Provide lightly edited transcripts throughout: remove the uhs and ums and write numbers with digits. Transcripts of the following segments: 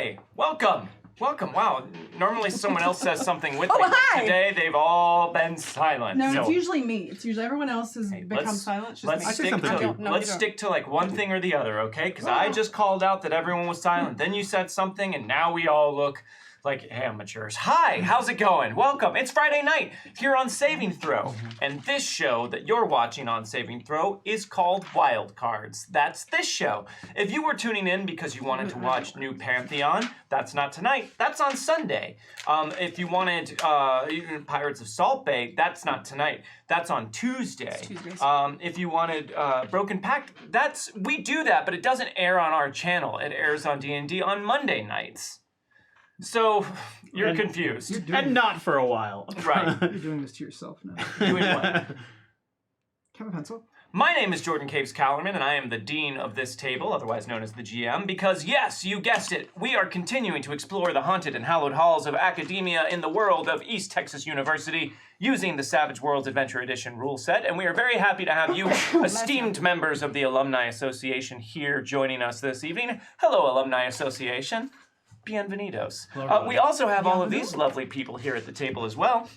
Hi, welcome. Welcome. Wow. Normally someone else says something with me. Hi. Today they've all been silent. No, so, it's usually me. It's usually everyone else has become silent. It's just me. Let's stick to like one thing or the other, okay? Because I just called out that everyone was silent. Then you said something, and now we all look like amateurs. Hi, how's it going? Welcome. It's Friday night here on Saving Throw. And this show that you're watching on Saving Throw is called Wildcards. That's this show. If you were tuning in because you wanted to watch New Pantheon, that's not tonight. That's on Sunday. If you wanted Pirates of Salt Bay, that's not tonight. That's on Tuesday. If you wanted Broken Pact, we do that, but it doesn't air on our channel. It airs on D&D on Monday nights. So, you're confused. And not for a while. Right. You're doing this to yourself now. Doing what? Have a pencil? My name is Jordan Caves-callarman, and I am the Dean of this table, otherwise known as the GM, because yes, you guessed it, we are continuing to explore the haunted and hallowed halls of academia in the world of East Texas University using the Savage Worlds Adventure Edition rule set, and we are very happy to have you, esteemed members of the Alumni Association, here joining us this evening. Hello, Alumni Association. Bienvenidos. We also have all of these lovely people here at the table as well.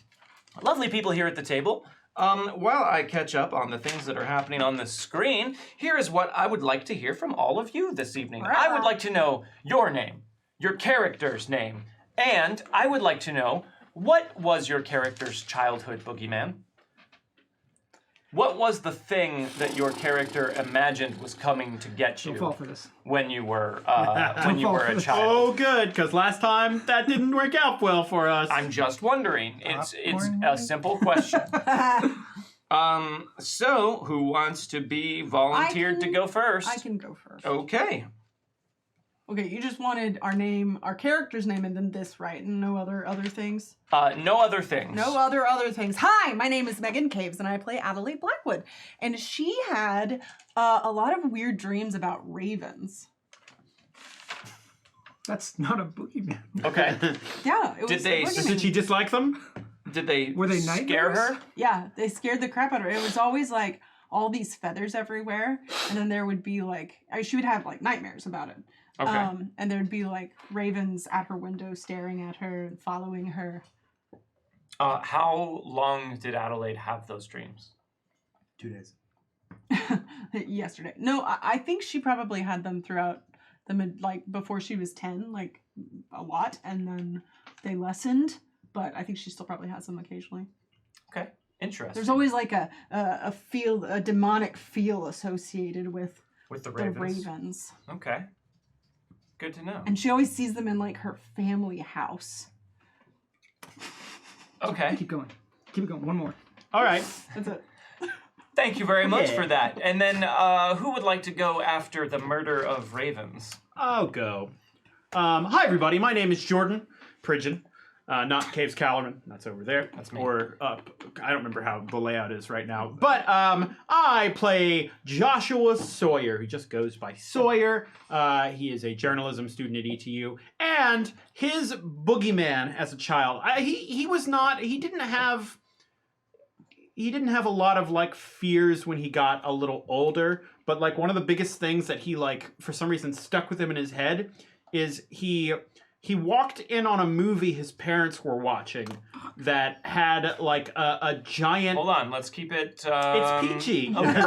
Lovely people here at the table. While I catch up on the things that are happening on the screen, here is what I would like to hear from all of you this evening. I would like to know your name, your character's name, and I would like to know, what was your character's childhood boogeyman? What was the thing that your character imagined was coming to get you? Don't fall for this. When you were a child? Oh, good, because last time that didn't work out well for us. I'm just wondering. It's a simple question. So who wants to be volunteered to go first? I can go first. Okay. Okay, you just wanted our name, our character's name, and then this, right? And no other things? No other things. No other things. Hi, my name is Meghan Caves, and I play Adelaide Blackwood. And she had a lot of weird dreams about ravens. That's not a boogeyman. Okay. Yeah, it was. Did she dislike them? Were they scare her? Yeah, they scared the crap out of her. It was always like all these feathers everywhere, and then there would be like she would have like nightmares about it. Okay. And there'd be like ravens at her window staring at her and following her. How long did Adelaide have those dreams? 2 days. Yesterday. No, I think she probably had them throughout like before she was 10, like a lot, and then they lessened. But I think she still probably has them occasionally. Okay, interesting. There's always like a demonic feel associated with the ravens. The ravens. Okay. Good to know. And she always sees them in like her family house. Okay. Keep going. Keep it going. One more. All right. That's it. Thank you very much for that. And then who would like to go after the murder of ravens? I'll go. Hi, everybody. My name is Jordan Pridgeon. Not Caves-callarman. That's over there. That's me. Or up. I don't remember how the layout is right now. But I play Joshua Sawyer. He just goes by Sawyer. He is a journalism student at ETU. And his boogeyman as a child, he didn't have a lot of like fears when he got a little older. But like one of the biggest things that he like for some reason stuck with him in his head is he walked in on a movie his parents were watching that had like a giant... Hold on, let's keep it... It's PG. Okay.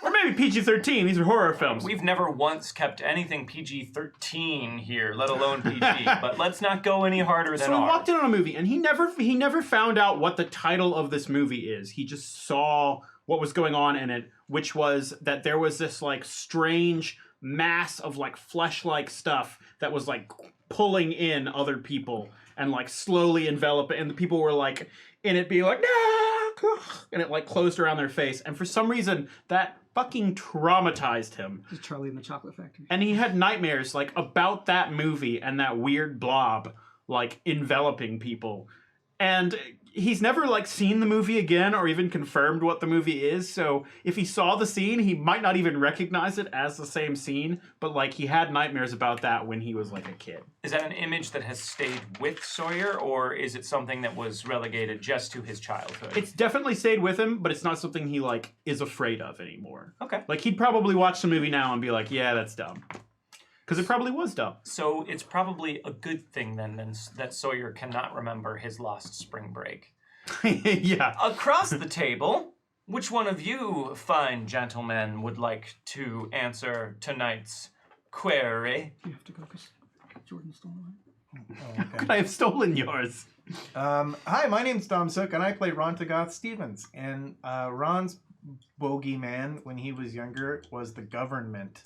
Or maybe PG-13. These are horror films. We've never once kept anything PG-13 here, let alone PG. But let's not go any harder than So he R. walked in on a movie, and he never found out what the title of this movie is. He just saw what was going on in it, which was that there was this like strange mass of like flesh-like stuff that was like pulling in other people and like slowly envelop it, and the people were like in it being like, nah! And it like closed around their face, and for some reason that fucking traumatized him. This is Charlie in the Chocolate Factory. And he had nightmares like about that movie and that weird blob like enveloping people. And he's never like seen the movie again or even confirmed what the movie is. So if he saw the scene, he might not even recognize it as the same scene. But like he had nightmares about that when he was like a kid. Is that an image that has stayed with Sawyer, or is it something that was relegated just to his childhood? It's definitely stayed with him, but it's not something he like is afraid of anymore. Okay. Like he'd probably watch the movie now and be like, yeah, that's dumb. Because it probably was dumb. So it's probably a good thing then that Sawyer cannot remember his lost spring break. Yeah. Across the table, which one of you fine gentlemen would like to answer tonight's query? You have to go because Jordan stole mine. Could I have stolen yours? Hi, my name's Dom Zook, and I play Ron Tagath Stevens. And Ron's bogeyman, when he was younger, was the government.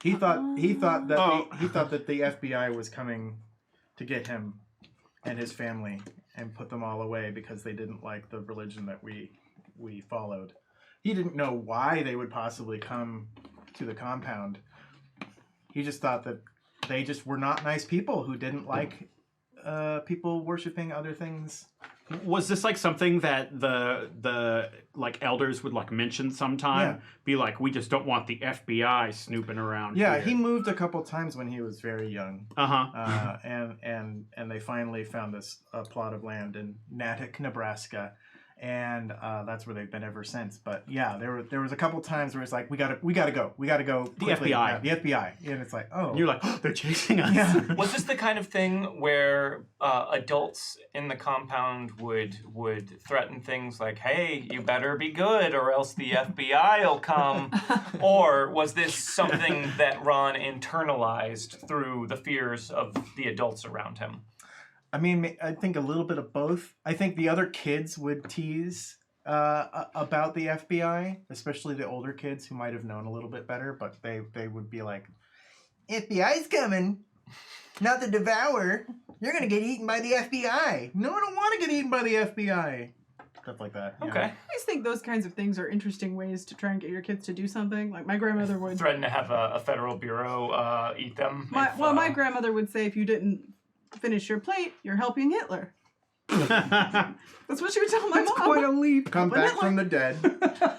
He thought that the FBI was coming to get him and his family and put them all away because they didn't like the religion that we followed. He didn't know why they would possibly come to the compound. He just thought that they just were not nice people who didn't like people worshiping other things. Was this like something that the like elders would like mention sometime? Yeah. Be like, we just don't want the FBI snooping around. Yeah, here. he moved a couple times when he was very young. Uh-huh. And they finally found this plot of land in Natick, Nebraska, and that's where they've been ever since. But yeah, there was a couple times where it's like we gotta go The quickly. FBI. Yeah, the FBI, and it's like, oh, You're like, oh, they're chasing us. Yeah. Was this the kind of thing where adults in the compound would threaten things like, hey, you better be good or else the FBI will come? Or was this something that Ron internalized through the fears of the adults around him? I mean, I think a little bit of both. I think the other kids would tease about the FBI, especially the older kids who might have known a little bit better, but they would be like, FBI's coming, not the Devourer. You're going to get eaten by the FBI. No, I don't want to get eaten by the FBI. Stuff like that. Okay. I just think those kinds of things are interesting ways to try and get your kids to do something. Like my grandmother would Threaten to have a federal bureau eat them. my grandmother would say if you didn't finish your plate, you're helping Hitler. That's what she would tell my That's mom. quite a leap. Come But back Hitler- from the dead.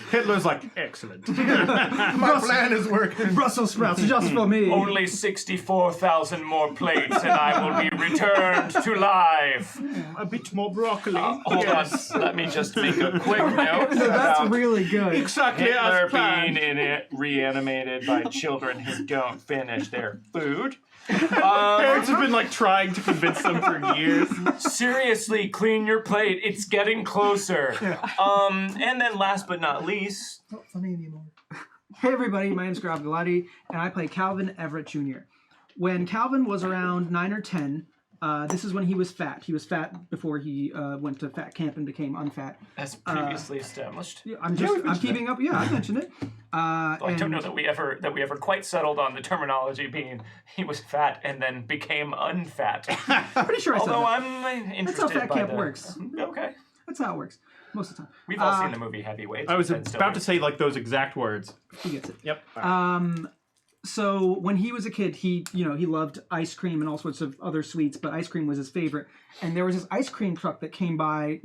Hitler's like, excellent. My plan is working. Brussels sprouts just for me. Only 64,000 more plates and I will be returned to life. A bit more broccoli. Hold on, let me just make a quick note No, that's about really good. Exactly Hitler as planned. being in it reanimated by children who don't finish their food. Parents have been like trying to convince them for years. Seriously, clean your plate. It's getting closer. And then last but not least, Not funny anymore. Hey everybody, my name's Grav Galati, and I play Calvin Everett Jr. When Calvin was around 9 or 10, this is when he was fat. He was fat before he went to fat camp and became unfat. as previously established. Yeah, I'm keeping up. Yeah, I mentioned it. I don't know that we ever quite settled on the terminology being he was fat and then became unfat. Pretty sure I said Although that. I'm interested That's how fat by camp the... works. Okay. That's how it works most of the time. We've all seen the movie Heavyweights. I was with Ben about to Stiller. say like those exact words. He gets it. Yep. So when he was a kid, he loved ice cream and all sorts of other sweets, but ice cream was his favorite. And there was this ice cream truck that came by,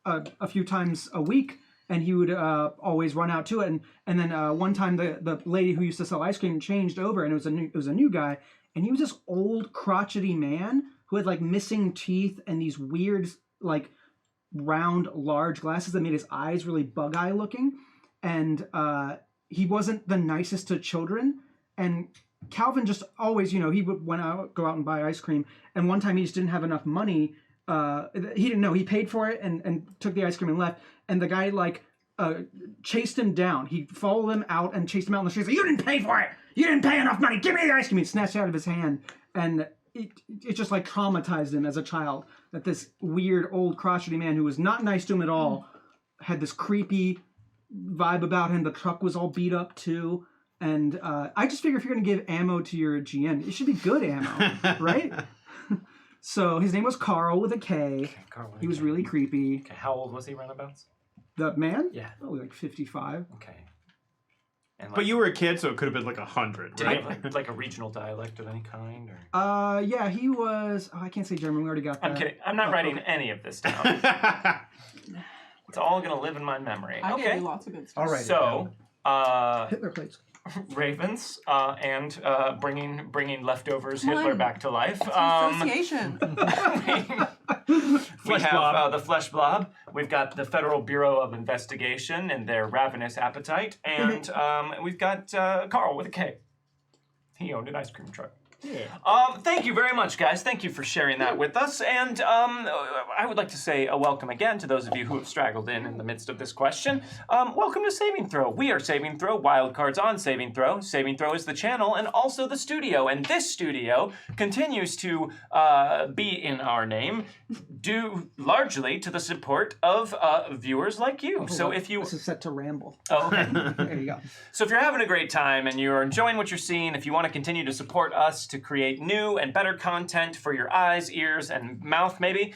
a few times a week, and he would always run out to it. And then one time the lady who used to sell ice cream changed over, and it was a new guy, and he was this old crotchety man who had like missing teeth and these weird like round large glasses that made his eyes really bug eye looking, and he wasn't the nicest to children. And Calvin just always, he would go out and buy ice cream. And one time he just didn't have enough money. He didn't know. He paid for it and took the ice cream and left. And the guy chased him down. He followed him out and chased him out in the street. Like, you didn't pay for it. You didn't pay enough money. Give me the ice cream. He snatched it out of his hand. And it just like traumatized him as a child that this weird old crotchety man who was not nice to him at all had this creepy vibe about him. The truck was all beat up too. And I just figure if you're going to give ammo to your GM, it should be good ammo, right? So his name was Carl with a K. Carl, He was really creepy. Okay, how old was he roundabouts? The man? Yeah. Probably like 55. Okay. And But you were a kid, so it could have been like 100, did right? he have like a regional dialect of any kind? Or? Yeah, he was... Oh, I can't say German. We already got that. I'm kidding. I'm not writing any of this down. It's all gonna live in my memory. I gave Okay. you lots of good stuff. All right. So, Hitler plates. Ravens and bringing leftovers Come Hitler on. back to life. Association. We Flesh have blob. the Flesh Blob. We've got the Federal Bureau of Investigation and their ravenous appetite. And we've got Carl with a K. He owned an ice cream truck. Yeah. Thank you very much, guys. Thank you for sharing that with us. And I would like to say a welcome again to those of you who have straggled in the midst of this question. Welcome to Saving Throw. We are Saving Throw, Wildcards on Saving Throw. Saving Throw is the channel and also the studio. And this studio continues to be in our name due largely to the support of viewers like you. So if you... This is set to ramble. Oh, okay. There you go. So if you're having a great time and you're enjoying what you're seeing, if you want to continue to support us to create new and better content for your eyes, ears, and mouth, maybe,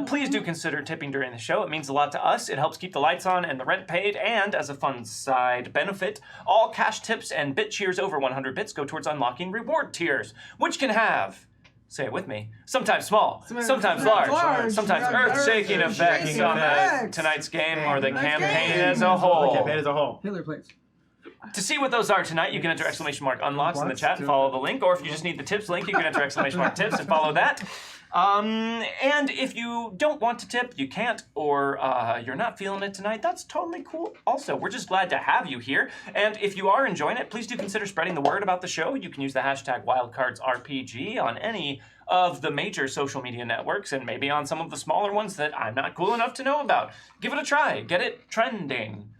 please do consider tipping during the show. It means a lot to us. It helps keep the lights on and the rent paid. And as a fun side benefit, all cash tips and bit cheers over 100 bits go towards unlocking reward tiers, which can have... Say it with me. Sometimes small, sometimes large, sometimes earth-shaking effects on tonight's game or the campaign as a whole. The campaign as a whole. Hitler plates. To see what those are tonight, you can enter ! Unlocks in the chat and follow the link. Or if you just need the tips link, you can enter ! Tips and follow that. And if you don't want to tip, you can't, or you're not feeling it tonight, that's totally cool. Also, we're just glad to have you here. And if you are enjoying it, please do consider spreading the word about the show. You can use the hashtag WildcardsRPG on any of the major social media networks and maybe on some of the smaller ones that I'm not cool enough to know about. Give it a try. Get it trending.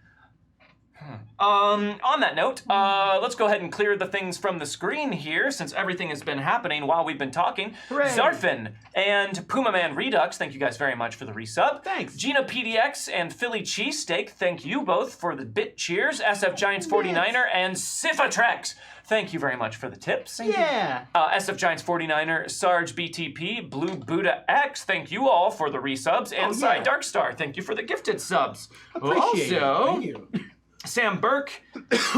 On that note, let's go ahead and clear the things from the screen here, since everything has been happening while we've been talking. Hooray. Zarfin and Puma Man Redux, thank you guys very much for the resub. Thanks. Gina PDX and Philly Cheesesteak, thank you both for the bit cheers. SF Giants 49er and Sifatrex, thank you very much for the tips. Yeah. SF Giants 49er, Sarge BTP, Blue Buddha X, thank you all for the resubs. And Cy Darkstar, thank you for the gifted subs. Appreciate it. Also, Thank you. Sam Burke,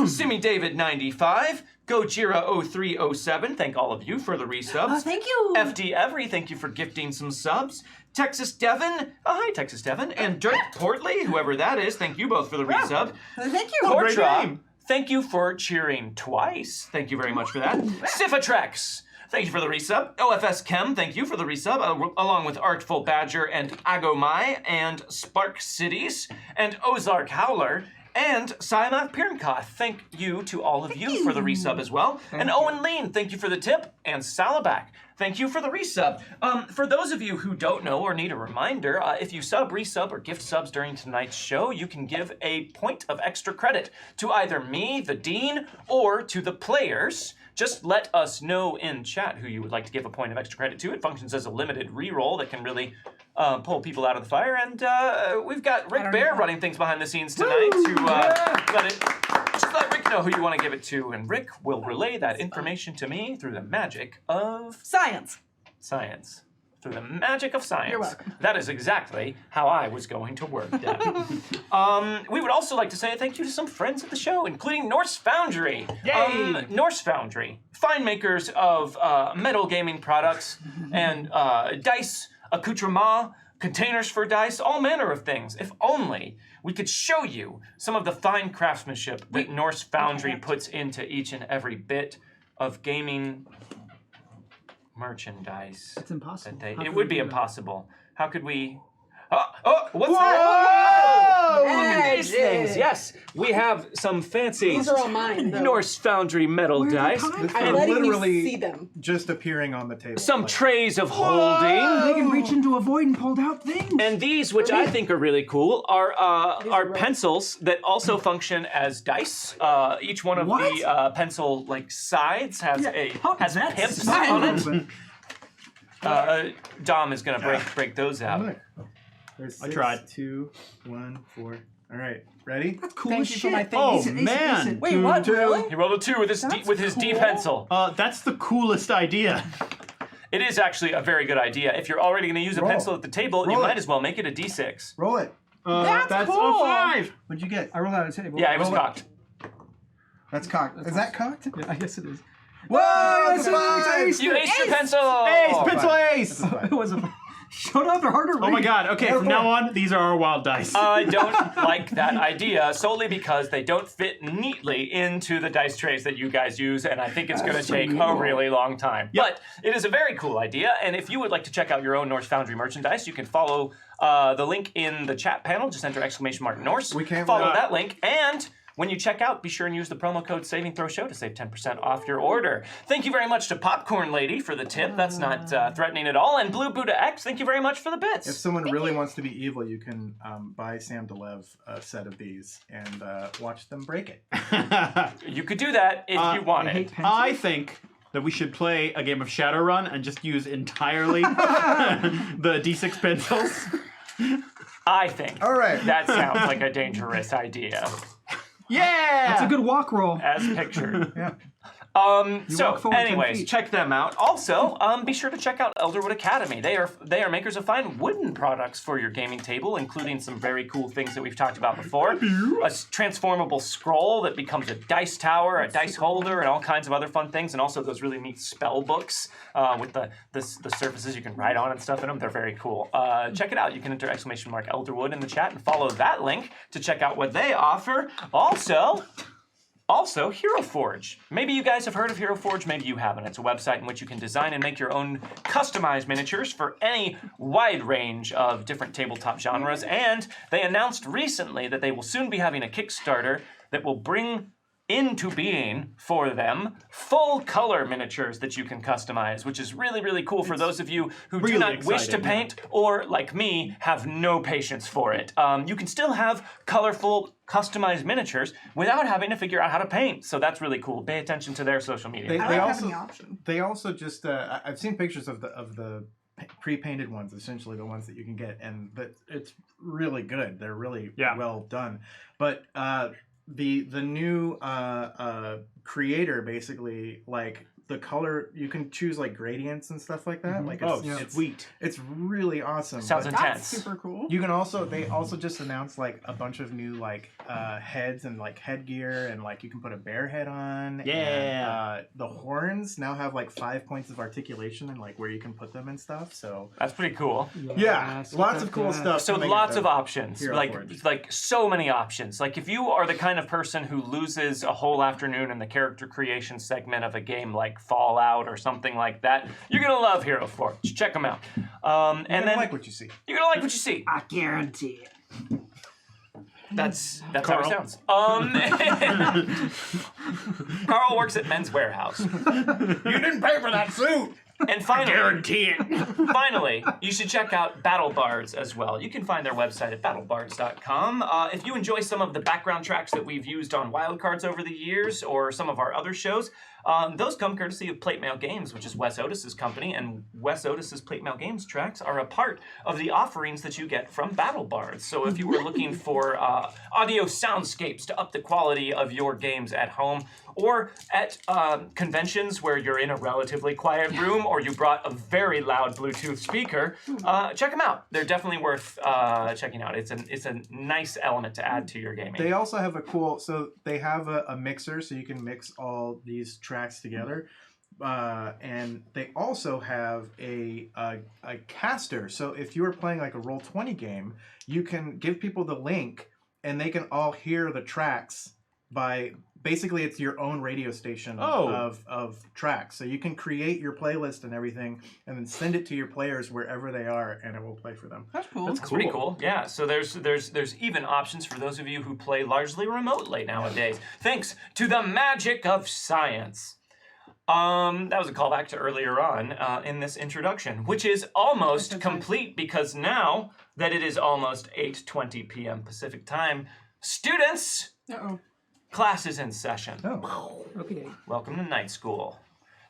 Simi David 95, Gojira 0307, thank all of you for the resubs. Thank you. FD Every, thank you for gifting some subs. Texas Devon, hi Texas Devon, and Dirk Portley, whoever that is, thank you both for the resub. Thank you. Great Portra, name. thank you for cheering twice. Thank you very much for that. Sifatrex, thank you for the resub. OFS Chem, thank you for the resub, along with Artful Badger and Agomai and Spark Cities and Ozark Howler. And Siamath Pirnkoth, thank you to all of you for the resub as well. And Owen Lean, thank you for the tip. And Salabak, thank you for the resub. For those of you who don't know or need a reminder, if you sub, resub, or gift subs during tonight's show, you can give a point of extra credit to either me, the Dean, or to the players. Just let us know in chat who you would like to give a point of extra credit to. It functions as a limited reroll that can really pull people out of the fire. And we've got Rick Bear running things behind the scenes tonight to let Rick know who you want to give it to. And Rick will relay that information to me through the magic of Science. science. Through the magic of science. You're welcome. That is exactly how I was going to work that. We would also like to say thank you to some friends of the show, including Norse Foundry. Yay! Norse Foundry, fine makers of metal gaming products and dice, accoutrements, containers for dice, all manner of things. If only we could show you some of the fine craftsmanship that Norse Foundry puts into each and every bit of gaming merchandise. It's impossible. It would be impossible. How could we... what's Whoa! that? Look at these Magic. things. Yes, we have some fancy These are all mine, though. Norse Foundry metal Where are the dice. comics? I'm And letting literally- you see them. Just appearing on the table. some Like, trays of holding. They can reach into a void and pulled out things. And these, which I think are really cool, are pencils that also function as dice. Each one of What? the pencil sides has has That's pips smart. on it. Dom is gonna break those out. Look. There's I 6, tried. 2, 1, 4. All right, ready? That's cool Thank as you shit. for my thing. Oh, Ace it, man. Wait, what? Really? He rolled a 2 with his That's D cool. pencil. That's the coolest idea. It is actually a very good idea. If you're already going to use a Roll. pencil at the table, you Roll might it. as well make it a D6. Roll it. That's cool. a 5. What'd you get? I rolled out a table. Yeah, it was Roll it. cocked. That's cocked. Is that cocked? Yeah, I guess it is. Whoa! It's a five! ace. You aced your pencil! Ace, pencil Five. ace. That's a five. It was a. Shut up, they're hard to read. Oh my god, okay, from now on, these are our wild dice. I don't like that idea solely because they don't fit neatly into the dice trays that you guys use, and I think it's going to take a really long time. But it is a very cool idea, and if you would like to check out your own Norse Foundry merchandise, you can follow the link in the chat panel. Just enter !Norse. We can't follow that link, and when you check out, be sure and use the promo code SavingThrowShow to save 10% off your order. Thank you very much to Popcorn Lady for the tip. That's not threatening at all. And Blue Buddha X, thank you very much for the bits. If someone really wants to be evil, you can buy Sam DeLev a set of these and watch them break it. You could do that if you I wanted. hate pencils. I think that we should play a game of Shadowrun and just use entirely the D6 pencils. I think All right. that sounds like a dangerous idea, Yeah! It's a good walk roll. as pictured. Yeah. So, walk forward 10 anyways, feet. check them out. Also, be sure to check out Elderwood Academy. They are makers of fine wooden products for your gaming table, including some very cool things that we've talked about before. A transformable scroll that becomes a dice tower, a dice holder, and all kinds of other fun things. And also those really neat spell books with the surfaces you can write on and stuff in them. They're very cool. Check it out. You can enter !Elderwood in the chat and follow that link to check out what they offer. Also, Hero Forge. Maybe you guys have heard of Hero Forge, maybe you haven't. It's a website in which you can design and make your own customized miniatures for any wide range of different tabletop genres. And they announced recently that they will soon be having a Kickstarter that will bring into being for them full color miniatures that you can customize, which is really, really cool for those of you who do really not wish to exciting, paint or, like me, have no patience for it. You can still have colorful, customized miniatures without having to figure out how to paint. So that's really cool. Pay attention to their social media. They I like also having the option. they also just I've seen pictures of the pre-painted ones, essentially the ones that you can get, and it's really good. They're really well done. But the new creator basically, like, the color, you can choose like gradients and stuff like that. Like, it's sweet. It's really awesome. Sounds But intense. That's super cool. you can also, they also just announced like a bunch of new like heads and like headgear, and like you can put a bear head on. Yeah. And, the horns now have like 5 points of articulation and like where you can put them and stuff. So That's pretty cool. yeah, lots of cool stuff. So coming lots at of them. options, Hero like Forge. so many options. Like if you are the kind of person who loses a whole afternoon in the character creation segment of a game like Fallout or something like that, you're gonna love Hero Forge. Check them out. And You're gonna then like what you see. you're gonna like what you see. I guarantee it. That's how Carl. it sounds. Carl works at Men's Warehouse. You didn't pay for that suit. And finally, Guarantee it. Finally, you should check out BattleBards as well. You can find their website at battlebards.com. If you enjoy some of the background tracks that we've used on Wildcards over the years, or some of our other shows, those come courtesy of Plate Mail Games, which is Wes Otis's company, and Wes Otis's Plate Mail Games tracks are a part of the offerings that you get from BattleBards. So if you were looking for audio soundscapes to up the quality of your games at home, or at conventions where you're in a relatively quiet room, or you brought a very loud Bluetooth speaker, check them out. They're definitely worth checking out. It's a nice element to add to your gaming. They also have they have a mixer, so you can mix all these tracks together. And they also have a caster. So if you are playing like a Roll20 game, you can give people the link, and they can all hear the tracks by... Basically, it's your own radio station of tracks. So you can create your playlist and everything, and then send it to your players wherever they are, and it will play for them. That's cool. That's pretty cool. Yeah. So there's even options for those of you who play largely remotely nowadays, thanks to the magic of science. That was a callback to earlier on in this introduction, which is almost complete because now that it is almost 8:20 p.m. Pacific time, students. Class is in session. Oh. Okay. Welcome to night school.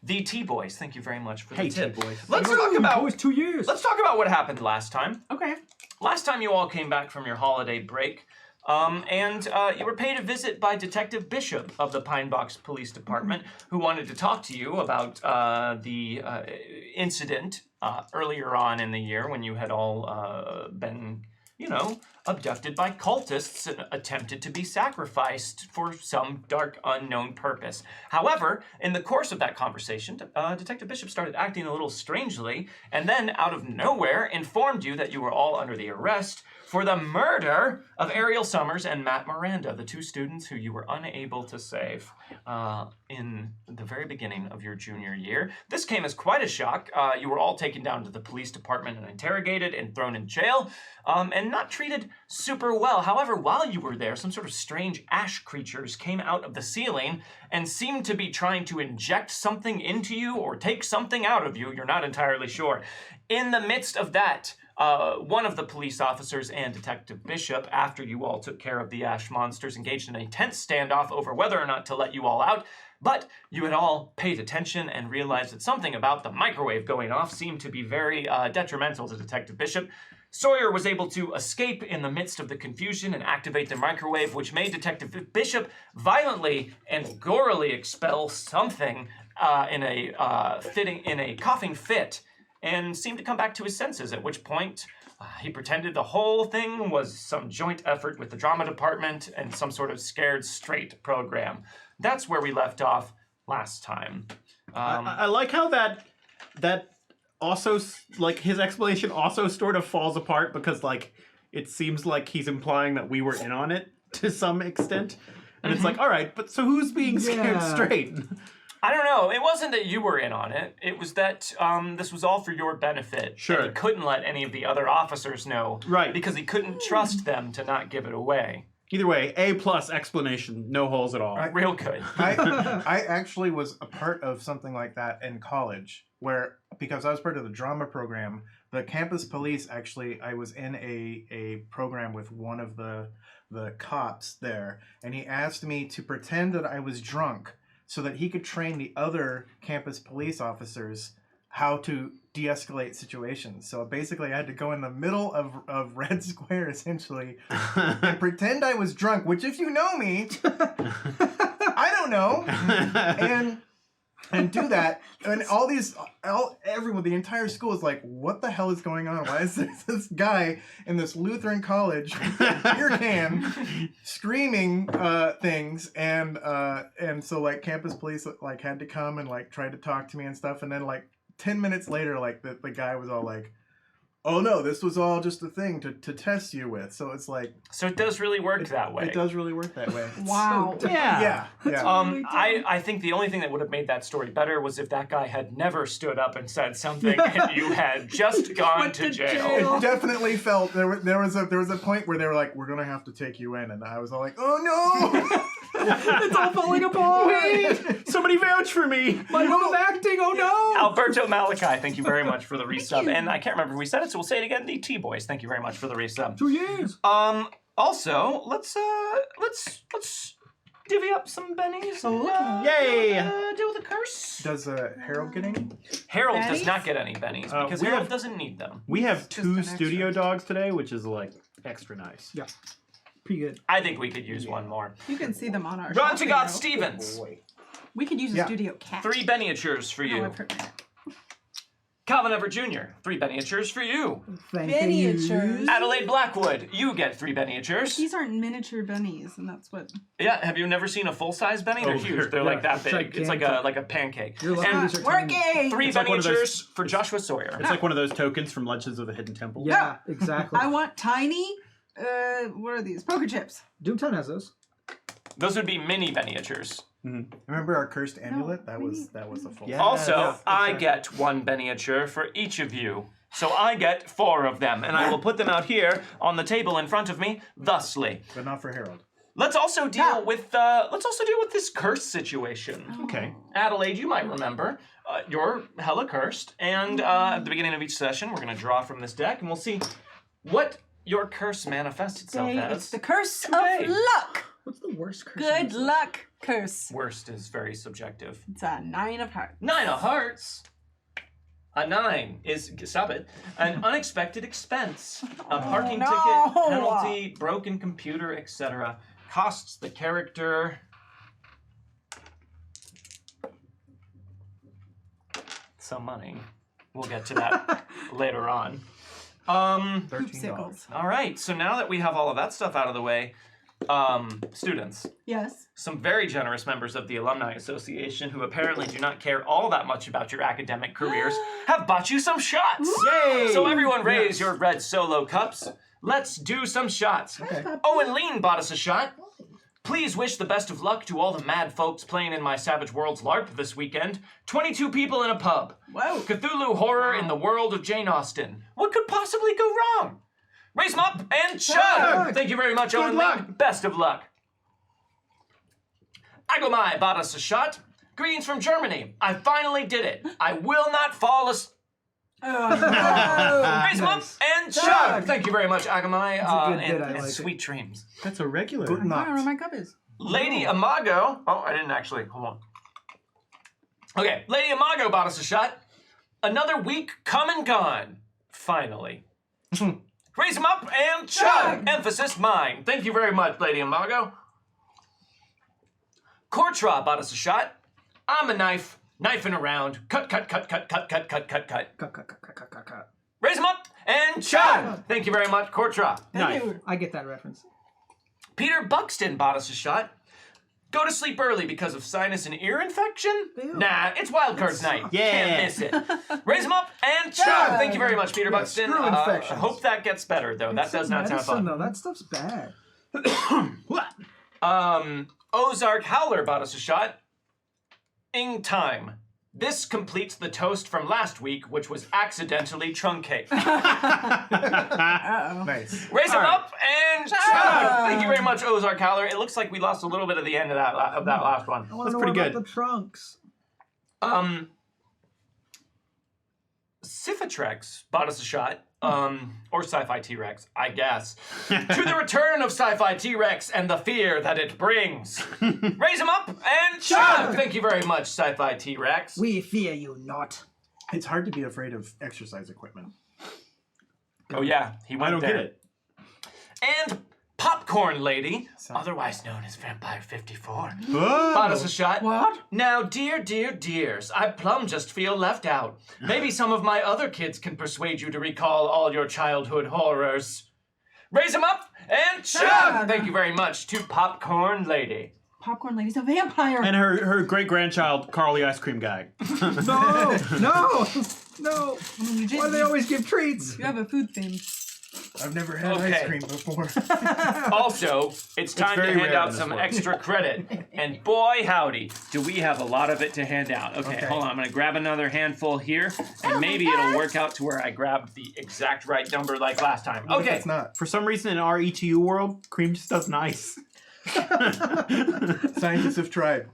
The T-Boys, thank you very much for the tip. T-Boys. Let's talk It about was 2 years. Let's talk about what happened last time. Okay. Last time you all came back from your holiday break, and you were paid a visit by Detective Bishop of the Pine Box Police Department, who wanted to talk to you about the incident earlier on in the year when you had all been abducted by cultists and attempted to be sacrificed for some dark, unknown purpose. However, in the course of that conversation, Detective Bishop started acting a little strangely, and then, out of nowhere, informed you that you were all under the arrest for the murder of Ariel Summers and Matt Miranda, the two students who you were unable to save in the very beginning of your junior year. This came as quite a shock. You were all taken down to the police department and interrogated and thrown in jail, and not treated super well. However, while you were there, some sort of strange ash creatures came out of the ceiling and seemed to be trying to inject something into you or take something out of you. You're not entirely sure. In the midst of that, one of the police officers and Detective Bishop, after you all took care of the ash monsters, engaged in a tense standoff over whether or not to let you all out, but you had all paid attention and realized that something about the microwave going off seemed to be very detrimental to Detective Bishop. Sawyer was able to escape in the midst of the confusion and activate the microwave, which made Detective Bishop violently and gorily expel something in a coughing fit, and seemed to come back to his senses, at which point he pretended the whole thing was some joint effort with the drama department and some sort of scared straight program. That's where we left off last time. I like how that also, like, his explanation also sort of falls apart because, like, it seems like he's implying that we were in on it to some extent. And it's like, all right, but so who's being scared straight? I don't know. It wasn't that you were in on it. It was that this was all for your benefit. Sure. And he couldn't let any of the other officers know. Right. Because he couldn't trust them to not give it away. Either way, A+ explanation, no holes at all. Real good. I actually was a part of something like that in college, where, because I was part of the drama program, the campus police actually, I was in a program with one of the cops there, and he asked me to pretend that I was drunk so that he could train the other campus police officers how to de-escalate situations. So basically I had to go in the middle of Red Square, essentially, and pretend I was drunk, which, if you know me, I don't know, and do that. And everyone, the entire school is like, what the hell is going on? Why is this guy in this Lutheran college beer can screaming things? And so, like, campus police, like, had to come and, like, try to talk to me and stuff. And then, like, 10 minutes later, like, the guy was all like, oh no, this was all just a thing to test you with. So it's like... So it does really work that way. It does really work that way. Wow. Yeah. I think the only thing that would have made that story better was if that guy had never stood up and said something and you had just gone to jail. It definitely felt there was a point where they were like, we're gonna have to take you in, and I was all like, oh no. It's all falling apart. Wait, somebody vouch for me. My mode of acting. Oh no. Alberto Malachi, thank you very much for the resub. And I can't remember if we said it, so we'll say it again. The T-Boys, thank you very much for the resub. 2 years. Also, let's divvy up some bennies. Yay! Deal with the curse. Does Harold get any? Harold Bennies? does not get any bennies because we Harold have- doesn't need them. We have Just 2 an studio extra. dogs today, which is, like, extra nice. Yeah. Pretty good. I think we could use one more. You can see them on our Ron shopping Tagot row. Stevens. We could use a Yeah. studio cat. 3 Benniatures for Oh, you. I've heard that. Calvin Everett Jr., 3 Benniatures for you. Thank Miniatures. you. Adelaide Blackwood, you get 3 Benniatures. These aren't miniature bennies, and that's what. Yeah, have you never seen a full-size Benny? They're Oh, huge. They're yeah. like that big. It's like a Gigantic. pancake. You're lucky And these are tiny. Working. 3 It's like one of those- Benniatures for Joshua Sawyer. It's like one of those tokens from Legends of the Hidden Temple. Yeah, exactly. I want tiny. What are these? Poker chips. Doomtown has those. Those would be mini Benniatures. Remember our cursed amulet? That maybe- was a full. Yeah. Also, that's I right. get 1 Benniature for each of you. So I get 4 of them, and I will put them out here on the table in front of me, thusly. But not for Harold. Let's also deal with this curse situation. Okay. Adelaide, you might remember, you're hella cursed, and at the beginning of each session, we're going to draw from this deck, and we'll see what your curse manifests itself It's as. the curse Today. of luck. What's the worst curse? Good luck curse. Worst is very subjective. It's a 9 of hearts. 9 of hearts. A 9 is, stop it, an unexpected expense. A parking no. ticket, penalty, broken computer, etc. Costs the character some money. We'll get to that later on. Poopsicles. All right, so now that we have all of that stuff out of the way, students, Yes. some very generous members of the Alumni Association who apparently do not care all that much about your academic careers have bought you some shots. Yay! So everyone raise your red solo cups. Let's do some shots. Okay. Owen Lean bought us a shot. Please wish the best of luck to all the mad folks playing in my Savage Worlds LARP this weekend. 22 people in a pub. Whoa. Cthulhu horror in the world of Jane Austen. What could possibly go wrong? Raise 'em up and chug! Thank you very much, Owen luck. Lean. Best of luck. Agomai bought us a shot. Greetings from Germany. I finally did it. I will not fall asleep. Raise 'em up and chug! Thank you very much, Agomai. a good bit, And I like it. sweet dreams. That's a regular. Good I don't know where night. my cup is. Lady Amago. Oh, I didn't actually. Hold on. Okay, Lady Amago bought us a shot. Another week come and gone. Finally. Raise 'em up and chug. Emphasis mine. Thank you very much, Lady Amago. Cortra bought us a shot. I'm a knife, knifing around. Cut, cut, cut, cut, cut, cut, cut, cut, cut. Cut. Raise 'em up and chug. Thank you very much, Cortra. Nice. I get that reference. Peter Buxton bought us a shot. Go to sleep early because of sinus and ear infection? Ew. Nah, it's Wildcards night. Yeah. Can't miss it. Raise 'em up and chug. Thank you very much, Peter Yeah, Buxton. screw I infections. hope that gets better, though. That does not sound fun. Though. That stuff's bad. Ozark Howler bought us a shot. Ing time. This completes the toast from last week, which was accidentally truncated. Uh-oh. Nice. Raise 'em All right. up and chug. Thank you very much, Ozark Howler. It looks like we lost a little bit of the end of that last one. I want That's to know pretty more about good. the trunks. Sifitrex bought us a shot. Or Sci-Fi T-Rex, I guess. To the return of Sci-Fi T-Rex and the fear that it brings. Raise 'em up and chug! Thank you very much, Sci-Fi T-Rex. We fear you not. It's hard to be afraid of exercise equipment. Oh yeah, he went I don't there. get it. And Popcorn Lady, Sounds- otherwise known as Vampire 54, Whoa. bought us a shot. What? Now, dears, I plumb just feel left out. Maybe some of my other kids can persuade you to recall all your childhood horrors. Raise 'em up and chug! Thank you very much to Popcorn Lady. Popcorn Lady's a vampire. And her great grandchild, Carly Ice Cream Guy. No, no, no. I mean, Why do they always give treats? You have a food theme. I've never had Okay. ice cream before. Also, it's time to very hand rare in out this some world. extra credit. And boy, howdy, do we have a lot of it to hand out. Okay, hold on. I'm going to grab another handful here, and maybe it'll work out to where I grabbed the exact right number like last time. What if Okay. it's not. For some reason in our ETU world, cream just does nice. Scientists have tried.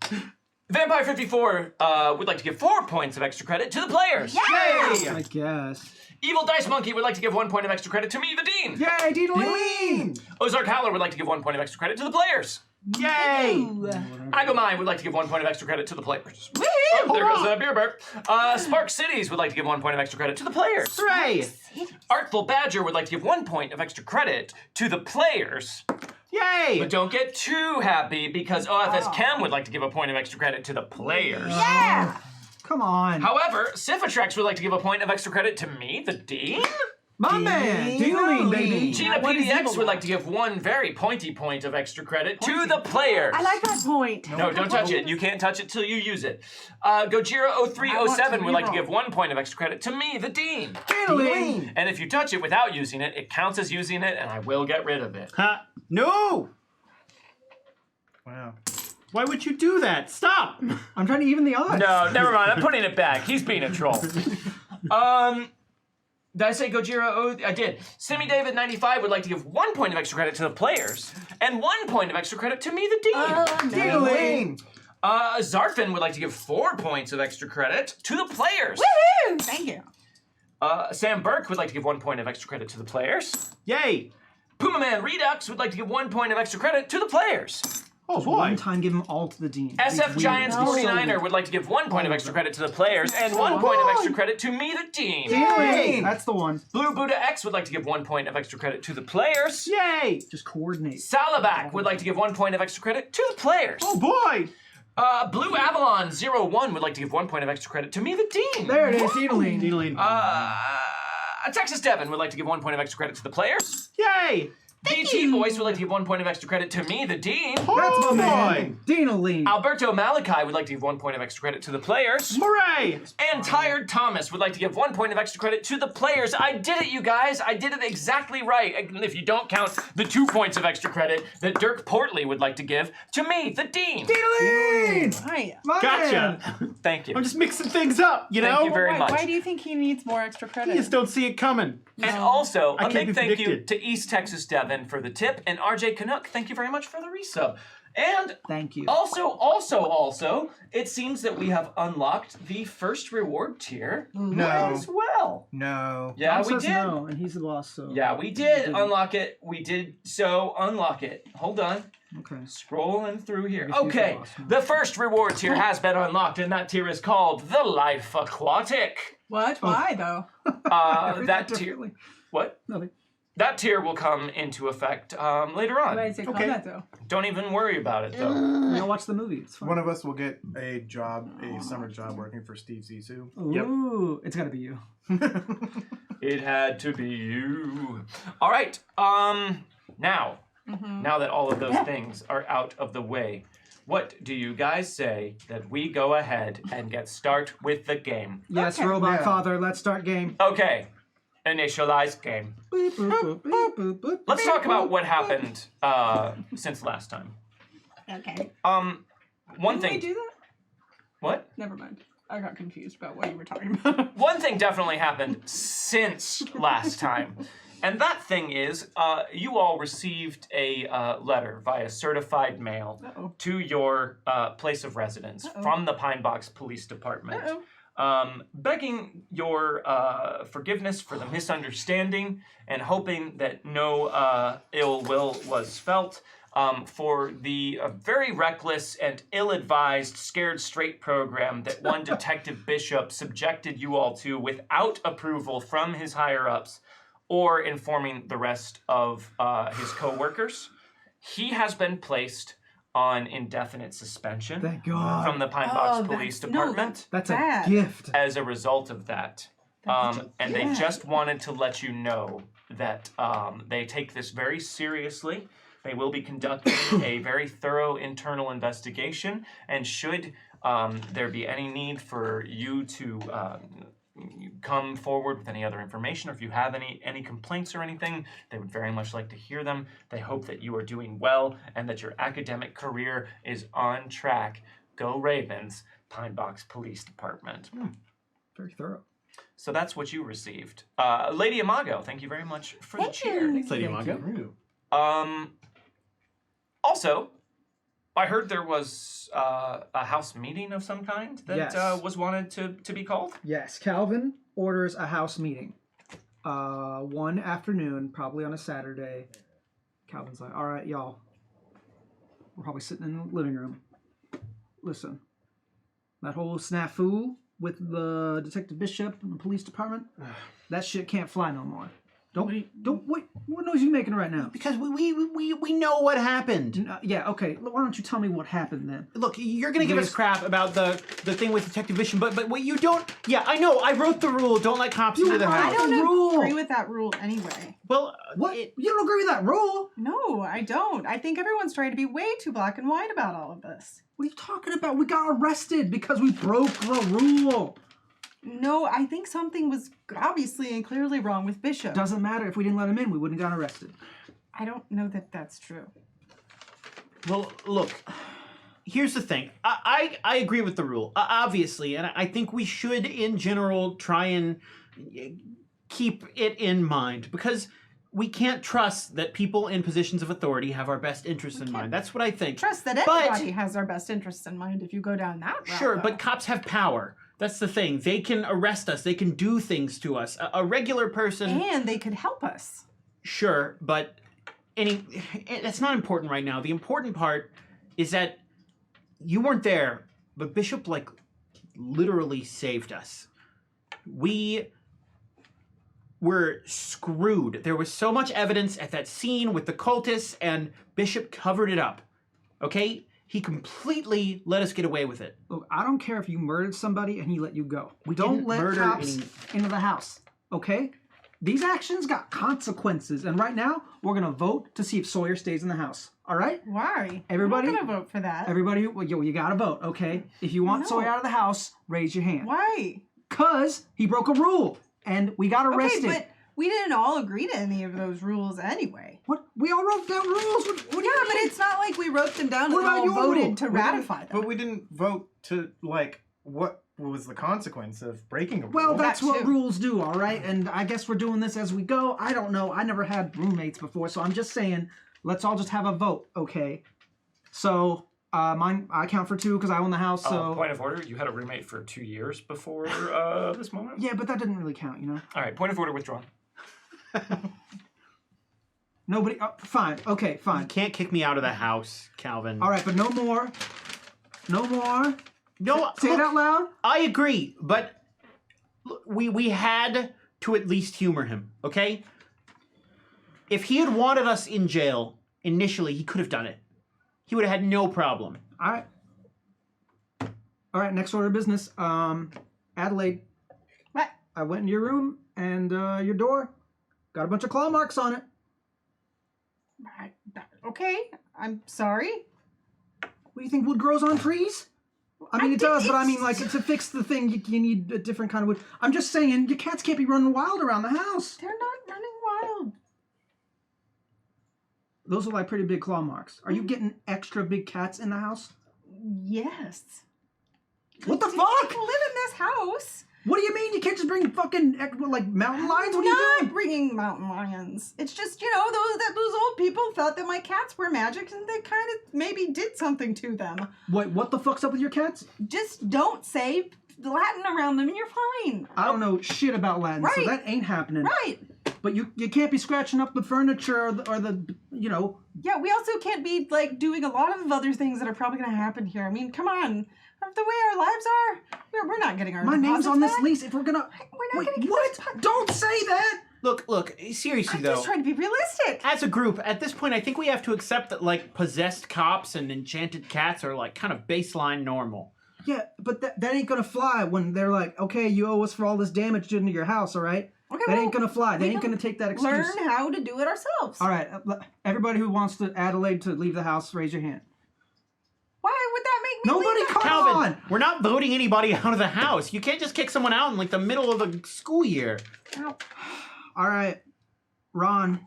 Vampire 54 would like to give 4 points of extra credit to the players. Yay! I guess. Evil Dice Monkey would like to give 1 point of extra credit to me, the Dean. Yay, Deedling! Ozark Howler would like to give 1 point of extra credit to the players. Yay! Ooh. Agomai would like to give 1 point of extra credit to the players. Woo! Oh, there goes that beer burp. Spark Cities would like to give 1 point of extra credit to the players. Hooray! Artful Badger would like to give 1 point of extra credit to the players. Yay! But don't get too happy because OFS Chem would like to give a point of extra credit to the players. Yeah! Come on. However, Sifitrex would like to give a point of extra credit to me, the Dean. My man, Deedling, baby. Gina What is PDX evil would about? like to give 1 very pointy point of extra credit to the players. I like that point. No, don't touch it. You can't touch it till you use it. Gojira0307 would like to give 1 point of extra credit to me, the Dean. Deedling. And if you touch it without using it, it counts as using it, and I will get rid of it. Huh? No! Wow. Why would you do that? Stop! I'm trying to even the odds. No, never mind. I'm putting it back. He's being a troll. Did I say Gojira? Oh, I did. Simi David 95 would like to give 1 point of extra credit to the players and 1 point of extra credit to me, the Dean. Deedling. Zarfin would like to give 4 points of extra credit to the players. Woohoo! Thank you. Sam Burke would like to give 1 point of extra credit to the players. Yay! Puma Man Redux would like to give 1 point of extra credit to the players. Oh One boy! time, give them all to the Dean. SF Weird. Giants No. 49er would like to give 1 point of extra credit to the players and 1 point of extra credit to me, the Dean. Deedling. That's the one. Blue Buddha X would like to give 1 point of extra credit to the players. Yay! Just coordinate. Salabak would like to give 1 point of extra credit to the players. Oh boy! Blue Avalon 01 would like to give 1 point of extra credit to me, the Dean. There it is, Deedling. Deedling. Texas Devin would like to give 1 point of extra credit to the players. Yay! DT Voice would like to give 1 point of extra credit to me, the Dean. That's my Oh, man. Dino-Lean. Alberto Malachi would like to give 1 point of extra credit to the players. Hooray! And Tired Thomas would like to give 1 point of extra credit to the players. I did it, you guys. I did it exactly right. If you don't count the 2 points of extra credit that Dirk Portley would like to give to me, the Dean. Dino-Lean. Hi. My Gotcha. man. Thank you. I'm just mixing things up, you know? Thank you very Why, much. why do you think he needs more extra credit? You just don't see it coming. And also, I a can't big be thank you predicted. to East Texas Devin for the tip, and RJ Canuck, thank you very much for the resub. And Thank you. also, it seems that we have unlocked the first reward tier No. as well. No. Yeah, Tom we says did. no, and he's the boss, so. Yeah, we did unlock it. We did so unlock it. Hold on. Okay. Scrolling through here. Refuse the Okay, boss. the first reward tier has been unlocked, and that tier is called the Life Aquatic. What? Why though? That tier. Differently. What? Nothing. That tier will come into effect later on. Why is it called Okay. that though? Don't even worry about it, though. I'll watch the movie. It's fine. One of us will get a job, a summer job working for Steve Zissou. Ooh, it's gotta be you. It had to be you. All right. Now that all of those things are out of the way, what do you guys say that we go ahead and get start with the game? Yes, Okay. Robot Yeah. Father, let's start game. Okay. Initialize game. Boop, boop, boop, boop, boop, boop. Let's talk about what happened since last time. Okay. One Didn't we thing. do that? What? Never mind. I got confused about what you were talking about. One thing definitely happened since last time. And that thing is, you all received a letter via certified mail Uh-oh. to your place of residence from the Pine Box Police Department, begging your forgiveness for the misunderstanding and hoping that no ill will was felt for the very reckless and ill-advised Scared Straight program that one Detective Bishop subjected you all to without approval from his higher-ups or informing the rest of his co-workers. He has been placed on indefinite suspension Thank God. from the Pine Box Police Department That's Bad. a gift. as a result of that. And they just wanted to let you know that they take this very seriously. They will be conducting a very thorough internal investigation, and should there be any need for you to come forward with any other information, or if you have any complaints or anything, they would very much like to hear them. They hope that you are doing well and that your academic career is on track. Go Ravens, Pine Box Police Department. Very thorough. So that's what you received. Lady Imago, thank you very much for the cheer. Thanks, Lady Thank Mago. you. Also, I heard there was a house meeting of some kind that Yes. was wanted to be called. Yes, Calvin orders a house meeting. One afternoon, probably on a Saturday. Calvin's like, all right, y'all. We're probably sitting in the living room. Listen, that whole snafu with the Detective Bishop and the police department, that shit can't fly no more. What noise are you making right now? Because we know what happened. Yeah, okay. Why don't you tell me what happened then? Look, you're gonna give us Yes. crap about the thing with Detective Vision, but what you don't. Yeah, I know. I wrote the rule. Don't let cops into the I house. don't Rule. agree with that rule anyway. Well, What? You don't agree with that rule? No, I don't. I think everyone's trying to be way too black and white about all of this. What are you talking about? We got arrested because we broke the rule. No, I think something was obviously and clearly wrong with Bishop. Doesn't matter. If we didn't let him in, we wouldn't have gotten arrested. I don't know that that's true. Well, look. Here's the thing. I agree with the rule, obviously, and I think we should, in general, try and keep it in mind because we can't trust that people in positions of authority have our best interests in mind. That's what I think. Trust that But- everybody has our best interests in mind if you go down that route. Sure, though. but cops have power. That's the thing. They can arrest us. They can do things to us. A regular person, And they could help us. sure, but that's not important right now. The important part is that you weren't there, but Bishop literally saved us. We were screwed. There was so much evidence at that scene with the cultists, and Bishop covered it up. Okay? He completely let us get away with it. Look, I don't care if you murdered somebody and he let you go. We Don't didn't let murder cops any- into the house, okay? these actions got consequences, and right now we're gonna vote to see if Sawyer stays in the house. All right? Why? Everybody- I'm not gonna vote for that. Everybody, well, you gotta vote, okay? If you want No. Sawyer out of the house, raise your hand. Why? Cause he broke a rule, and we got arrested. Okay, but we didn't all agree to any of those rules anyway. What? We all wrote down rules. What do you Yeah, mean? but it's not like we wrote them down What and about all your voted rule? to ratify them. But we didn't vote to like what was the consequence of breaking a rule. Well, that's That what too. rules do, all right? And I guess we're doing this as we go. I don't know. I never had roommates before, so I'm just saying, let's all just have a vote, okay? So, I count for 2 because I own the house, so... Point of order, you had a roommate for 2 years before this moment? Yeah, but that didn't really count, you know? All right, point of order withdrawn. Nobody... fine. Okay, You fine. can't kick me out of the house, Calvin. All right, but no more. No more. No, Say look, it out loud. I agree, but look, we had to at least humor him, okay? If he had wanted us in jail initially, he could have done it. He would have had no problem. All right. All right, next order of business. Adelaide. What? I went in your room and your door got a bunch of claw marks on it. Okay, I'm sorry. What do you think, wood grows on trees? I mean, it does, but I mean, like, to fix the thing, you need a different kind of wood. I'm just saying, your cats can't be running wild around the house. They're not running wild. Those are like pretty big claw marks. Are you getting extra big cats in the house? Yes. What the You fuck? can't live in this house. What do you mean? You can't just bring fucking, like, mountain lions? What are you I'm doing? not bringing mountain lions. It's just, you know, those old people thought that my cats were magic and they kind of maybe did something to them. Wait, what the fuck's up with your cats? Just don't say Latin around them and you're fine. I don't know shit about Latin, so Right. that ain't happening. Right. But you can't be scratching up the furniture or the you know. Yeah, we also can't be, like, doing a lot of other things that are probably going to happen here. I mean, come on. The way our lives are, we're not getting our My name's deposits on this back. lease. If we're gonna, We're not wait, gonna what? get this Don't say that. Look, seriously I'm though. just trying to be realistic. As a group, at this point, I think we have to accept that, like, possessed cops and enchanted cats are, like, kind of baseline normal. Yeah, but that ain't gonna fly when they're like, okay, you owe us for all this damage done to your house, all right? Okay, That well, ain't gonna fly. They we ain't can gonna take that excuse. learn how to do it ourselves. All right, everybody who wants to Adelaide to leave the house, raise your hand. Why would that make me Nobody leave the come house? Calvin, on. we're not voting anybody out of the house. You can't just kick someone out in, like, the middle of the school year. All right, Ron.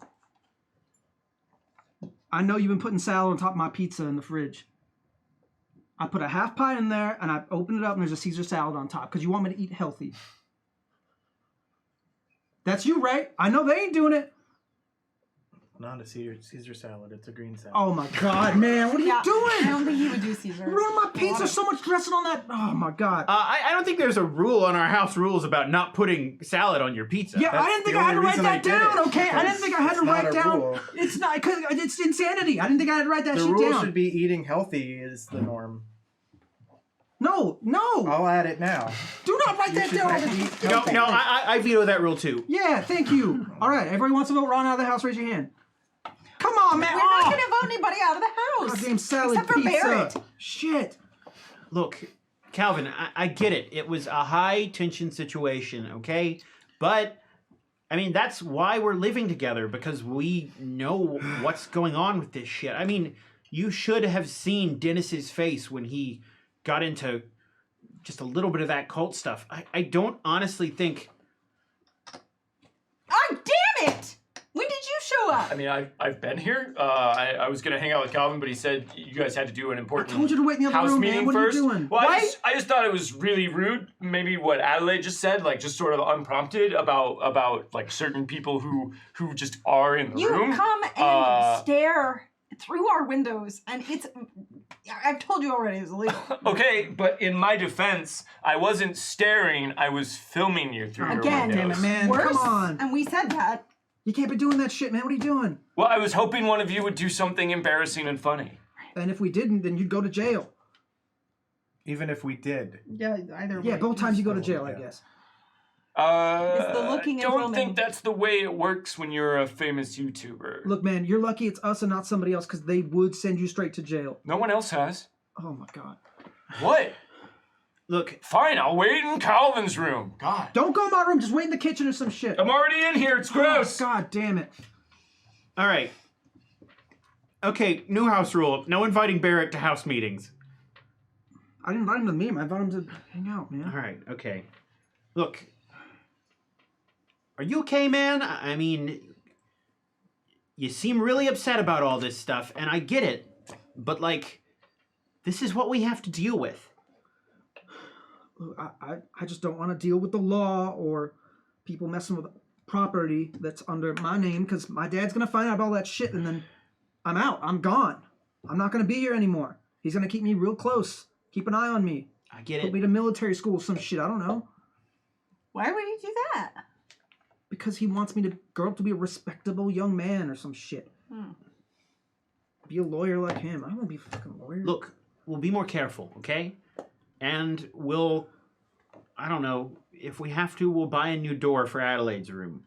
I know you've been putting salad on top of my pizza in the fridge. I put a half pie in there, and I opened it up, and there's a Caesar salad on top, because you want me to eat healthy. That's you, right? I know they ain't doing it. Not a Caesar salad. It's a green salad. Oh my god, man, what are you I doing? don't think he would do Caesar. You ruined my pizza. So much dressing on that. Oh my god. I don't think there's a rule on our house rules about not putting salad on your pizza. Yeah, I didn't think I had to write that down. Okay, I didn't think I had to write down. Rule. It's not because it's insanity. I didn't think I had to write that The shit rule down. should be eating healthy is the norm. No. I'll add it now. Do not write You that should down. have to eat No, healthy. I veto that rule too. Yeah, thank you. All right, everybody wants to vote Ron out of the house. Raise your hand. Come on, man. We're not going to vote anybody out of the house. Goddamn salad Except for pizza. Barrett. Shit. Look, Calvin, I get it. It was a high tension situation, okay? But I mean, that's why we're living together, because we know what's going on with this shit. I mean, you should have seen Dennis's face when he got into just a little bit of that cult stuff. I don't honestly think... Oh, damn it! When did you show up? I mean, I've been here. I was gonna hang out with Calvin, but he said you guys had to do an I important told you to wait in the other house room, meeting man. What first. are you doing? Well, Why? I just thought it was really rude. Maybe what Adelaide just said, like just sort of unprompted about like certain people who just are in the You room. come and stare through our windows, and it's... I've told you already, it's illegal. Okay, but in my defense, I wasn't staring. I was filming you through your Again, windows. Damn it, man. Worse, Come on. and we said that. You can't be doing that shit, man. What are you doing? Well, I was hoping one of you would do something embarrassing and funny. And if we didn't, then you'd go to jail. Even if we did. Yeah, either Yeah, way. both times you go to jail, I Yeah. guess. It's the looking I and don't filming. think that's the way it works when you're a famous YouTuber. Look, man, you're lucky it's us and not somebody else, because they would send you straight to jail. No one else has. Oh my god. What? Look, Fine, I'll wait in Calvin's room. God. Don't go in my room. Just wait in the kitchen or some shit. I'm already in here. It's gross. Oh, God damn it. all right. Okay, new house rule. No inviting Barrett to house meetings. I didn't invite him to the meeting. I invited him to hang out, man. All right, okay. Look, are you okay, man? I mean, you seem really upset about all this stuff, and I get it. But, like, this is what we have to deal with. I just don't want to deal with the law or people messing with property that's under my name because my dad's going to find out about all that shit and then I'm out. I'm gone. I'm not going to be here anymore. He's going to keep me real close. Keep an eye on me. I get Put it. me to military school, some shit. I don't know. Why would he do that? Because he wants me to grow up to be a respectable young man or some shit. Be a lawyer like him. I don't want to be a fucking lawyer. Look, we'll be more careful, okay? And we'll, I don't know, if we have to, we'll buy a new door for Adelaide's room.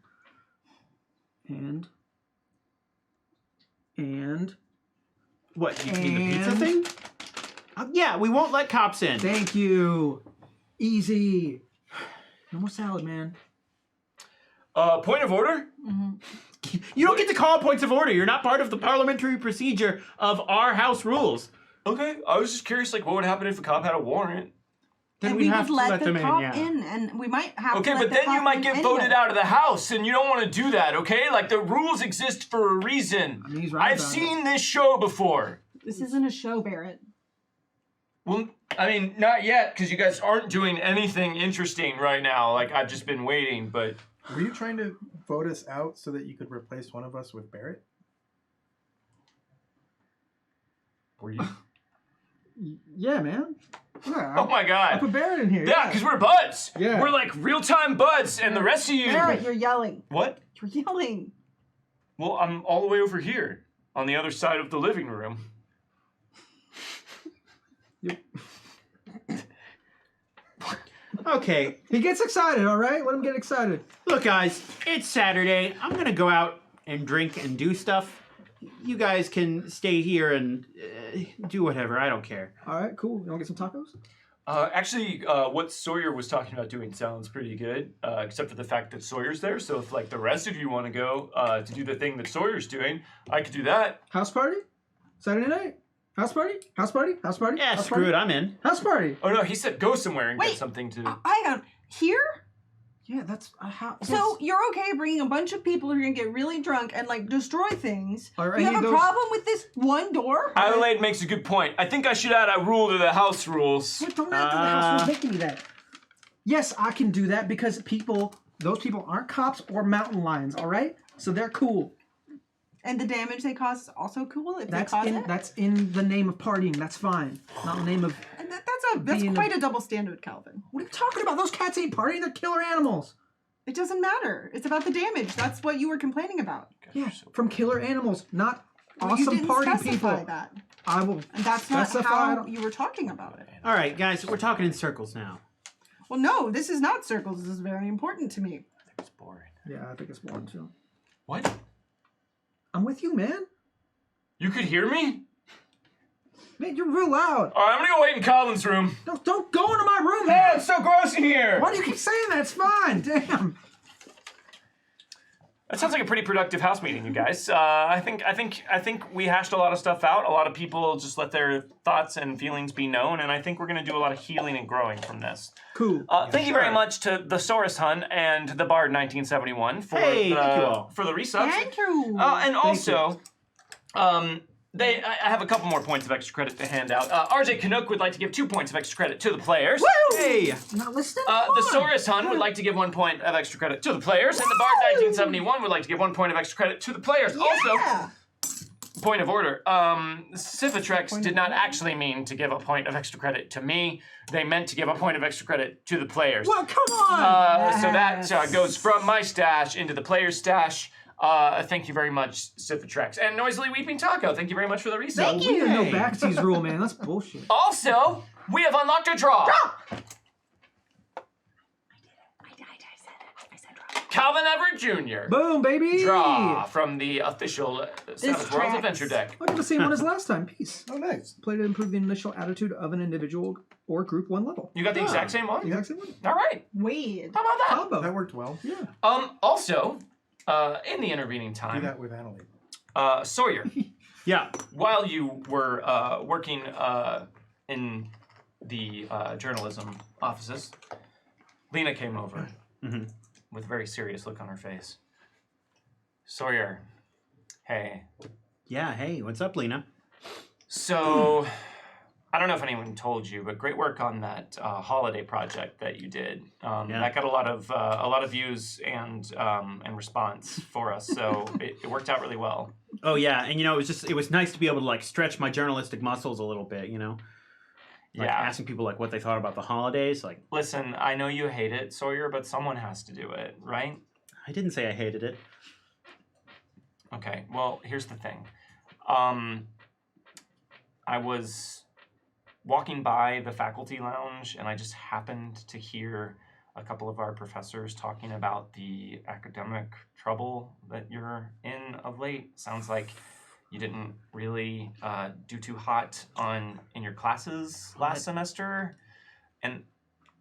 And What, you mean the pizza And- thing? Yeah, we won't let cops in. thank you. Easy. No more salad, man. Point of order? You don't get to call points of order. You're not part of the parliamentary procedure of our house rules. Okay, I was just curious, like, what would happen if a cop had a warrant? Then and we'd we have would to let the them in, cop yeah. in, and we might have Okay, to let but the then cop you might in get anyway. voted out of the house, and you don't want to do that, okay? Like, the rules exist for a reason. I mean, he's right I've about seen this show before. This isn't a show, Barrett. Well, I mean, not yet, because you guys aren't doing anything interesting right now. Like, I've just been waiting, but... Were you trying to vote us out so that you could replace one of us with Barrett? Were you? Yeah, man. Yeah, Oh my I god. put Barrett in here. Yeah, because we're buds. Yeah. We're like real-time buds, and the rest of you... Barrett, you're yelling. What? You're yelling. Well, I'm all the way over here, on the other side of the living room. Okay, He gets excited, all right? Let him get excited. look, guys, it's Saturday. I'm gonna go out and drink and do stuff. You guys can stay here and do whatever. I don't care. All right, cool. You want to get some tacos? Actually, what Sawyer was talking about doing sounds pretty good, except for the fact that Sawyer's there. So if like the rest of you want to go to do the thing that Sawyer's doing, I could do that. House party? Saturday night? House party? House party? House party? Yeah, House screw party? it. I'm in. House party. Oh no, he said go somewhere and get Wait, something to. Hang on. Here? Yeah, that's a house. So you're okay bringing a bunch of people who are gonna get really drunk and like destroy things? Are You any have of a those- problem with this one door? Adelaide makes a good point. I think I should add a rule to the house rules. Wait, don't add to the house rules making me that. Yes, I can do that because those people aren't cops or mountain lions, all right? So they're cool. And the damage they cause is also cool if they cause it? That's in the name of partying. That's fine. Not in the name of. And that's being quite a double standard, Calvin. What are you talking about? Those cats ain't partying. They're killer animals. It doesn't matter. It's about the damage. That's what you were complaining about. Yeah, from killer animals, not Well, you awesome didn't party specify people. that. I will. And that's not specify. how you were talking about it. All right, guys, we're talking in circles now. Well, no, this is not circles. This is very important to me. It's boring. Yeah, I think it's boring too. What? I'm with you, man. You could hear me? Man, you're real loud. All right, I'm gonna go wait in Colin's room. No, don't go into my room. Hey, man. it's so gross in here. Why do you keep saying that? It's fine. Damn. That sounds like a pretty productive house meeting, you guys. I think we hashed a lot of stuff out. A lot of people just let their thoughts and feelings be known, and I think we're gonna do a lot of healing and growing from this. Cool. Thank you very much to the Saurus Hun and the Bard 1971 for Hey, the thank you all. for the resubs. Thank you. And also, I have a couple more points of extra credit to hand out. RJ Canuck would like to give 2 points of extra credit to the players. Hey, Not listening. The Saurus Hun would like to give 1 point of extra credit to the players, and the Bard 1971 would like to give 1 point of extra credit to the players. Also, Yeah. point of order. Ciphatrex did not actually mean to give a point of extra credit to me. They meant to give a point of extra credit to the players. Well, come on. So that goes from my stash into the player's stash. Thank you very much, Ciphatrex. And Noisily Weeping Taco, thank you very much for the resale. Thank We you. didn't know backsies rule, man. That's bullshit. Also, we have unlocked a draw. I said it. I said draw. Calvin Everett Jr. Boom, baby! Draw from the official Savage Worlds tracks. Adventure deck. I got the same one as last time. Peace. Oh, nice. Play to improve the initial attitude of an individual or group 1 level. You got the exact same one? Exact same one. All right. Weird. How about that? Combo. That worked well. Yeah. Also, in the intervening Do time, that with Annalie. Sawyer, Yeah. while you were working in the journalism offices, Lena came over Mhm. with a very serious look on her face. Sawyer, hey. Yeah. Hey, what's up, Lena? So, I don't know if anyone told you, but great work on that holiday project that you did. That got a lot of views and response for us, so it worked out really well. Oh yeah, and it was nice to be able to like stretch my journalistic muscles a little bit. Like asking people like what they thought about the holidays. Like, Listen, I know you hate it, Sawyer, but someone has to do it, right? I didn't say I hated it. Okay, well, here's the thing. I was walking by the faculty lounge, and I just happened to hear a couple of our professors talking about the academic trouble that you're in of late. Sounds like you didn't really do too hot in your classes last semester, and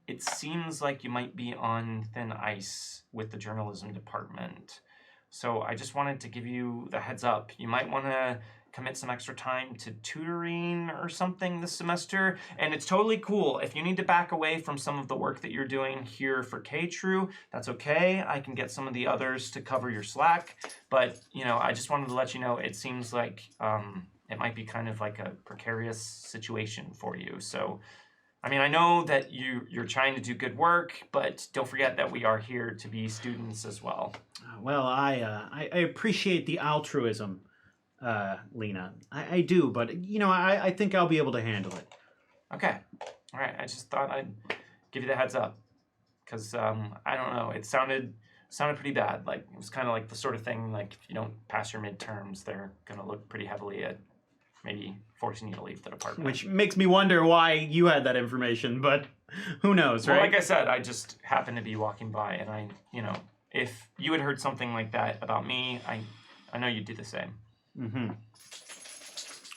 it seems like you might be on thin ice with the journalism department. So I just wanted to give you the heads up. You might want to commit some extra time to tutoring or something this semester, and it's totally cool. If you need to back away from some of the work that you're doing here for K-True, that's okay. I can get some of the others to cover your slack, but I just wanted to let you know it seems like it might be kind of like a precarious situation for you. So, I mean, I know that you're trying to do good work, but don't forget that we are here to be students as well. Well, I appreciate the altruism, Lena. I do, but I think I'll be able to handle it. Okay. All right. I just thought I'd give you the heads up, because I don't know. It sounded pretty bad. Like it was kind of like the sort of thing like if you don't pass your midterms, they're gonna look pretty heavily at maybe forcing you to leave the department. Which makes me wonder why you had that information, but who knows, Well, right? like I said, I just happened to be walking by, and if you had heard something like that about me, I know you'd do the same. Mm-hmm.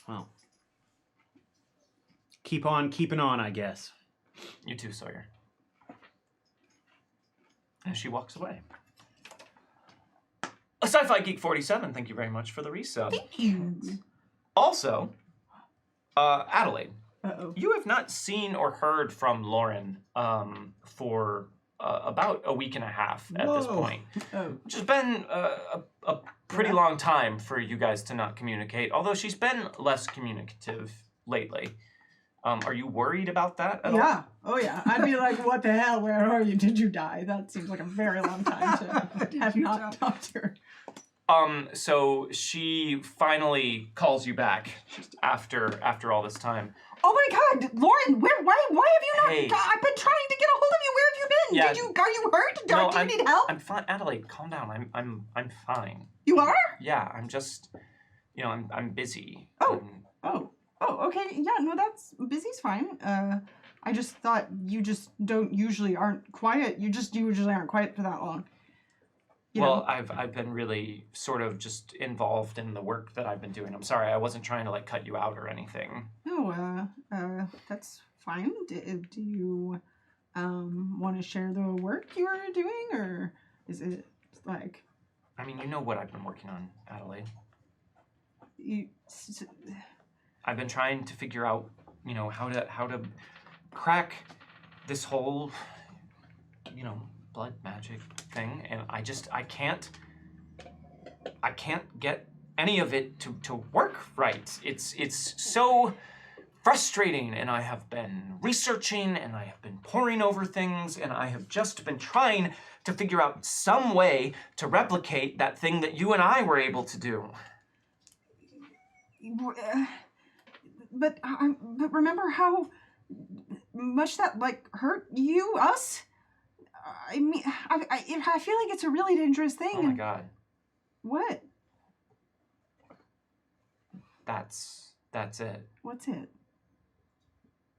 Well, keep on keeping on, I guess. You too, Sawyer. And she walks away. A Sci-Fi Geek 47, thank you very much for the resub. Thank you. Also, Adelaide, Uh-oh. you have not seen or heard from Lauren for about a week and a half at this Whoa. point, Oh. which has been a pretty long time for you guys to not communicate, although she's been less communicative lately. Are you worried about that at all? Yeah. Oh, yeah. I'd be like, what the hell? Where are you? Did you die? That seems like a very long time to have not talked to her. So she finally calls you back after all this time. Oh my God, Lauren, why have you not? Hey. I've been trying to get a hold of you. Where have you been? Yeah. Are you hurt? No, Do you need help? I'm fine. Adelaide, calm down. I'm fine. You are? Yeah, I'm just, I'm busy. Oh. And- Oh, okay. Yeah, no, that's busy's fine. I just thought you just aren't quiet. You usually aren't quiet for that long. You well, know? I've been really sort of just involved in the work that I've been doing. I'm sorry, I wasn't trying to like cut you out or anything. No, that's fine. Do you want to share the work you are doing, or is it like I mean, you know what I've been working on, Adelaide. you? I've been trying to figure out, how to crack this whole, blood magic thing, and I can't get any of it to work right. It's so frustrating, and I have been researching, and I have been poring over things, and I have just been trying to figure out some way to replicate that thing that you and I were able to do. But remember how much that hurt us? I mean, I feel like it's a really dangerous thing. Oh my God. What? That's it. What's it?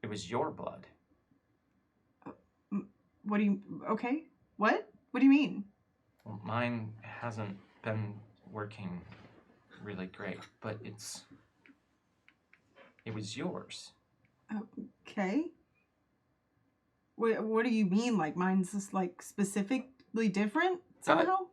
It was your blood. What do you? Okay. What? What do you mean? Well, mine hasn't been working really great, but it was yours. Okay. What do you mean? Like mine's just like specifically different somehow?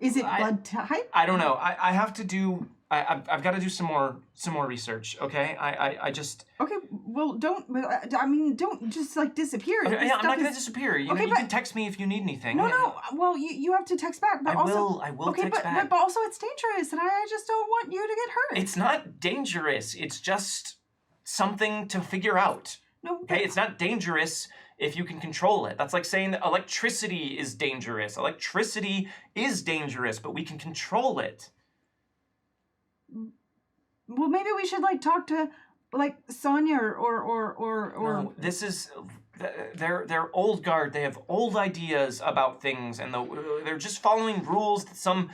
Is it blood type? I don't know. I have to do. I've got to do some more research. Okay. I just. Okay. Well, don't just like disappear. Okay, yeah, I'm not gonna disappear. You can text me if you need anything. No. Well, you have to text back. But I will text back. But also it's dangerous, and I just don't want you to get hurt. It's not dangerous. It's just something to figure out. No. Okay. It's not dangerous if you can control it. That's like saying that electricity is dangerous. Electricity is dangerous, but we can control it. Well, maybe we should like talk to like Sonia or No, this is they're old guard. They have old ideas about things, and they're just following rules that some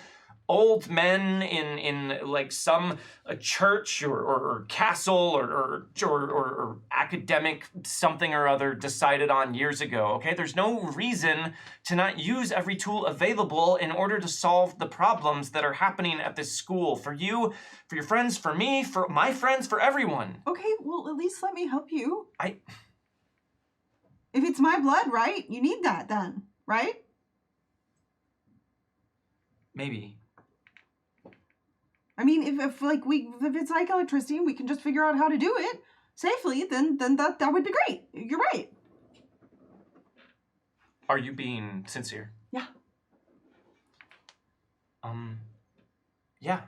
old men in like some church or castle or academic something or other decided on years ago. Okay, there's no reason to not use every tool available in order to solve the problems that are happening at this school for you, for your friends, for me, for my friends, for everyone. Okay, well at least let me help you. If it's my blood, right? You need that then, right? Maybe. I mean, if it's like electricity and we can just figure out how to do it safely, then that would be great. You're right. Are you being sincere? Yeah. Yeah.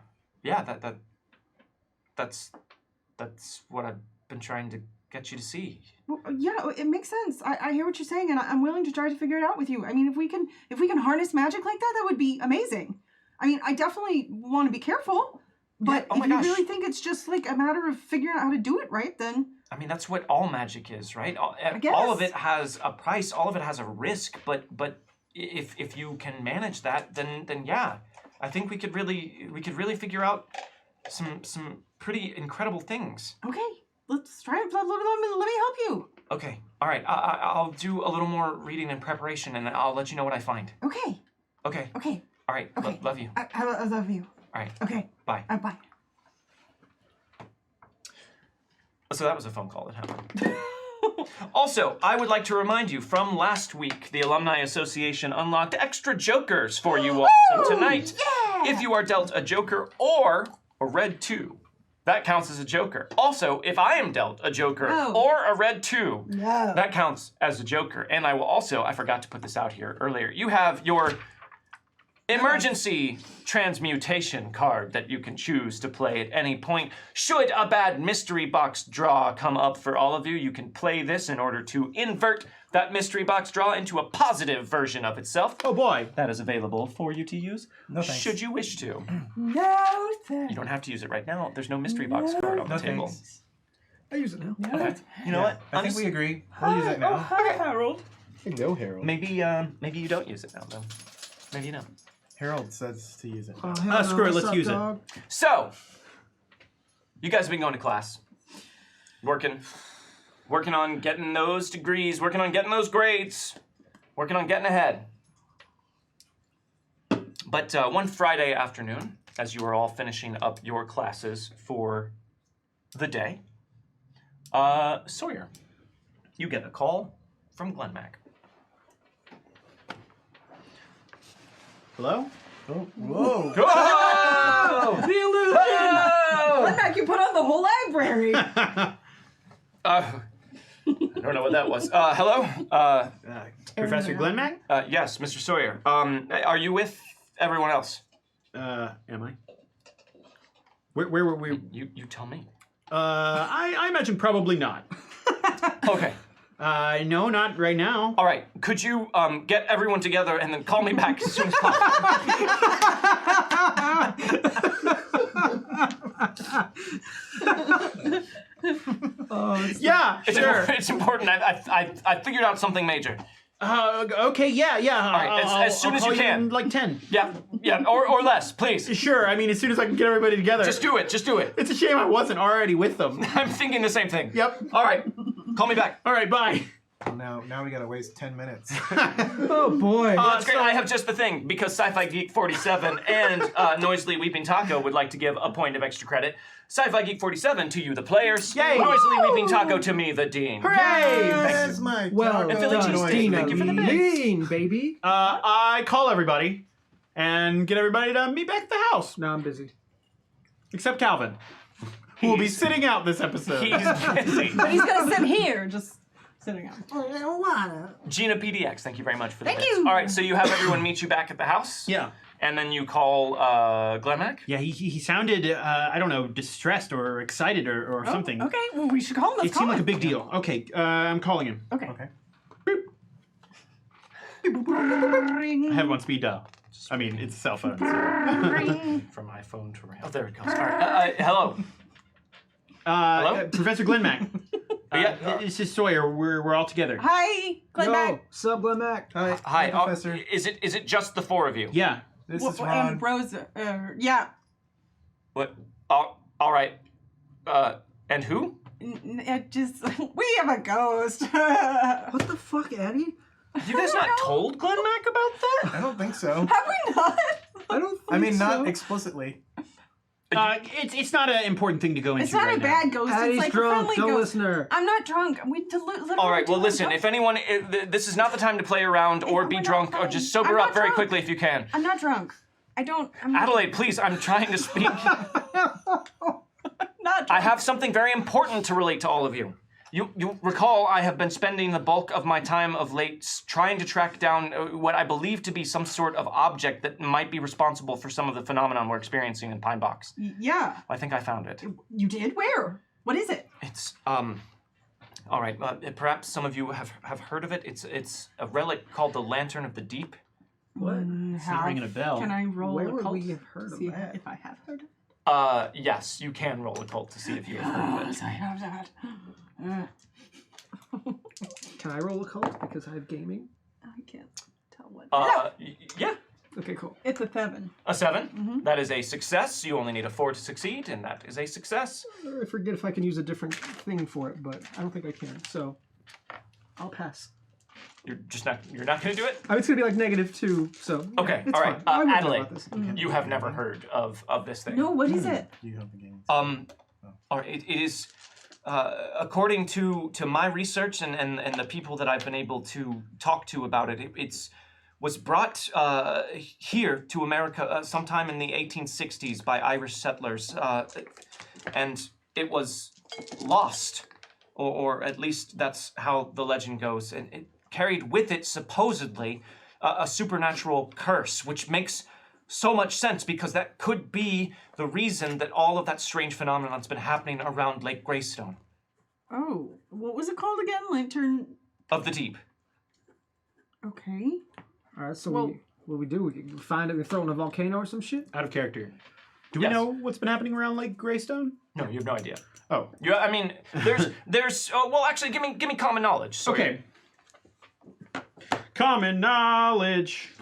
That's what I've been trying to get you to see. Well, yeah, it makes sense. I hear what you're saying, and I'm willing to try to figure it out with you. I mean, if we can harness magic like that would be amazing. I mean, I definitely want to be careful, but if you really think it's just like a matter of figuring out how to do it right, then... I mean, that's what all magic is, right? I guess. All of it has a price, all of it has a risk, but if you can manage that, then yeah, I think we could really figure out some pretty incredible things. Okay, let's try it. Let me help you. Okay, all right. I'll do a little more reading and preparation, and I'll let you know what I find. Okay. Okay. Okay. All right. Okay. Love you. I love you. All right. Okay. Bye. Bye. So that was a phone call that happened. Also, I would like to remind you from last week, the Alumni Association unlocked extra jokers for you all. So tonight, if you are dealt a joker or a red 2, that counts as a joker. Also, if I am dealt a joker or a red 2, that counts as a joker. And I will also, I forgot to put this out here earlier, you have your emergency transmutation card that you can choose to play at any point. Should a bad mystery box draw come up for all of you, you can play this in order to invert that mystery box draw into a positive version of itself. Oh boy. That is available for you to use, No thanks. should you wish to. No, thanks. You don't have to use it right now. There's no mystery box card on the table. Thanks. I use it now. Okay. You know what? I think we agree. We'll use it now. Hi, Harold. Go, Harold. Maybe you don't use it now, though. Maybe you don't. Harold says to use it. Screw it, let's use it. So, you guys have been going to class. Working on getting those degrees, working on getting those grades, working on getting ahead. But one Friday afternoon, as you were all finishing up your classes for the day, Sawyer, you get a call from Glenn Mac. Hello? Oh, whoa. Oh! The illusion! What back you put on the whole library? I don't know what that was. Hello? Professor Glenmack? Yes, Mr. Sawyer. Are you with everyone else? Am I? Where were we? You tell me. I imagine probably not. Okay. No, not right now. All right. Could you get everyone together and then call me back as soon as possible? Yeah, sure. It's important. I figured out something major. Okay, yeah. All right, as soon as you can. In like 10. Yeah, or less, please. Sure, I mean, as soon as I can get everybody together. Just do it. It's a shame I wasn't already with them. I'm thinking the same thing. Yep. All right. Call me back. All right, bye. Well, now we gotta waste 10 minutes. Oh boy. That's great. I have just the thing, because Sci-Fi Geek 47 and Noisily Weeping Taco would like to give a point of extra credit. Sci-Fi Geek 47 to you, the players. Yay! Noisily Weeping Taco to me, the dean. Hooray! That's my Well And Philly done, cheesesteak, Tina thank you for the bits. Lean, baby. I call everybody and get everybody to meet back at the house, No, I'm busy. except Calvin, who will be sitting out this episode. He's busy. But he's gonna sit here, just sitting out. Gina PDX, thank you very much for the Thank bits. you. All right, so you have everyone meet you back at the house. Yeah. And then you call Glenmac. Yeah, he sounded, I don't know, distressed or excited or something. Okay, well, we should call him. It Let's seemed call like a him. big deal. Okay, I'm calling him. Okay. Okay. I have him on speed dial. I mean, it's a cell phone. So. From iPhone to Oh, there it goes. All right. Hello. Hello? Professor Glenmac. Yeah. This is Sawyer. We're all together. Hi, Glenn Yo, sup, Glenn Mac? Hi, Professor. Is it just the four of you? Yeah. This is Ron. And Rose. Yeah. What? All right. And who? It just we have a ghost. What the fuck, Addie? You guys not told Glenmac about that? I don't think so. Have we not? I don't think I mean, so. not explicitly. It's not an important thing to go into. It's not right a bad ghost. Addie's It's like drunk. a friendly Don't ghost. listen to her. I'm not drunk. We literally. All right. Well, do listen. have If anyone, this is not the time to play around or Yeah, be we're not drunk or playing. just sober I'm up not very drunk. quickly if you can. I'm not drunk. I don't. I'm Adelaide, please. I'm trying to speak. not drunk. I have something very important to relate to all of you. You recall I have been spending the bulk of my time of late trying to track down what I believe to be some sort of object that might be responsible for some of the phenomenon we're experiencing in Pine Box. Yeah. I think I found it. You did? Where? What is it? It's all right. Perhaps some of you have heard of it. It's a relic called the Lantern of the Deep. What? It's not ringing a bell. Can I roll Where a would cult we have heard to of see that? if I have heard it? Yes, you can roll a cult to see if you have heard of it. I have that. Can I roll a cult because I have gaming? I can't tell what. Yeah, Okay, cool. It's a 7. a 7. Mhm. That is a success. You only need a 4 to succeed, and that is a success. I forget if I can use a different thing for it, but I don't think I can. So I'll pass. You're not going to do it. It's gonna be like -2. So yeah, Okay, it's all right. fine. I wouldn't know Adelaide, about this. you have never heard of this thing. No, what is it? You have the game. All right, it is according to my research and the people that I've been able to talk to about it. It's was brought here to America sometime in the 1860s by Irish settlers, and it was lost, or at least that's how the legend goes. And it carried with it supposedly a supernatural curse, which makes so much sense because that could be the reason that all of that strange phenomenon's been happening around Lake Greystone Oh, what was it called again? Lantern. of the Deep. Okay. All right. So Well- what do we do? We find it and throw it in a volcano or some shit? Out of character. Do we Yes. know what's been happening around Lake Greystone? No, you have no idea. Oh. Yeah, I mean, there's. Well, actually, give me common knowledge. So Okay. Common knowledge.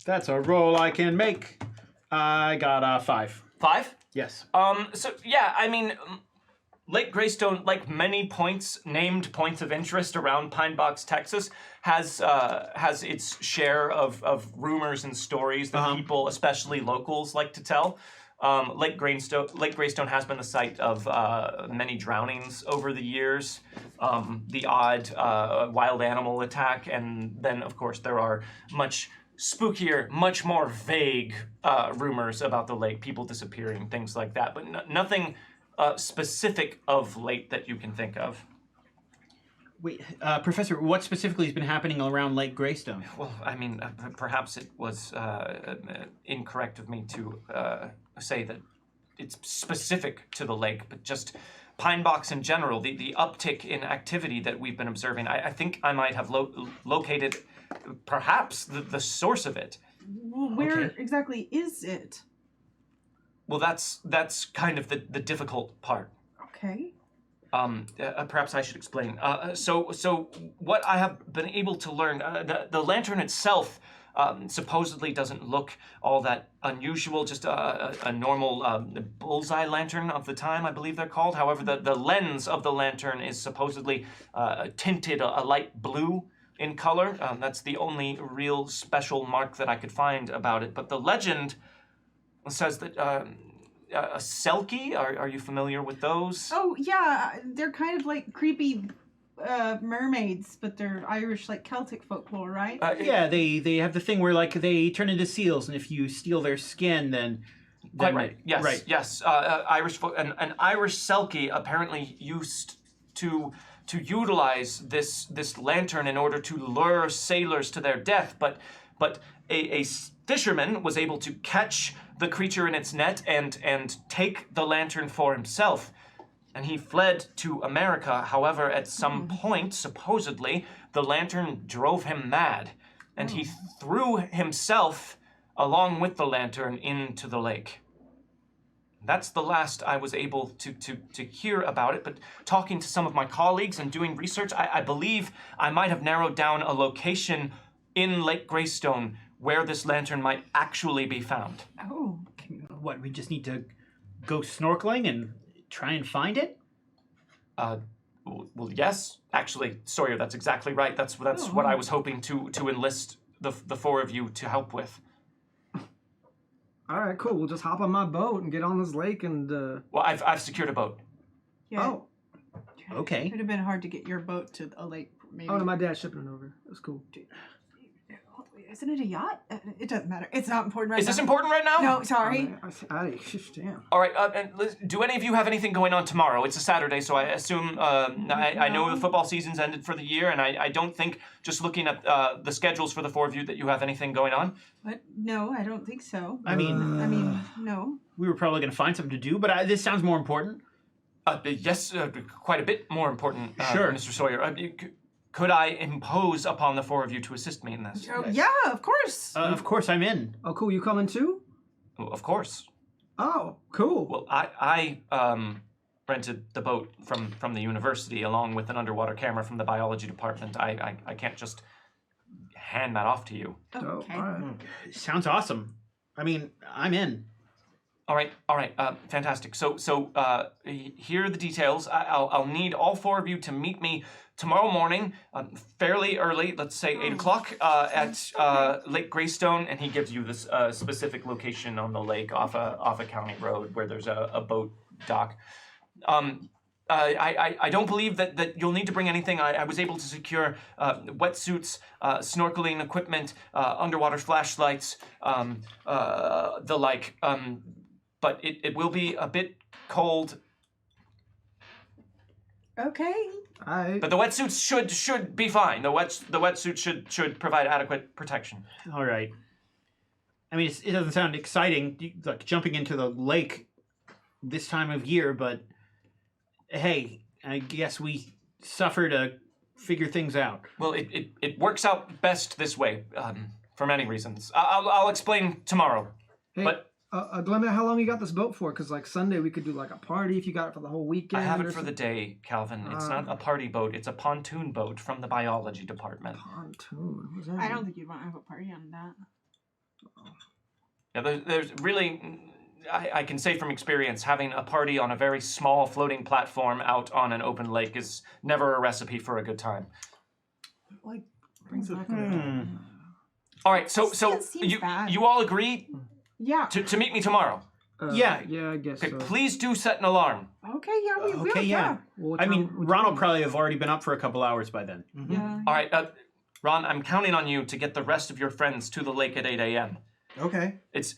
That's a roll I can make. I got a 5. 5. Yes. So yeah, I mean, Lake Greystone, like many named points of interest around Pine Box, Texas, has its share of rumors and stories that people, especially locals, like to tell. Lake Greystone has been the site of many drownings over the years, the odd wild animal attack, and then of course there are much spookier, much more vague rumors about the lake, people disappearing, things like that, but nothing specific of late that you can think of. Wait, Professor, what specifically has been happening around Lake Greystone? Well, I mean, perhaps it was incorrect of me to say that it's specific to the lake, but just Pine Box in general, the uptick in activity that we've been observing. I think I might have located perhaps the source of it. Well, where Okay. exactly is it? Well, that's kind of the difficult part. Okay. Perhaps I should explain. So what I have been able to learn, the lantern itself supposedly doesn't look all that unusual, just a normal bullseye lantern of the time, I believe they're called. However, the lens of the lantern is supposedly tinted a light blue in color. That's the only real special mark that I could find about it. But the legend says that a selkie, are you familiar with those? Oh yeah, they're kind of like creepy mermaids, but they're Irish, like Celtic folklore, right? Yeah, they have the thing where like they turn into seals, and if you steal their skin, then Quite right. Yes. Right. Yes. An Irish selkie apparently used to utilize this lantern in order to lure sailors to their death, but a fisherman was able to catch the creature in its net and take the lantern for himself. And he fled to America. However, at some point, supposedly, the lantern drove him mad, and he threw himself along with the lantern into the lake. That's the last I was able to hear about it, but talking to some of my colleagues and doing research, I believe I might have narrowed down a location in Lake Greystone where this lantern might actually be found. Oh. What, we just need to go snorkeling and try and find it? Well, yes, actually, Sawyer, that's exactly right. That's what I was hoping to enlist the four of you to help with. All right, cool. We'll just hop on my boat and get on this lake and. Well, I've secured a boat. Yeah. Oh. Okay. It would have been hard to get your boat to a lake, maybe. Oh no, my dad's shipping it over. That's cool. Isn't it a yacht? It doesn't matter. It's not important right now. Is this important right now? No, sorry. Damn. All right. Do any of you have anything going on tomorrow? It's a Saturday, so I assume I know the football season's ended for the year, and I don't think, just looking at the schedules for the four of you, that you have anything going on. What? No, I don't think so. I mean, no. we were probably going to find something to do, but this sounds more important. Yes, quite a bit more important, Sure. Mr. Sawyer. Could I impose upon the four of you to assist me in this? Oh, yeah, of course. Of course, I'm in. Oh, cool. You coming too? Well, of course. Oh, cool. Well, I rented the boat from the university along with an underwater camera from the biology department. I can't just hand that off to you. Okay. All right. Sounds awesome. I mean, I'm in. All right, fantastic. So here are the details. I'll need all four of you to meet me tomorrow morning, fairly early. Let's say 8 o'clock at Lake Greystone, and he gives you this specific location on the lake off a county road where there's a boat dock. I don't believe that you'll need to bring anything. I was able to secure wetsuits, snorkeling equipment, underwater flashlights, the like. But it will be a bit cold. Okay. But the wetsuits should be fine. The wetsuit should provide adequate protection. All right. I mean, it doesn't sound exciting, like jumping into the lake this time of year, but hey, I guess we suffer to figure things out. Well, it works out best this way, for many reasons. I'll explain tomorrow. Hey, But Glenn, how long you got this boat for? Because like Sunday we could do like a party if you got it for the whole weekend. I have it or for the something. day, Calvin. It's not a party boat. It's a pontoon boat from the biology department. Pontoon. What's that I mean? don't think you'd want to have a party on that. Yeah, there's really, I can say from experience, having a party on a very small floating platform out on an open lake is never a recipe for a good time. Like, Brings it All right, so Seems bad. you all agree yeah. to meet me tomorrow? Yeah. Yeah, I guess Okay, so. please do set an alarm. Okay, yeah, we will. Okay, yeah. Well, what I time- mean, what Ron will time? probably have already been up for a couple hours by then. Yeah. All right, Ron, I'm counting on you to get the rest of your friends to the lake at 8 a.m. Okay. It's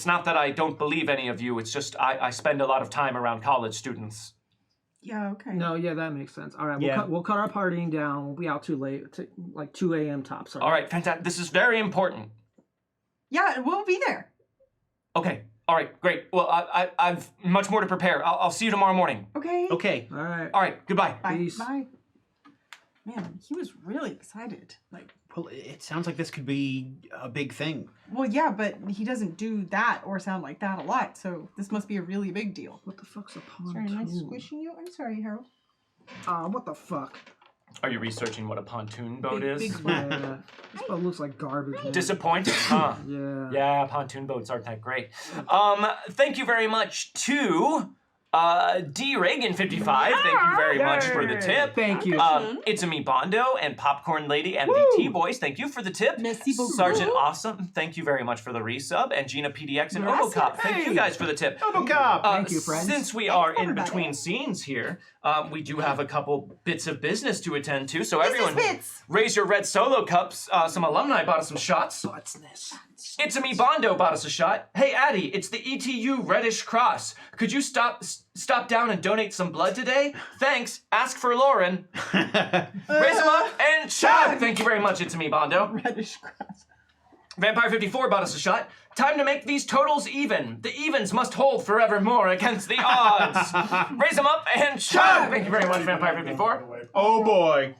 not that I don't believe any of you. It's just I spend a lot of time around college students. Yeah, okay. No, yeah, that makes sense. All right, Yeah. we'll cut our partying down. We'll be out too late, like 2 a.m. tops. All right, fantastic. This is very important. Yeah, we'll be there. Okay. All right, great. Well, I've much more to prepare. I'll see you tomorrow morning. Okay. Okay. All right. All right, goodbye. Bye. Peace. Bye. Man, he was really excited. Like, Well, it sounds like this could be a big thing. well, yeah, but he doesn't do that or sound like that a lot, so this must be a really big deal. What the fuck's a Sorry, pontoon? am I squishing you? I'm sorry, Harold. What the fuck? Are you researching what a pontoon boat Big- is? big Yeah. This boat looks like garbage. Man. Disappointed, huh? Yeah. Yeah, pontoon boats aren't that great. Thank you very much to D Reagan 55. Thank you very much for the tip. Thank you. It's a me Bondo and Popcorn Lady and BT Boys. Thank you for the tip. Merci beaucoup. Sergeant Awesome, thank you very much for the resub. And Gina PDX and Gracias. Ovocop, thank you guys for the tip. Robocop. Thank you, friends. Since we are in everybody. between scenes here, we do have a couple bits of business to attend to. So everyone, bits. raise your red solo cups. Some alumni bought us some shots. What's this? It's a me Bondo bought us a shot. Hey Addie, it's the ETU Reddish Cross. Could you stop down and donate some blood today? Thanks. Ask for Lauren. Raise them up and chug. Thank you very much. It's a me Bondo. Reddish grass. Vampire 54 bought us a shot. Time to make these totals even. The evens must hold forevermore against the odds. Raise them up and chug. Thank you very much, Vampire 54. Oh boy.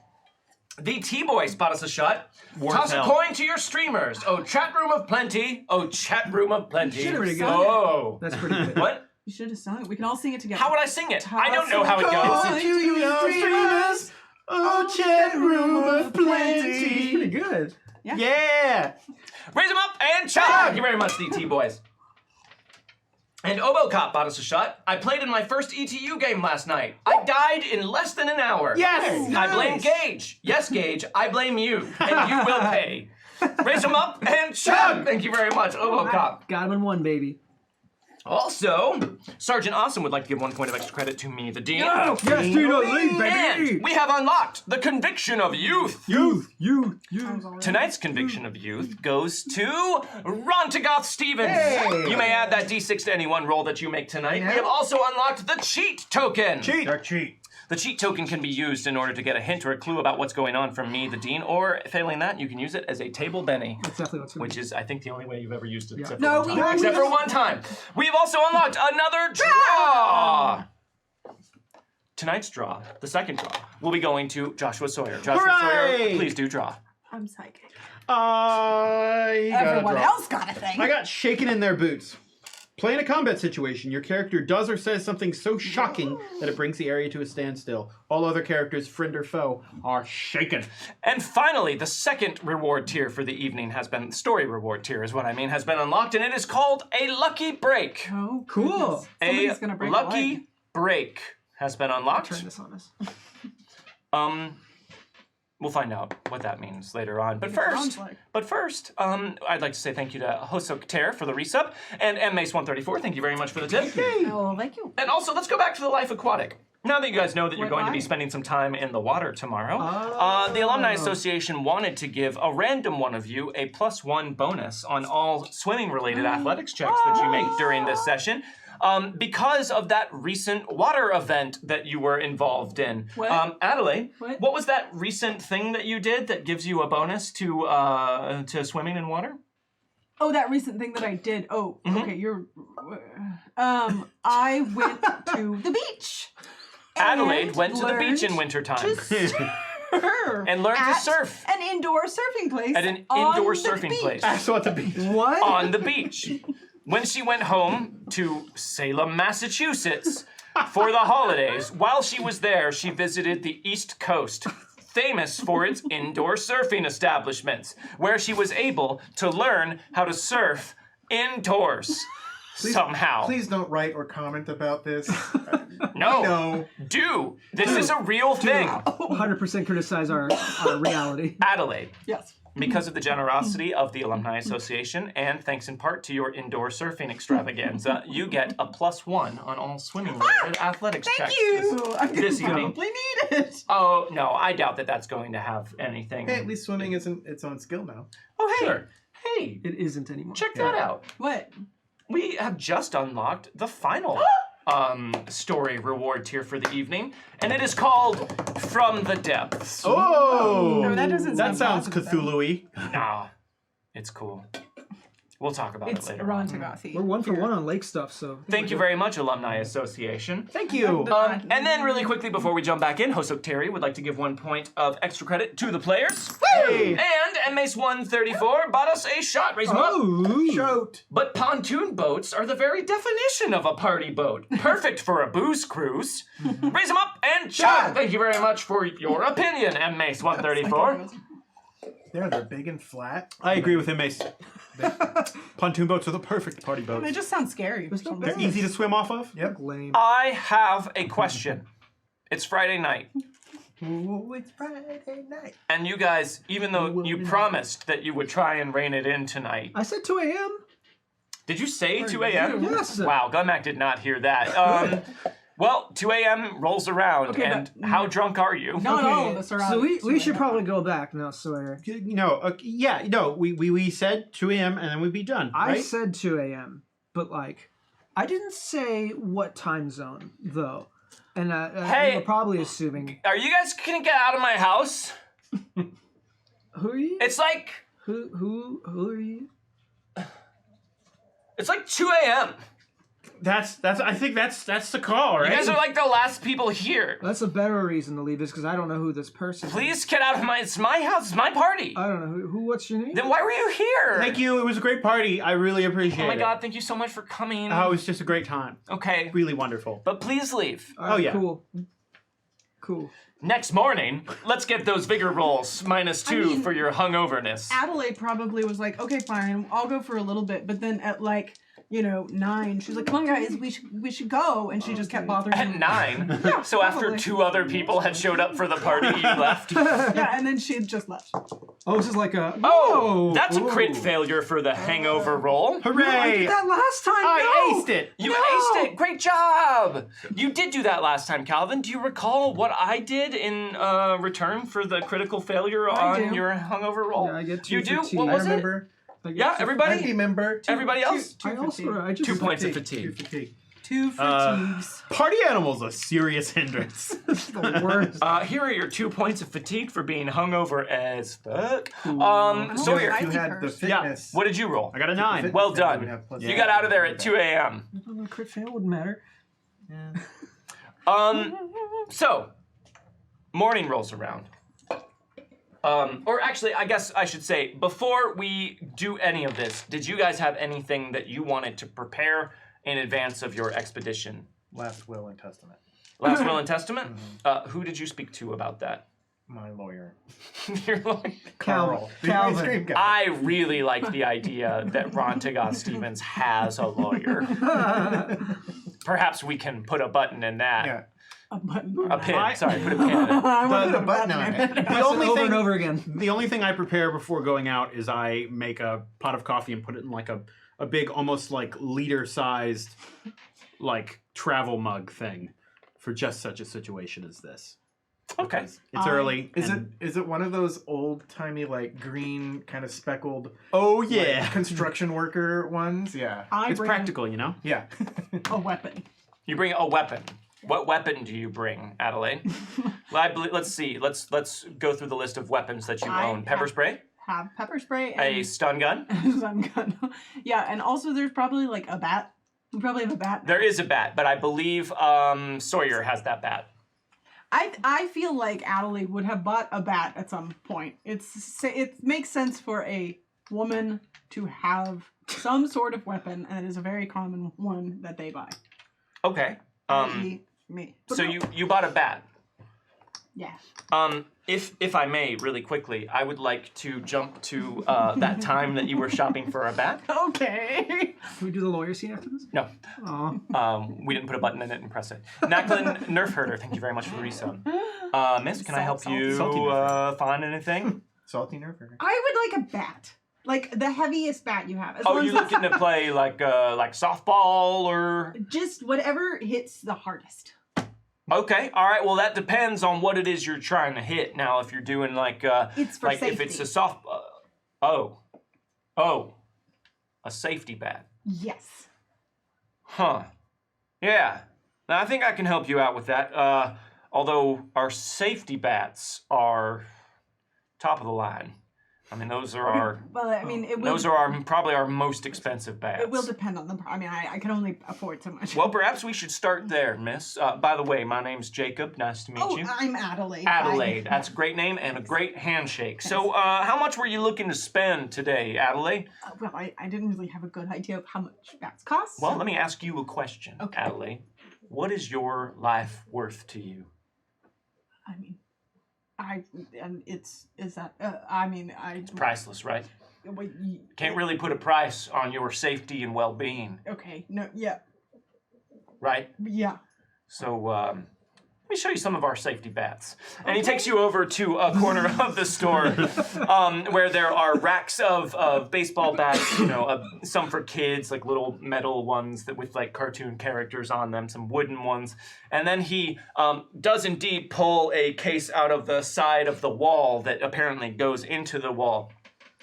The T-Boy spot us a shot. War's Toss a hell. coin to your streamers. Oh, chat room of plenty. Oh, chat room of plenty. Should've Pretty good. sung it. Oh. That's pretty good. What? You should have sung it. We can all sing it together. How would I sing it? I don't know how it Toss goes. a coin to your streamers. Oh, chat room of Pretty plenty. good. Yeah. Raise them up and chug. Thank you very much, the T-Boys. And Obocop bought us a shot. I played in my first ETU game last night. I died in less than an hour. Yes. I blame Gage. Yes, Gage, I blame you, and you will pay. Raise them up and chug. Thank you very much, Obocop. Got him in one, baby. Also, Sergeant Awesome would like to give 1 point of extra credit to me, the Dean. Yes, Tino Lee, And we have unlocked the conviction of youth. Youth. Tonight's conviction of youth goes to Rontagoth Stevens. Hey. You may add that D6 to any one roll that you make tonight. Yeah. We have also unlocked the cheat token. Dark cheat. The cheat token can be used in order to get a hint or a clue about what's going on from me, the Dean, or failing that, you can use it as a table Benny. That's definitely what's going Which is, I think, the only way you've ever used it, except No, for one we time. have- Except for one time. We've also unlocked another draw. Tonight's draw, the second draw, will be going to Joshua Sawyer. Joshua Hooray! Sawyer, please do draw. I'm psychic. I got a Everyone draw. else got a thing. I got shaken in their boots. Play in a combat situation. Your character does or says something so shocking that it brings the area to a standstill. All other characters, friend or foe, are shaken. And finally, the second reward tier for the evening has been, story reward tier is what I mean, has been unlocked, and it is called a Lucky Break. Oh, Cool. goodness. Somebody's gonna break a Lucky leg. Break has been unlocked. Turn this on us. We'll find out what that means later on. But sounds first, like. I'd like to say thank you to Hosok Ter for the resub, and MMace134, thank you very much for the tip. Oh, thank you. And also, let's go back to the Life Aquatic. Now that you guys know that you're Wait, going to be why? spending some time in the water tomorrow, the Oh. Alumni Association wanted to give a random one of you a +1 bonus on all swimming-related athletics checks that you make during this session. Because of that recent water event that you were involved in. What? Adelaide, What? was that recent thing that you did that gives you a bonus to swimming in water? Oh, that recent thing that I did. Oh, Mm-hmm. okay. You're. I went to the beach. Adelaide and went to the beach in learned wintertime. to surf And learned to at surf. An indoor surfing place. At an on indoor the surfing beach. place. So at the beach. What? On the beach. When she went home to Salem, Massachusetts for the holidays, while she was there, she visited the East Coast, famous for its indoor surfing establishments, where she was able to learn how to surf indoors. Somehow. Please don't write or comment about this. No. No. Do. This is a real thing. 100% criticize our reality. Adelaide. Yes. Because of the generosity of the Alumni Association, and thanks in part to your indoor surfing extravaganza, you get a +1 on all swimming-related athletics Thank checks. you. I'm this gonna evening. probably need it. Oh, no, I doubt that that's going to have anything. Hey, at least swimming isn't its own skill now. Oh, hey. Sure. Hey, It isn't anymore. check that out. What? We have just unlocked the final story reward tier for the evening, and it is called From the Depths. Oh! No, that doesn't That sound sounds positive, though. Cthulhu-y. Nah, it's cool. We'll talk about It's it later on. Rontogothi. We're 1 for 1 on lake stuff, so. Thank you very much, Alumni Association. Thank you. And then really quickly before we jump back in, Hosok Terry would like to give 1 point of extra credit to the players. Hey. And Mace 134 bought us a shot. Raise 'em up. Oh! Shout. But pontoon boats are the very definition of a party boat. Perfect for a booze cruise. Raise 'em up and shot. Thank you very much for your opinion, M. Mace 134. They're big and flat. I agree with him, Mace. Pontoon boats are the perfect party boats. They just sound scary. for It's not some bad. reason. They're easy to swim off of. Yep. Lame. I have a question. It's Friday night. Ooh, it's Friday night. And you guys, even though you promised that you would try and rein it in tonight, I said 2 a.m. did you say 2 a.m.? Yes. Wow, Gunmac did not hear that. Well, 2 a.m. rolls around, Okay, and but- how drunk are you? Not all of us are So on. we should probably go back now, Sawyer. We said 2 a.m. and then we'd be done, I right? said 2 a.m., but I didn't say what time zone though, and Hey! you were probably assuming. Are you guys gonna get out of my house? Who are you? It's like Who are you? 2 a.m. I think that's the call, right? You guys are like the last people here. That's a better reason to leave is because I don't know who this person is. Please get out of it's my house, it's my party. I don't know who. What's your name? Then why were you here? Thank you. It was a great party. I really appreciate it. Oh my god, thank you so much for coming. Oh, it was just a great time. Okay, Really wonderful. but please leave. All right, yeah. Cool. Next morning, let's get those vigor rolls -2 I mean- for your hungoverness. Adelaide probably was like, okay, fine, I'll go for a little bit. But then at 9, she's like, come on, guys, we should go. And she just kept bothering At him. 9? Yeah, So after probably. 2 other people had showed up for the party, you left? Yeah, and then she had just left. Oh, this is like a. Oh, that's a Ooh. crit failure for the hangover roll. I Hooray! did that last time. I no! aced it. You No! aced it. Great job. You did do that last time, Calvin. Do you recall what I did in return for the critical failure I on do. your hungover roll? Yeah, I get 2 You do? fatigue. What I was it? remember. I get Yeah, two- everybody? I remember. Everybody else? I also. I just 2 points of Two fatigue. fatigue. 2 fatigues. Party animals a serious hindrance. the worst. Here are your 2 points of fatigue for being hungover as fuck. Oh, Sawyer, I If you think had the hers. fitness. what did you roll? I got a 9. Well fitness, done. you would have plus You one. got out of there at 2 a.m. A crit fail wouldn't matter. So, morning rolls around. Or actually, I guess I should say, before we do any of this, did you guys have anything that you wanted to prepare in advance of your expedition? Last will and testament. Last will and testament? Who did you speak to about that? My lawyer. You're like, Carl. The ice Calvin. cream guy. I really like the idea that Rontagoth Stevens has a lawyer. Perhaps we can put a button in that. Yeah. A button. A pin, I- sorry, put a pin in it. I want to The put a button button on it. in The only over thing, and over again. the only thing I prepare before going out is I make a pot of coffee and put it in like a big, almost like liter-sized, like travel mug thing for just such a situation as this. Okay. Because it's early. Is and- it one of those old timey green kind of speckled Oh like, yeah. construction worker ones? Yeah. I It's bring practical, you know. Yeah. a weapon. You bring a weapon. What weapon do you bring, Adelaide? Well, let's see. Let's go through the list of weapons that you I own. Pepper have- spray, Have pepper spray a and stun gun. stun gun. Yeah, and also there's probably a bat. We probably have a bat. There is a bat, but I believe Sawyer has that bat. I feel like Adelaide would have bought a bat at some point. It makes sense for a woman to have some sort of weapon, and it is a very common one that they buy. Okay. Me. But So no. you bought a bat. Yeah. If I may, really quickly, I would like to jump to that time that you were shopping for a bat. Okay. Can we do the lawyer scene after this? No, Aw. we didn't put a button in it and press it. Naklin Nerf Herder, thank you very much for the resub. Miss, can I help you Salty Nerf find anything? Salty nerve burger. I would like a bat. Like the heaviest bat you have. As Oh, long you as it's looking to play like softball or? just whatever hits the hardest. Okay, all right. Well, that depends on what it is you're trying to hit. Now, if you're doing It's for like safety. if it's a soft, a safety bat. Yes. Huh. Yeah. Now, I think I can help you out with that. Although our safety bats are top of the line. I mean, those are our Well, I mean, it will. those are probably our most expensive bats. It will depend on the. I mean, I can only afford so much. Well, perhaps we should start there, miss. By the way, my name's Jacob. Nice to meet you. I'm Adelaide. Adelaide. That's a great name and a great handshake. So, how much were you looking to spend today, Adelaide? Well, I didn't really have a good idea of how much bats cost. Well, let me ask you a question, Okay. Adelaide. What is your life worth to you? I mean, it's Priceless, right? Wait, Can't really put a price on your safety and well-being, Okay. No. Yeah. right? Yeah. So, let me show you some of our safety bats. And he takes you over to a corner of the store where there are racks of baseball bats, you know, some for kids, like little metal ones that with like cartoon characters on them, some wooden ones. And then he does indeed pull a case out of the side of the wall that apparently goes into the wall,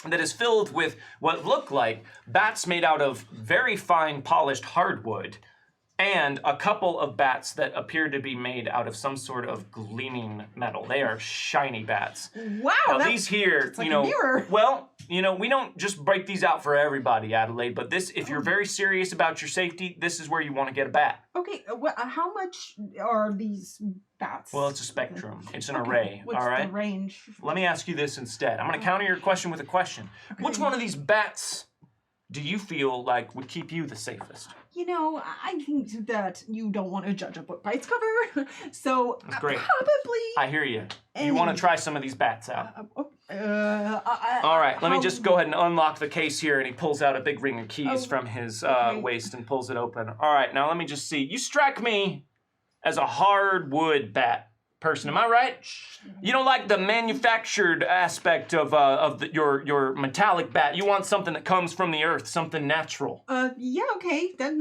that is filled with what look like bats made out of very fine polished hardwood, and a couple of bats that appear to be made out of some sort of gleaming metal. They are shiny bats. Wow. Now these here, it's like you know, a mirror. well, you know, we don't just break these out for everybody, Adelaide, but this, if you're very serious about your safety, this is where you want to get a bat. Okay. How much are these bats? Well, it's a spectrum. It's an Okay, array, What's all right? the range? Let me ask you this instead. I'm going to counter your question with a question. Which Okay. one of these bats do you feel like would keep you the safest? You know, I think that you don't want to judge a book by its cover, so That's great. probably. I hear you. You want to try some of these bats out. All right, let me just go ahead and unlock the case here, and he pulls out a big ring of keys from his waist and pulls it open. All right, now let me just see. You strike me as a hardwood bat person, am I right? You don't like the manufactured aspect of your metallic bat. You want something that comes from the earth, something natural. Yeah, okay. That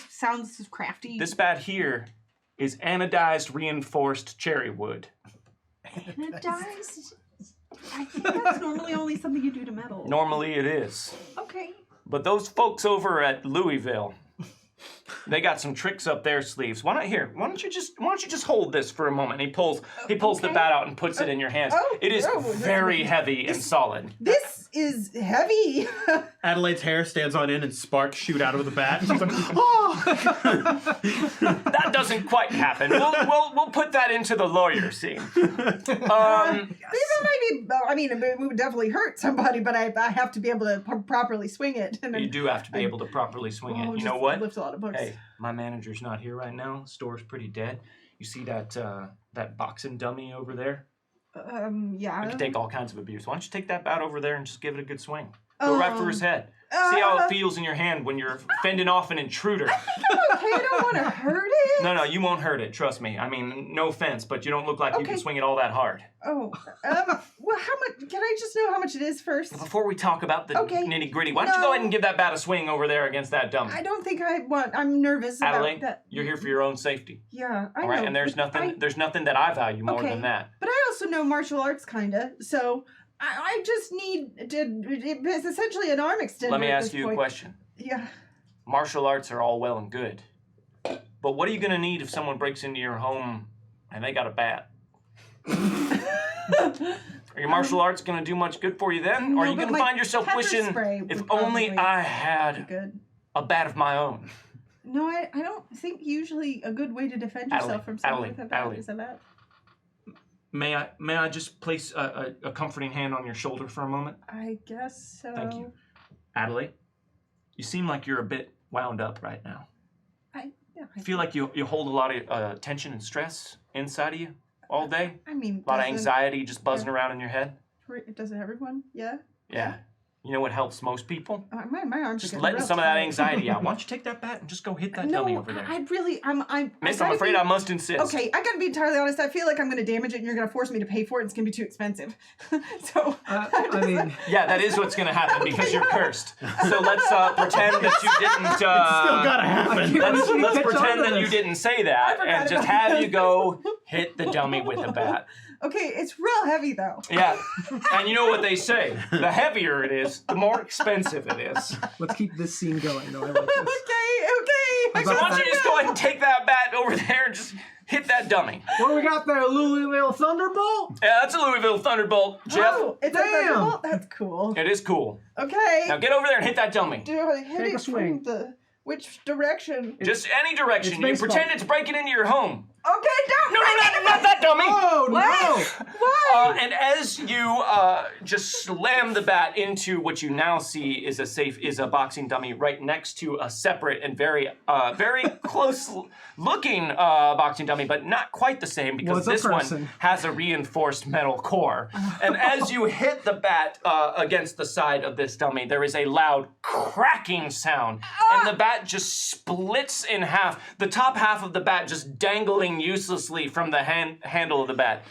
sounds crafty. This bat here is anodized reinforced cherry wood. Anodized? I think that's normally only something you do to metal. Normally it is. Okay. But those folks over at Louisville, they got some tricks up their sleeves. Why don't you just hold this for a moment? And he pulls the bat out and puts it in your hands. It is very heavy and solid. This is heavy. Adelaide's hair stands on end and sparks shoot out of the bat. She's like, oh! That doesn't quite happen. We'll put that into the lawyer scene. It might be, I mean, it would definitely hurt somebody, but I have to be able to properly swing it. And You do have to be able to properly swing it. You know just what? Lift a lot of books. Hey, my manager's not here right now. The store's pretty dead. You see that boxing dummy over there? Yeah. It can take all kinds of abuse. Why don't you take that bat over there and just give it a good swing? Go right for his head. See how it feels in your hand when you're fending off an intruder. Okay, I don't want to hurt it. No, you won't hurt it. Trust me. I mean, no offense, but you don't look like you can swing it all that hard. Oh, well, how much? Can I just know how much it is first? Before we talk about the Okay. nitty gritty, why don't you go ahead and give that bat a swing over there against that dummy? I don't think I want. I'm nervous Adelaide, about that. you're here for your own safety. Yeah, I All know. right, and there's but nothing that I value more Okay. than that. But I also know martial arts, kinda. So I just need to. It's essentially an arm extender. Let me at ask this you a point. question. Yeah. Martial arts are all well and good, but what are you gonna need if someone breaks into your home and they got a bat? Are your martial arts gonna do much good for you then? No, or are you but gonna my find yourself pepper wishing, spray if would only probably I had Good. a bat of my own? No, I don't think usually a good way to defend yourself from someone with a bat Adelaide. is a bat. May I just place a comforting hand on your shoulder for a moment? I guess so. Thank you. Adelaide, you seem like you're a bit wound up right now. I feel like you hold a lot of tension and stress inside of you all day. I mean, A lot of anxiety just buzzing around in your head. Doesn't everyone? Yeah. Yeah. You know what helps most people? My arms are Just getting letting real some of that tight. anxiety out. Why don't you take that bat and just go hit that dummy over there? I'd really. I'm. Miss, I'm afraid I must insist. Okay, I gotta be entirely honest. I feel like I'm gonna damage it, and you're gonna force me to pay for it. It's gonna be too expensive. So. I mean, Yeah, that is what's going to happen because you're cursed. So let's pretend that you didn't. It's still gotta happen. Let's Catch on pretend to that you this. didn't say that forgot and just about have that. you go hit the dummy with a bat. Okay, it's real heavy though. Yeah, and you know what they say: the heavier it is, the more expensive it is. let's keep this scene going, though. I like this. Okay. So why don't you just go ahead and take that bat over there and just hit that dummy? What do we got there? Louisville Thunderbolt? Yeah, that's a Louisville Thunderbolt, Jeff. Oh, it's a thunderbolt? That's cool. It is cool. Okay. Now get over there and hit that dummy. Do I hit Take a it swing. from which direction? Just any direction. It's You baseball. pretend it's breaking into your home. Okay, don't. No, not that dummy. Oh, What? no! What? And as you just slam the bat into what you now see is a boxing dummy right next to a separate and very close looking boxing dummy, but not quite the same because Was a this one person. has a reinforced metal core. And as you hit the bat against the side of this dummy, there is a loud cracking sound, and the bat just splits in half. The top half of the bat just dangling uselessly from the handle of the bat.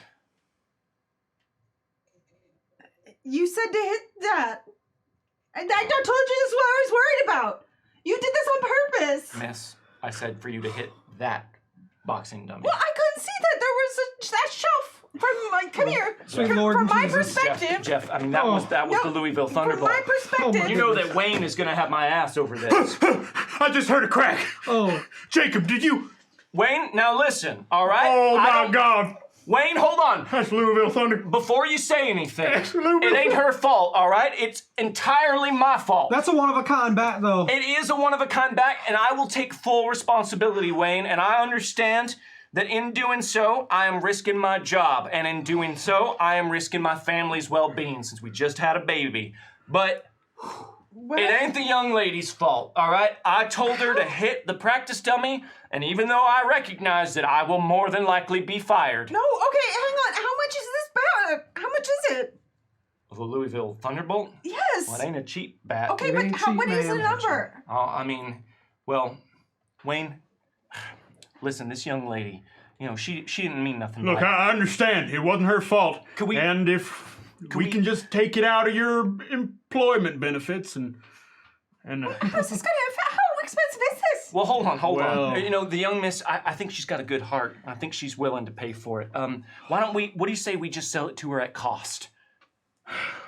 You said to hit that. I told you this is what I was worried about. You did this on purpose. Miss, I said for you to hit that boxing dummy. Well, I couldn't see that. There was that shelf from my. Come here. Sweet From, Lord from my Jesus. perspective. Jeff, I mean that was No, the Louisville From Thunderbolt. my perspective. You know that Wayne is gonna have my ass over this. I just heard a crack. Oh, Jacob, did you? Wayne, now listen, all right? Oh I my don't- God! Wayne, hold on. That's Louisville Thunder. Before you say anything, Absolutely. it ain't her fault, all right? It's entirely my fault. that's a one-of-a-kind bat, though. It is a one-of-a-kind bat, and I will take full responsibility, Wayne, and I understand that in doing so, I am risking my job, and in doing so, I am risking my family's well-being since we just had a baby. But What? it ain't the young lady's fault, all right? I told her to hit the practice dummy, and even though I recognize that I will more than likely be fired, No, okay, hang on. How much is this bat? How much is it? the Louisville Thunderbolt, Yes. well, it ain't a cheap bat. Okay, It but ain't how, cheap, what is the ma'am. number? I mean, well, Wayne, listen, this young lady, you know, she didn't mean nothing Look, by it. I understand. It wasn't her fault. Could we- And if we we- can just take it out of your employment benefits and This is gonna. How expensive is this? Well, hold on. Well- You know, the young miss, I think she's got a good heart. I think she's willing to pay for it. Why don't we, what do you say we just sell it to her at cost?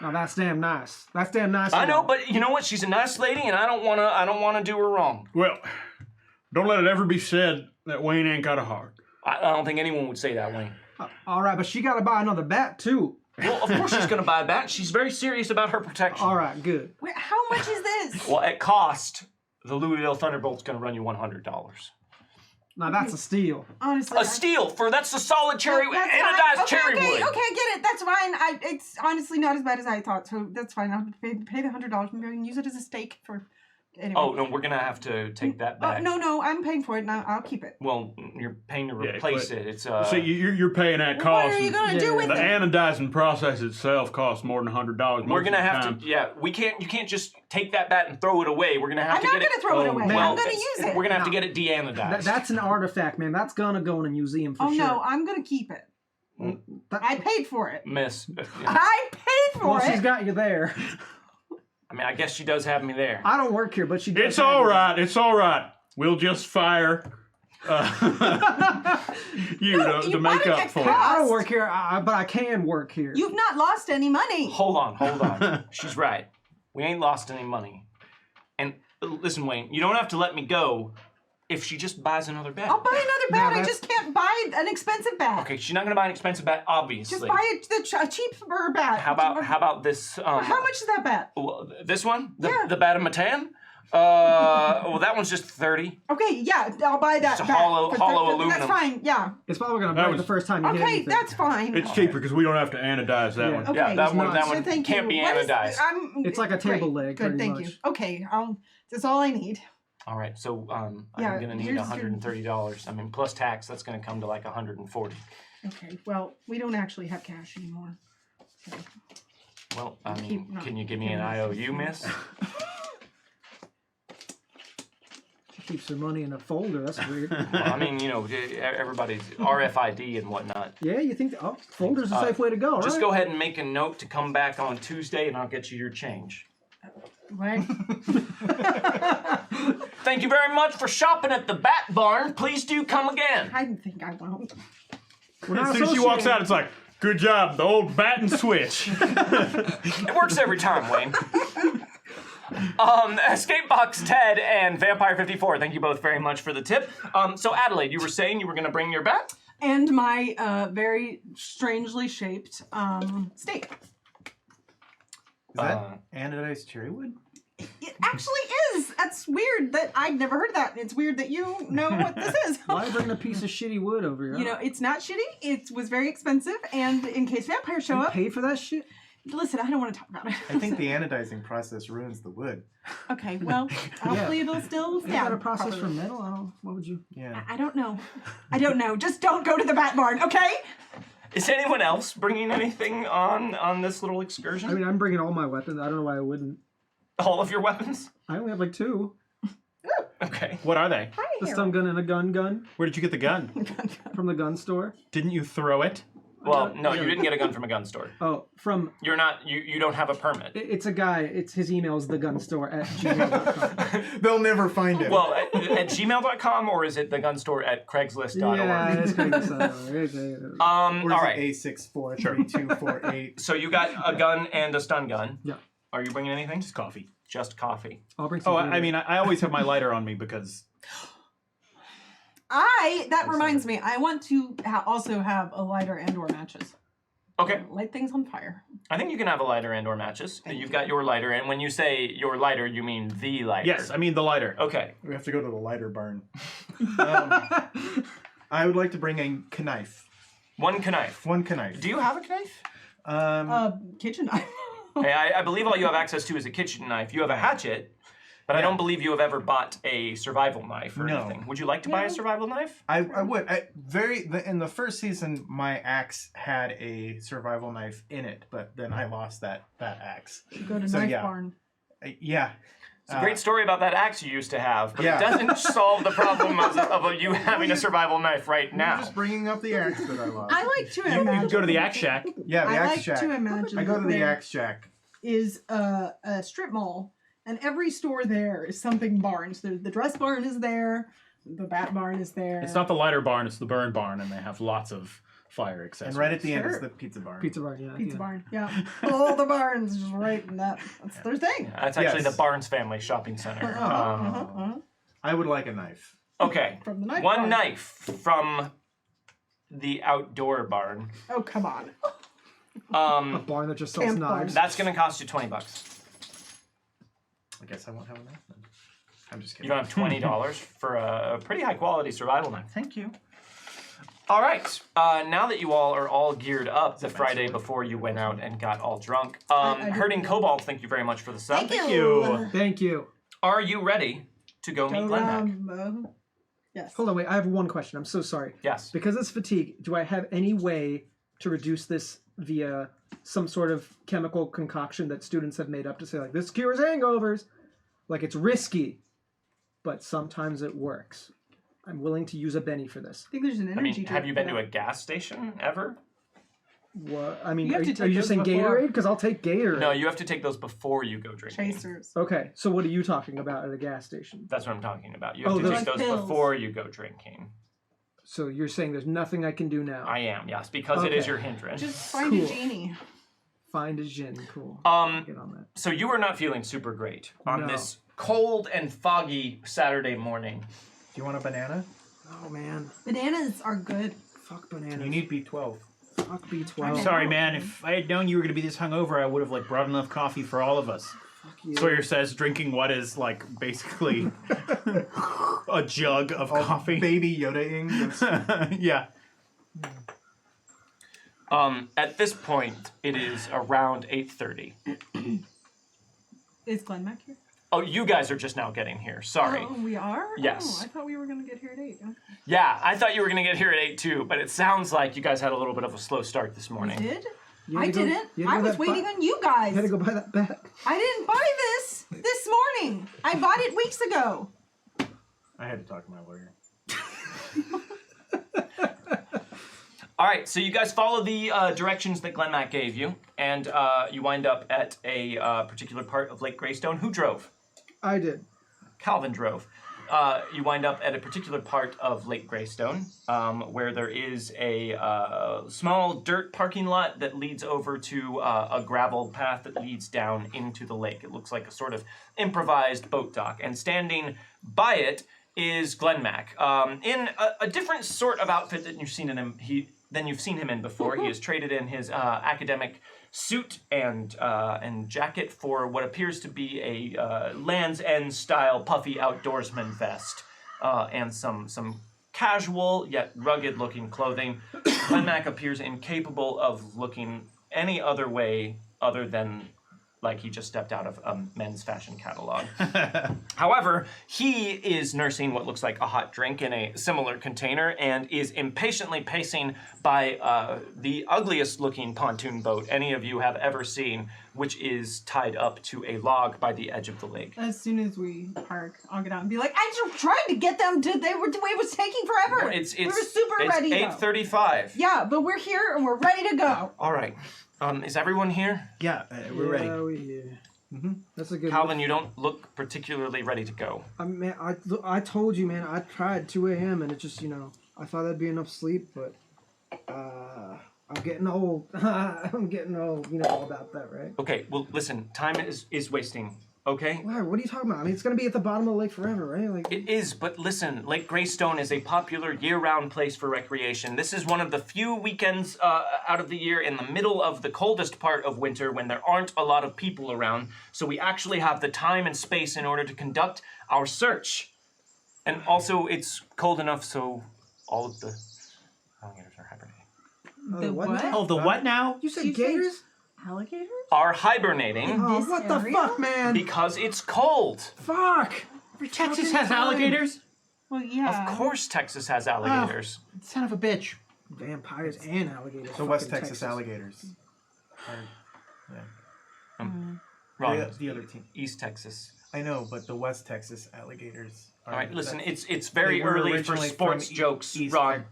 Now that's damn nice. That's damn nice. I of know, you. but you know what? She's a nice lady, and I don't wanna do her wrong. well, don't let it ever be said that Wayne ain't got a heart. I don't think anyone would say that, Wayne. All right, but she got to buy another bat too. Well, of course she's gonna buy a bat. She's very serious about her protection. All right, good. Wait, how much is this? Well, at cost, the Louisville Thunderbolt's gonna run you $100. Now that's a steal. Honestly. A steal that's the solid cherry, That's fine. anodized cherry okay, wood. Okay, I get it. That's fine. It's honestly not as bad as I thought, so that's fine. I'll pay the $100. Maybe I can use it as a steak for. Anyway. Oh no, we're gonna have to take that back. No, I'm paying for it now. I'll keep it. Well, you're paying to Yeah, replace but- it. It's So you're paying that What cost. are you gonna yeah, do with The it? anodizing process itself costs more than $100. We're gonna have time. to. Yeah, we can't. You can't just take that bat and throw it away. We're gonna have I'm to not get it. gonna throw it away. Well, I'm gonna use it. We're gonna have to No. get it deanodized. That's an artifact, man. That's gonna go in a museum for Oh sure. no, I'm gonna keep it. That- I paid for it. Miss. I paid for well, it. she's got you there. I mean, I guess she does have me there. I don't work here, but she does. It's have all you. right. It's all right. We'll just fire you to you make bought it up at for Hey, it. cost. I don't work here, but I can work here. You've not lost any money. Hold on. She's right. We ain't lost any money. And listen, Wayne, you don't have to let me go if she just buys another bat. I'll buy another bat. I that's- just can't buy an expensive bat. Okay, she's not gonna buy an expensive bat, obviously. Just buy a cheaper bat. How about this? How much is that bat? Well, this one? Yeah. The bat of Matan? Well, that one's just 30. Okay, yeah, I'll buy that It's a bat. hollow for aluminum. That's fine. Yeah. It's probably gonna That break was- the first time you hit Okay, anything. that's fine. It's cheaper because we don't have to anodize that Yeah. one. Okay, Yeah, that it's one, not. that So one thank can't you. be What is- anodized. It's like a table great. leg, Good, pretty thank much. you. Okay, that's all I need. All right, so Yeah, I'm gonna need here's your- $130. I mean, plus tax, that's gonna come to like 140. Okay, well, we don't actually have cash anymore. So. Well, I mean, Keep- no, can you give me an keep- IOU, miss? She keeps her money in a folder. That's weird. Well, I mean, you know, everybody's RFID and whatnot. Yeah, you think? Oh, folder's a safe way to go, Just right? go ahead and make a note to come back on Tuesday, and I'll get you your change. What? Thank you very much for shopping at the Bat Barn. Please do come again. I think I won't. We're As not soon as she walks associated. out, it's like, good job, the old bat and switch. It works every time, Wayne. Escape Box Ted and Vampire 54, thank you both very much for the tip. So Adelaide, you were saying you were going to bring your bat? And my very strangely shaped steak. Is that anodized cherry wood? It actually is. That's weird that I'd never heard of that. It's weird that you know what this is. Why bring a piece of shitty wood over here? You know, it's not shitty. It was very expensive, and in case vampires show you up, pay for that shit? listen, I don't want to talk about it. I think the anodizing process ruins the wood. Okay, well, hopefully it'll still Is that a stab process for properly. metal? I don't. What would you? Yeah. I don't know. I don't know. Just don't go to the bat barn, okay? Is anyone else bringing anything on this little excursion? I mean, I'm bringing all my weapons. I don't know why I wouldn't. All of your weapons? I only have like 2. Okay. What are they? Hi, A stun gun and a gun Where did you get the gun? from the gun store. Didn't you throw it? Well, no, you didn't get a gun from a gun store. Oh, from You're not, you don't have a permit. it's a guy. It's his email is thegunstore@gmail.com. They'll never find it. Well, at gmail.com, or is it the gun store at craigslist.org? Yeah, it's Craigslist. All Or is right. it A643248? So you got a gun and a stun gun. Yeah. Are you bringing anything? Just coffee. Just coffee. I'll bring some. Oh, food. I mean, I always have my lighter on me because That reminds me, I want to also have a lighter and or matches. Okay. Light things on fire. I think you can have a lighter and or matches. You've got your lighter, and when you say your lighter, you mean the lighter. yes, I mean the lighter. Okay. We have to go to the lighter barn. I would like to bring a knife. One knife. One knife. Do you have a knife? Kitchen knife. Hey, I believe all you have access to is a kitchen knife. You have a hatchet, but I don't believe you have ever bought a survival knife or No. anything. Would you like to buy a survival knife? I would. In the first season, my axe had a survival knife in it, but then I lost that axe. Go to So, knife yeah. barn. Yeah. It's a great story about that axe you used to have, but Yeah. it doesn't solve the problem of you having a survival knife right I'm now. just bringing up the axe that I lost. I like to You can imagine. go to the Axe Shack. Yeah, the I axe like shack. to imagine. I go to that the there axe shack. is a strip mall, and every store there is something barns. The dress barn is there. The bat barn is there. It's not the lighter barn, it's the burn barn, and they have lots of fire accessories. And right at the end is Sure. the pizza barn. Pizza bar. Yeah. Pizza yeah. barn. Yeah. All the barns just right in that. That's their thing. That's actually Yes. the Barnes Family Shopping Center. I would like a knife. Okay. From the knife One barn. knife from the outdoor barn. Oh, come on. A barn that just sells Camp barn. knives. That's going to cost you $20. I guess I won't have a knife then. I'm just You kidding. don't have $20 for a pretty high quality survival knife. Thank you. All right. Now that you all are all geared up the Friday before you went out and got all drunk, I did Herding that. Cobalt, thank you very much for the sub. Thank you. Thank you. Are you ready to go meet Glenmac? Yes. Hold on, wait. I have one question. I'm so sorry. Yes. Because it's fatigue, do I have any way to reduce this via some sort of chemical concoction that students have made up to say, like, this cures hangovers? Like, it's risky, but sometimes it works. I'm willing to use a Benny for this. I think there's an energy I mean, drink have you been for to a that. gas station ever? What? I mean, You have are to you take just saying those before. Gatorade? Because I'll take Gatorade. No, you have to take those before you go drinking. Chasers. Okay, so what are you talking about at a gas station? That's what I'm talking about. You have Oh, to those- take those Pills. before you go drinking. So you're saying there's nothing I can do now? I am, yes, because it is Okay. your hindrance. Just find a Cool. genie. Find a gin. Cool. Get on that. So you are not feeling super great on No. this cold and foggy Saturday morning. Do you want a banana? Oh, man. Bananas are good. Fuck bananas. You need B12. Fuck B12. I'm sorry, man. If I had known you were going to be this hungover, I would have like brought enough coffee for all of us. Fuck you. Sawyer says drinking what is like basically a jug of coffee. Baby Yoda-ing. That's- Yeah. At this point, it is around 8:30. Is Glenmac here? Oh, you guys are just now getting here. Sorry. Oh, we are? Yes. Oh, I thought we were going to get here at 8. Okay. Yeah, I thought you were going to get here at 8 too, but it sounds like you guys had a little bit of a slow start this We morning. did? You had I to go- didn't. you had to I go was that waiting bu- on you guys. You had to go buy that bat. I didn't buy this morning. I bought it weeks ago. I had to talk to my lawyer. All right, so you guys follow the directions that Glenmac gave you, and you wind up at a particular part of Lake Greystone. Who drove? I did. Calvin drove. you wind up at a particular part of Lake Greystone, where there is a small dirt parking lot that leads over to a gravel path that leads down into the lake. It looks like a sort of improvised boat dock, and standing by it is Glenn Mack, in a different sort of outfit that you've seen in him. Than you've seen him in before. He has traded in his academic suit and jacket for what appears to be a Land's End style puffy outdoorsman vest and some casual yet rugged looking clothing. Glenn Mack appears incapable of looking any other way other than like he just stepped out of a men's fashion catalog. However, he is nursing what looks like a hot drink in a similar container and is impatiently pacing by the ugliest looking pontoon boat any of you have ever seen, which is tied up to a log by the edge of the lake. As soon as we park, I'll get out and be like, I just tried to get them to. It was taking forever. We were super ready. It's 8:35. Yeah, but we're here and we're ready to go. All right. Is everyone here? Yeah, we're ready. That's a good Calvin, you don't look particularly ready to go. I told you, man, I tried 2 a.m. and it just, I thought that'd be enough sleep, but I'm getting old. I'm getting old. You know all about that, right? Okay, well, listen, time is wasting, okay? What are you talking about? I mean, it's going to be at the bottom of the lake forever, right? Like, It is, but listen, Lake Greystone is a popular year-round place for recreation. This is one of the few weekends out of the year in the middle of the coldest part of winter when there aren't a lot of people around, so we actually have the time and space in order to conduct our search. And also, it's cold enough so all of the alligators are hibernating. the what? Oh, the what now? you said You said- gators? Alligators? Are hibernating Oh, this what the area? fuck, man? because it's cold. Fuck! Texas has alligators? Well, yeah. Of course Texas has alligators. Son of a bitch. Vampires and alligators. The West Fucking Texas alligators. Wrong. The other team. East Texas. I know, but the West Texas alligators. Are, All right, listen, that's- it's very they were early for originally sports from jokes, East Ron.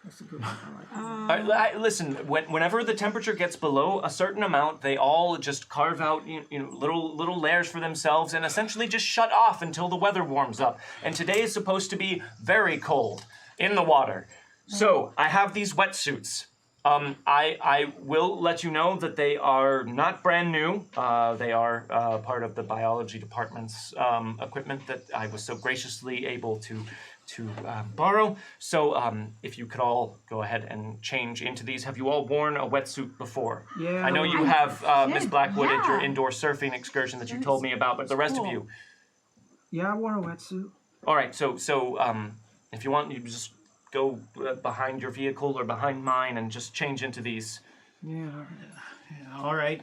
That's a good one. I like All right, listen, whenever the temperature gets below a certain amount, they all just carve out little lairs for themselves and essentially just shut off until the weather warms up. And today is supposed to be very cold in the water. So I have these wetsuits. I will let you know that they are not brand new. They are part of the biology department's equipment that I was so graciously able to borrow. So if you could all go ahead and change into these. Have you all worn a wetsuit before? Yeah. I know you I have, Miss did, Blackwood, at your yeah. indoor surfing excursion that you That told is me about, but the rest of cool. you. Yeah, I wore a wetsuit. All right, so if you want, you just go behind your vehicle or behind mine and just change into these. Yeah. All right.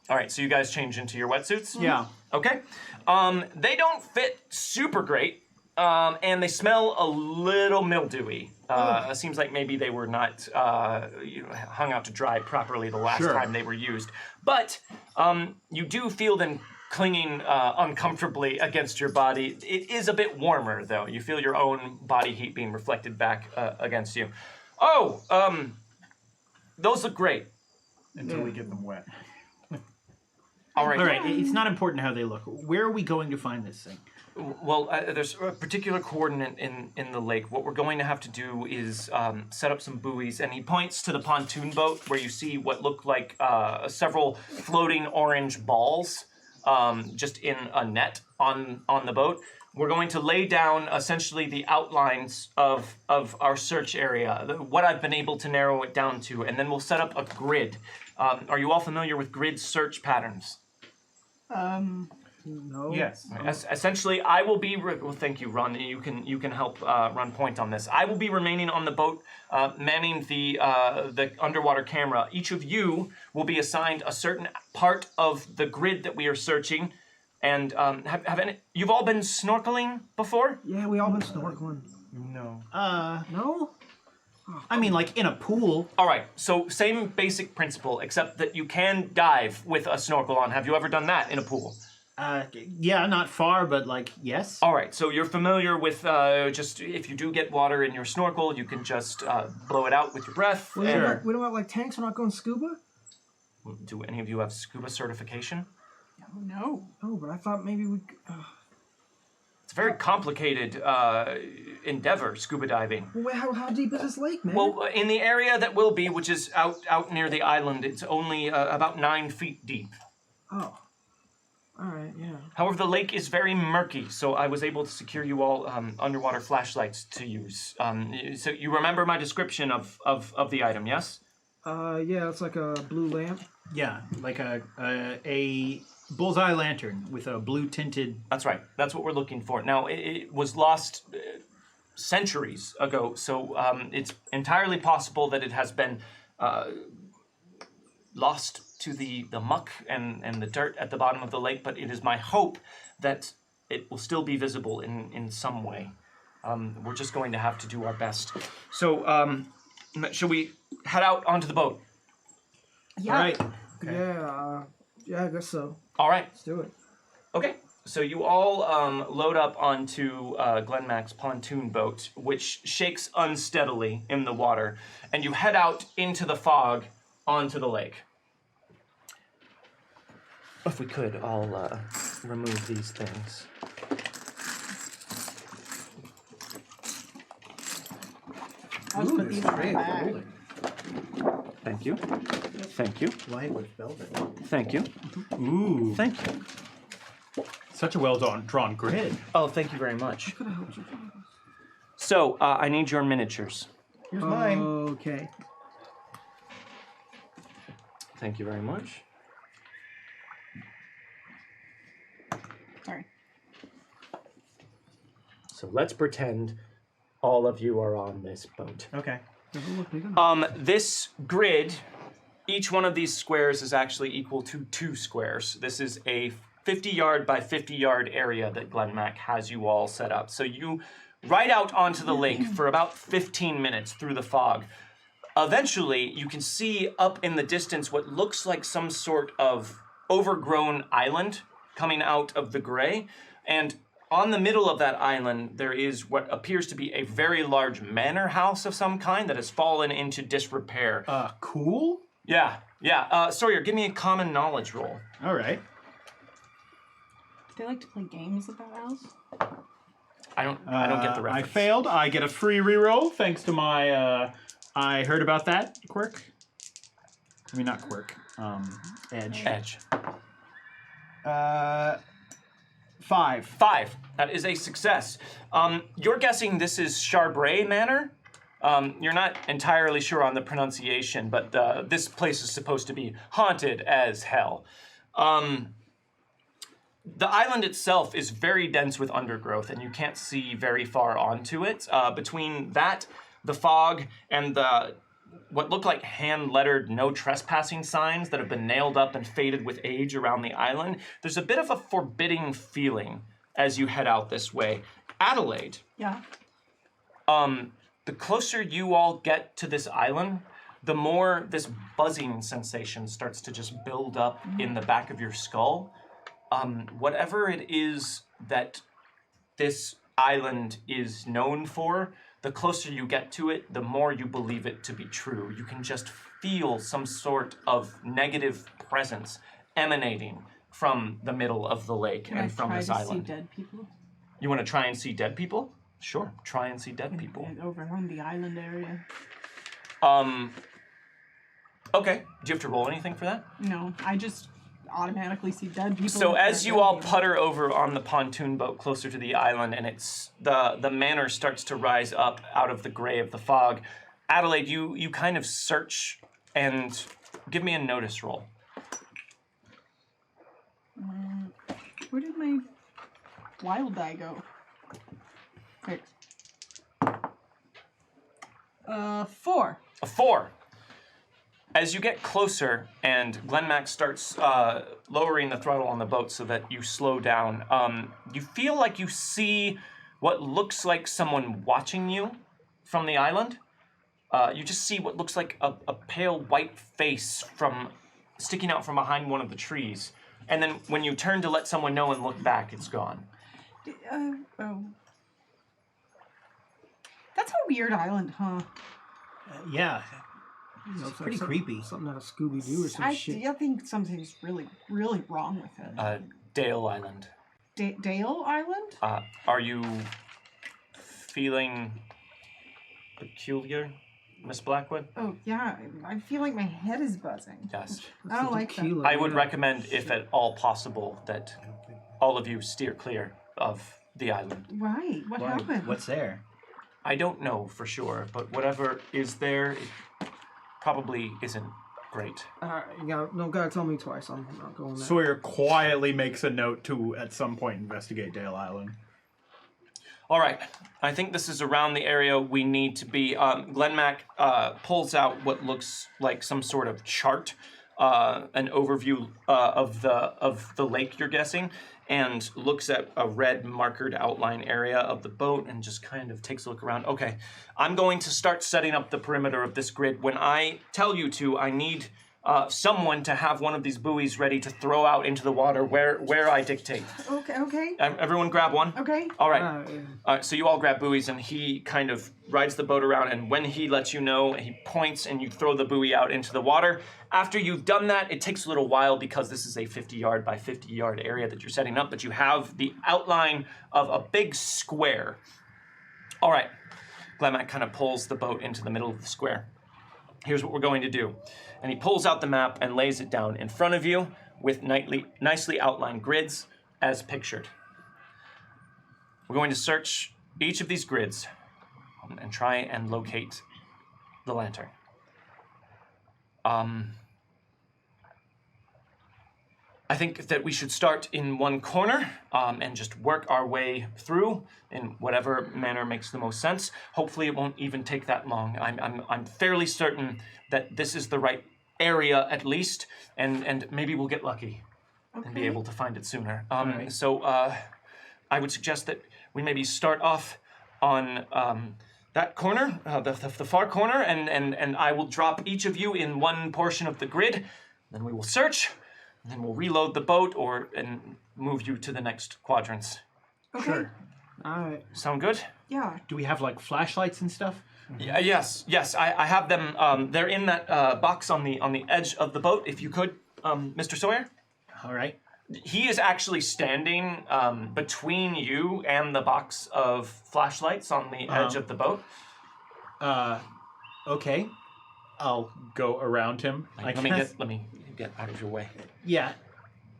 All right, so you guys change into your wetsuits? Yeah. Okay. They don't fit super great, and they smell a little mildewy. It seems like maybe they were not hung out to dry properly the last Sure. time they were used. But you do feel them clinging uncomfortably against your body. It is a bit warmer, though. You feel your own body heat being reflected back against you. Oh, those look great. until we get them wet. All right. All right. It's not important how they look. Where are we going to find this thing? Well, there's a particular coordinate in the lake. What we're going to have to do is set up some buoys, and he points to the pontoon boat where you see what look like several floating orange balls just in a net on the boat. We're going to lay down essentially the outlines of our search area, what I've been able to narrow it down to, and then we'll set up a grid. Are you all familiar with grid search patterns? No. Yes. Essentially, I will be. Well, thank you, Ron. You can help run point on this. I will be remaining on the boat, manning the underwater camera. Each of you will be assigned a certain part of the grid that we are searching. And have any? You've all been snorkeling before? Yeah, we all been snorkeling. No. No? I mean, like in a pool. All right. So same basic principle, except that you can dive with a snorkel on. Have you ever done that in a pool? Yeah, not far, but like yes. All right, so you're familiar with just if you do get water in your snorkel, you can just blow it out with your breath. We and- don't, we don't have like tanks. We're not going scuba. Do any of you have scuba certification? Oh, no. Oh, but I thought maybe we. It's very complicated endeavor, scuba diving. Well, how deep is this lake, man? Well, in the area that will be, which is out near the island, it's only about 9 feet deep. Oh. All right, yeah. However, the lake is very murky, so I was able to secure you all underwater flashlights to use. So you remember my description of the item, yes? Yeah, it's like a blue lamp. Yeah, like a bullseye lantern with a blue tinted. That's right. That's what we're looking for. Now, it was lost centuries ago, so it's entirely possible that it has been lost to the muck and the dirt at the bottom of the lake, but it is my hope that it will still be visible in some way. We're just going to have to do our best. So, shall we head out onto the boat? Yeah. All right. Yeah, I guess so. All right. Let's do it. Okay. So you all load up onto Glenmac's pontoon boat, which shakes unsteadily in the water, and you head out into the fog onto the lake. If we could, I'll remove these things. I'll just put these in my great bag. folding. Thank you. Thank you. Lined with velvet. Thank you. Ooh, Thank you. such a drawn grid. Oh, thank you very much. Could have helped you. So, I need your miniatures. Here's mine. Okay. Thank you very much. Sorry. So let's pretend all of you are on this boat. Okay. Doesn't look big enough. This grid, each one of these squares is actually equal to 2 squares. This is a 50-yard by 50-yard area that Glenmac has you all set up. So you ride out onto the lake for about 15 minutes through the fog. Eventually, you can see up in the distance what looks like some sort of overgrown island coming out of the gray. And on the middle of that island, there is what appears to be a very large manor house of some kind that has fallen into disrepair. Cool. Yeah. Sawyer, give me a common knowledge roll. All right. Do they like to play games at that house? I don't get the reference. I failed. I get a free reroll thanks to my. I heard about that quirk. I mean, not quirk. Edge. Edge. 5. 5. That is a success. You're guessing this is Charbray Manor. You're not entirely sure on the pronunciation, but this place is supposed to be haunted as hell. The island itself is very dense with undergrowth, and you can't see very far onto it. Between that, the fog, and the what look like hand-lettered no trespassing signs that have been nailed up and faded with age around the island, there's a bit of a forbidding feeling as you head out this way. Adelaide, Yeah. the closer you all get to this island, the more this buzzing sensation starts to just build up in the back of your skull. Whatever it is that this island is known for, the closer you get to it, the more you believe it to be true. You can just feel some sort of negative presence emanating from the middle of the lake Can and I from try this to island. see dead people? You want to try and see dead people? Sure, try and see dead people. And over on the island area. Okay, do you have to roll anything for that? No, I just automatically see dead people. So if as they're you all dead. putter over on the pontoon boat closer to the island, and it's the manor starts to rise up out of the gray of the fog, Adelaide, you kind of search and give me a notice roll. Where did my wild die go? 6. 4. A 4. As you get closer and Glenmac starts lowering the throttle on the boat so that you slow down, you feel like you see what looks like someone watching you from the island. You just see what looks like a pale white face sticking out from behind one of the trees. And then when you turn to let someone know and look back, it's gone. Oh. That's a weird island, huh? Yeah. You know, It's pretty creepy. Something out of Scooby-Doo or some I shit. think something's really, really wrong with it. Dale Island. Dale Island? Are you feeling peculiar, Miss Blackwood? Oh, yeah. I feel like my head is buzzing. Yes. I don't like that. Tequila, I would yeah. recommend, if at all possible, that all of you steer clear of the island. Right. What Why? happened? What's there? I don't know for sure, but whatever is there, it probably isn't great. Gotta tell me twice. I'm not going there. Sawyer quietly makes a note to, at some point, investigate Dale Island. All right, I think this is around the area we need to be. Glenn Mack pulls out what looks like some sort of chart, an overview of the lake you're guessing, and looks at a red markered outline area of the boat and just kind of takes a look around. Okay, I'm going to start setting up the perimeter of this grid. When I tell you to, I need someone to have one of these buoys ready to throw out into the water where I dictate. Okay. Everyone grab one. Okay. All right. So you all grab buoys, and he kind of rides the boat around, and when he lets you know, he points, and you throw the buoy out into the water. After you've done that, it takes a little while because this is a 50-yard by 50-yard area that you're setting up, but you have the outline of a big square. All right. Glenmack kind of pulls the boat into the middle of the square. Here's what we're going to do. And he pulls out the map and lays it down in front of you with nicely outlined grids as pictured. We're going to search each of these grids and try and locate the lantern. I think that we should start in one corner and just work our way through in whatever manner makes the most sense. Hopefully it won't even take that long. I'm fairly certain that this is the right area at least, and maybe we'll get lucky and be able to find it sooner. So I would suggest that we maybe start off on that corner, the far corner, and I will drop each of you in one portion of the grid. Then we will search, and then we'll reload the boat and move you to the next quadrants. Okay. Sure. All right. Sound good? Yeah. Do we have, like, flashlights and stuff? Yes. I have them. They're in that box on the edge of the boat. If you could, Mr. Sawyer. All right. He is actually standing between you and the box of flashlights on the edge of the boat. Okay. I'll go around him. Let me get out of your way. Yeah.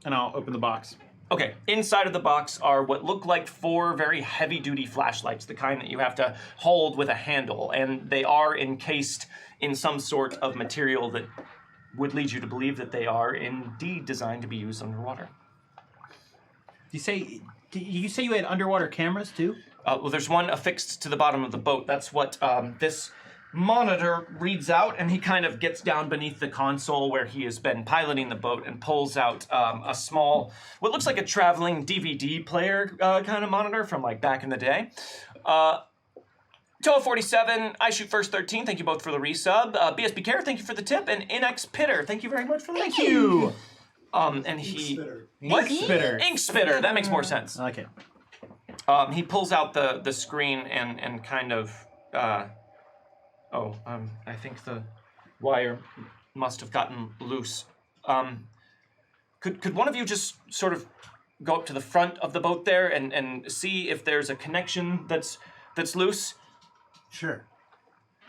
And I'll open the box. Okay, inside of the box are what look like 4 very heavy-duty flashlights, the kind that you have to hold with a handle, and they are encased in some sort of material that would lead you to believe that they are indeed designed to be used underwater. Did you say you had underwater cameras too? Well, there's one affixed to the bottom of the boat. That's what this monitor reads out, and he kind of gets down beneath the console where he has been piloting the boat and pulls out a small, what looks like a traveling DVD player kind of monitor from like back in the day. Toa47, I Shoot First 13, thank you both for the resub. BSB Care, thank you for the tip, and NX Pitter, thank you very much for the Thank you. And he what? Ink Spitter. Ink Spitter, that makes more sense. I like it. He pulls out the screen and kind of I think the wire must have gotten loose. Could one of you just sort of go up to the front of the boat there and see if there's a connection that's loose? Sure.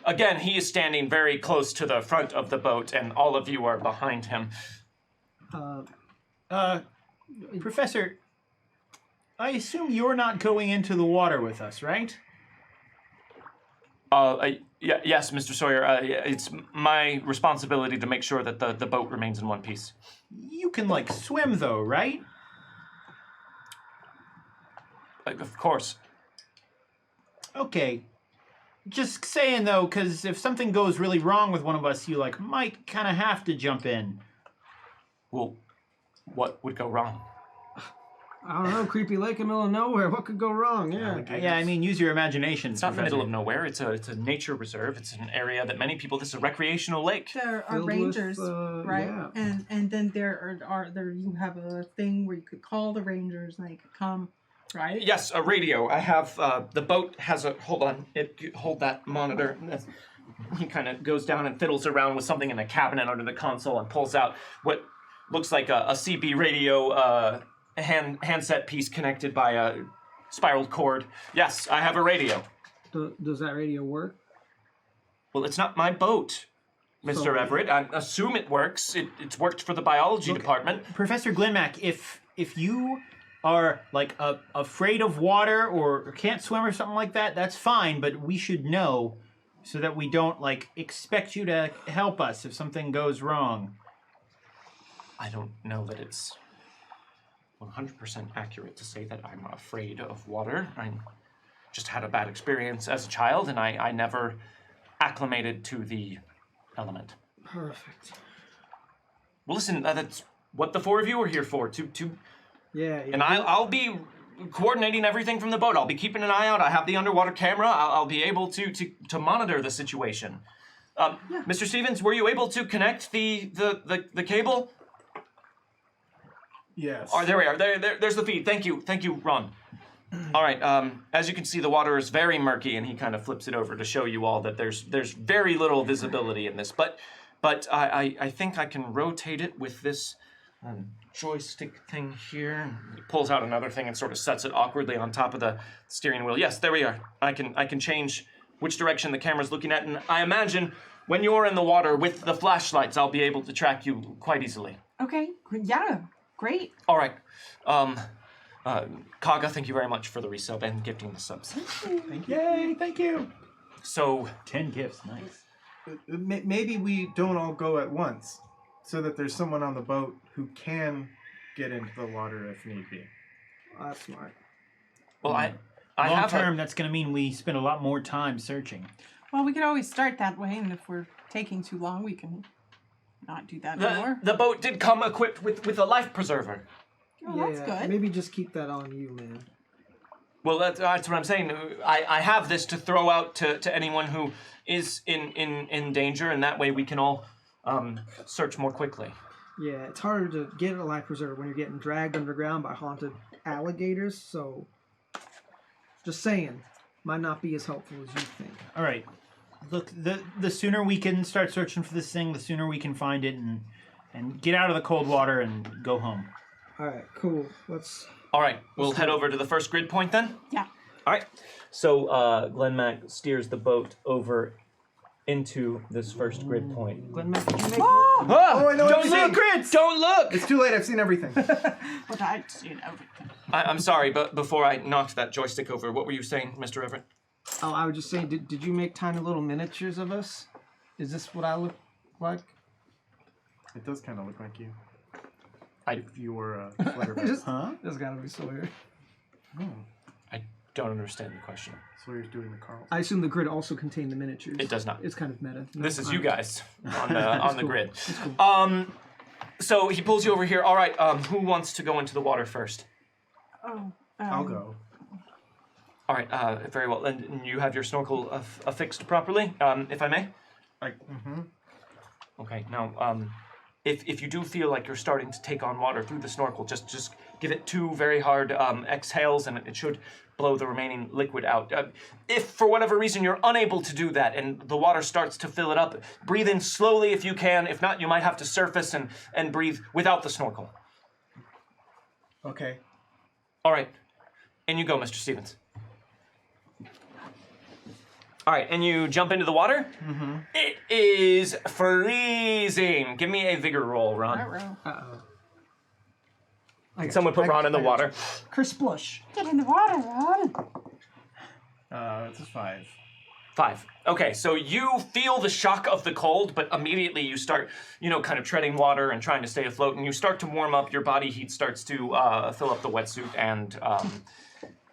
Again, he is standing very close to the front of the boat, and all of you are behind him. Professor, I assume you're not going into the water with us, right? Yes, Mr. Sawyer. It's my responsibility to make sure that the boat remains in one piece. You can, like, swim, though, right? Of course. Okay. Just saying, though, because if something goes really wrong with one of us, you, like, might kind of have to jump in. Well, what would go wrong? I don't know, creepy lake in the middle of nowhere. What could go wrong? Yeah. Yeah, I mean, use your imagination. It's not in the middle of nowhere. It's a nature reserve. It's an area that many people. This is a recreational lake. There are Filled with, rangers, right? yeah. And then there are you have a thing where you could call the rangers and they could come, right? Yes, a radio. I have the boat has a hold on. Hold that monitor. He kind of goes down and fiddles around with something in a cabinet under the console and pulls out what looks like a CB radio. handset piece connected by a spiraled cord. Yes, I have a radio. Does that radio work? Well, it's not my boat, Mr. So- Everett. I assume it works. It's worked for the biology department. Professor Glenmack, if you are like afraid of water or can't swim or something like that, that's fine. But we should know so that we don't like expect you to help us if something goes wrong. I don't know that it's 100% accurate to say that I'm afraid of water. I just had a bad experience as a child, and I never acclimated to the element. Perfect. Well, listen, that's what the four of you are here for. Yeah. And I'll be coordinating everything from the boat. I'll be keeping an eye out. I have the underwater camera. I'll be able to monitor the situation. Mr. Stevens, were you able to connect the cable? Yes. Oh, there we are. There's the feed. Thank you, Ron. All right. As you can see, the water is very murky, and he kind of flips it over to show you all that there's very little visibility in this. But I think I can rotate it with this joystick thing here. He pulls out another thing and sort of sets it awkwardly on top of the steering wheel. Yes, there we are. I can change which direction the camera's looking at, and I imagine when you're in the water with the flashlights, I'll be able to track you quite easily. Okay. Yeah. Great. All right. Kaga, thank you very much for the resub and gifting the subs. Thank you. Yay, thank you. So, 10 gifts, nice. Maybe we don't all go at once, so that there's someone on the boat who can get into the water if need be. That's smart. well, I Long have term, that's going to mean we spend a lot more time searching. Well, we could always start that way, and if we're taking too long, we can not do that anymore. the boat did come equipped with a life preserver. Oh, that's good. Maybe just keep that on you, man. Well, that's what I'm saying. I have this to throw out to anyone who is in danger, and that way we can all search more quickly. Yeah, it's harder to get a life preserver when you're getting dragged underground by haunted alligators, so just saying, might not be as helpful as you think. All right. Look, the sooner we can start searching for this thing, the sooner we can find it and get out of the cold water and go home. All right, cool. Let's. All right, we'll head over to the first grid point then. Yeah. All right. So Glenn Mac steers the boat over into this first grid point. Glenn Mac, did you make? Oh, I know what Don't you're saying. look! Don't look! It's too late. I've seen everything. But I'd seen everything. I'm sorry, but before I knocked that joystick over, what were you saying, Mr. Everett? Oh, I was just saying, did you make tiny little miniatures of us? Is this what I look like? It does kind of look like you. I If you were a Flutterbit. Just, Huh? This gotta be Sawyer. don't understand the question. Sawyer's doing the Carl. I assume the grid also contained the miniatures. It does not. It's kind of meta. No? This is you Alright. guys on the cool. grid. That's cool. So he pulls you over here. All right, who wants to go into the water first? Oh. I'll go. All right, very well. And you have your snorkel affixed properly, if I may? Okay, now, if you do feel like you're starting to take on water through the snorkel, just give it 2 very hard exhales, and it should blow the remaining liquid out. If for whatever reason you're unable to do that and the water starts to fill it up, breathe in slowly if you can. If not, you might have to surface and breathe without the snorkel. Okay. All right, and you go, Mr. Stevens. All right, and you jump into the water. Mm-hmm. It is freezing. Give me a vigor roll, Ron. Uh-oh. Someone put Ron in the water. Kersplush. Get in the water, Ron. It's a 5. 5. Okay, so you feel the shock of the cold, but immediately you start, kind of treading water and trying to stay afloat, and you start to warm up. Your body heat starts to fill up the wetsuit, and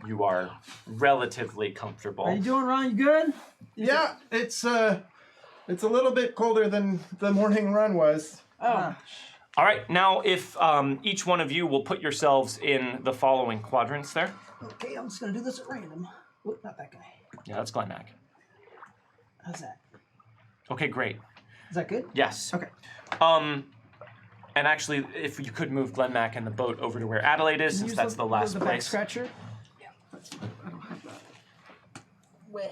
you are relatively comfortable. How you doing, Ron? You good? Yeah, it's a little bit colder than the morning run was. Oh. All right, now if each one of you will put yourselves in the following quadrants there. Okay, I'm just gonna do this at random. Whoop, not that guy. Yeah, that's Glenn Mac. How's that? Okay, great. Is that good? Yes. Okay. And actually, if you could move Glenn Mac and the boat over to where Adelaide is, since that's the last the back place. scratcher. Yeah, that's fine. I don't have that. Where?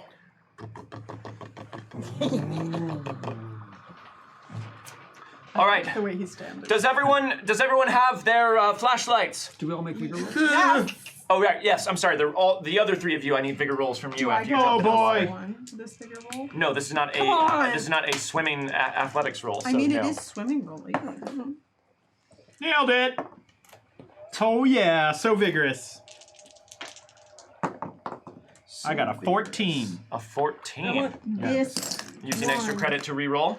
All right. The way he's standing. Does everyone have their flashlights? Do we all make vigor rolls? Yes. Oh right, yes. I'm sorry. They're all the other three of you. I need vigor rolls from you Do I after you get jump in the water. boy. one for this figure roll? No, this is not Come on. this is not a swimming athletics roll. So I mean, no. it is swimming roll. Nailed it. Oh yeah, so vigorous. I got a 14. A 14. This Using extra credit to reroll.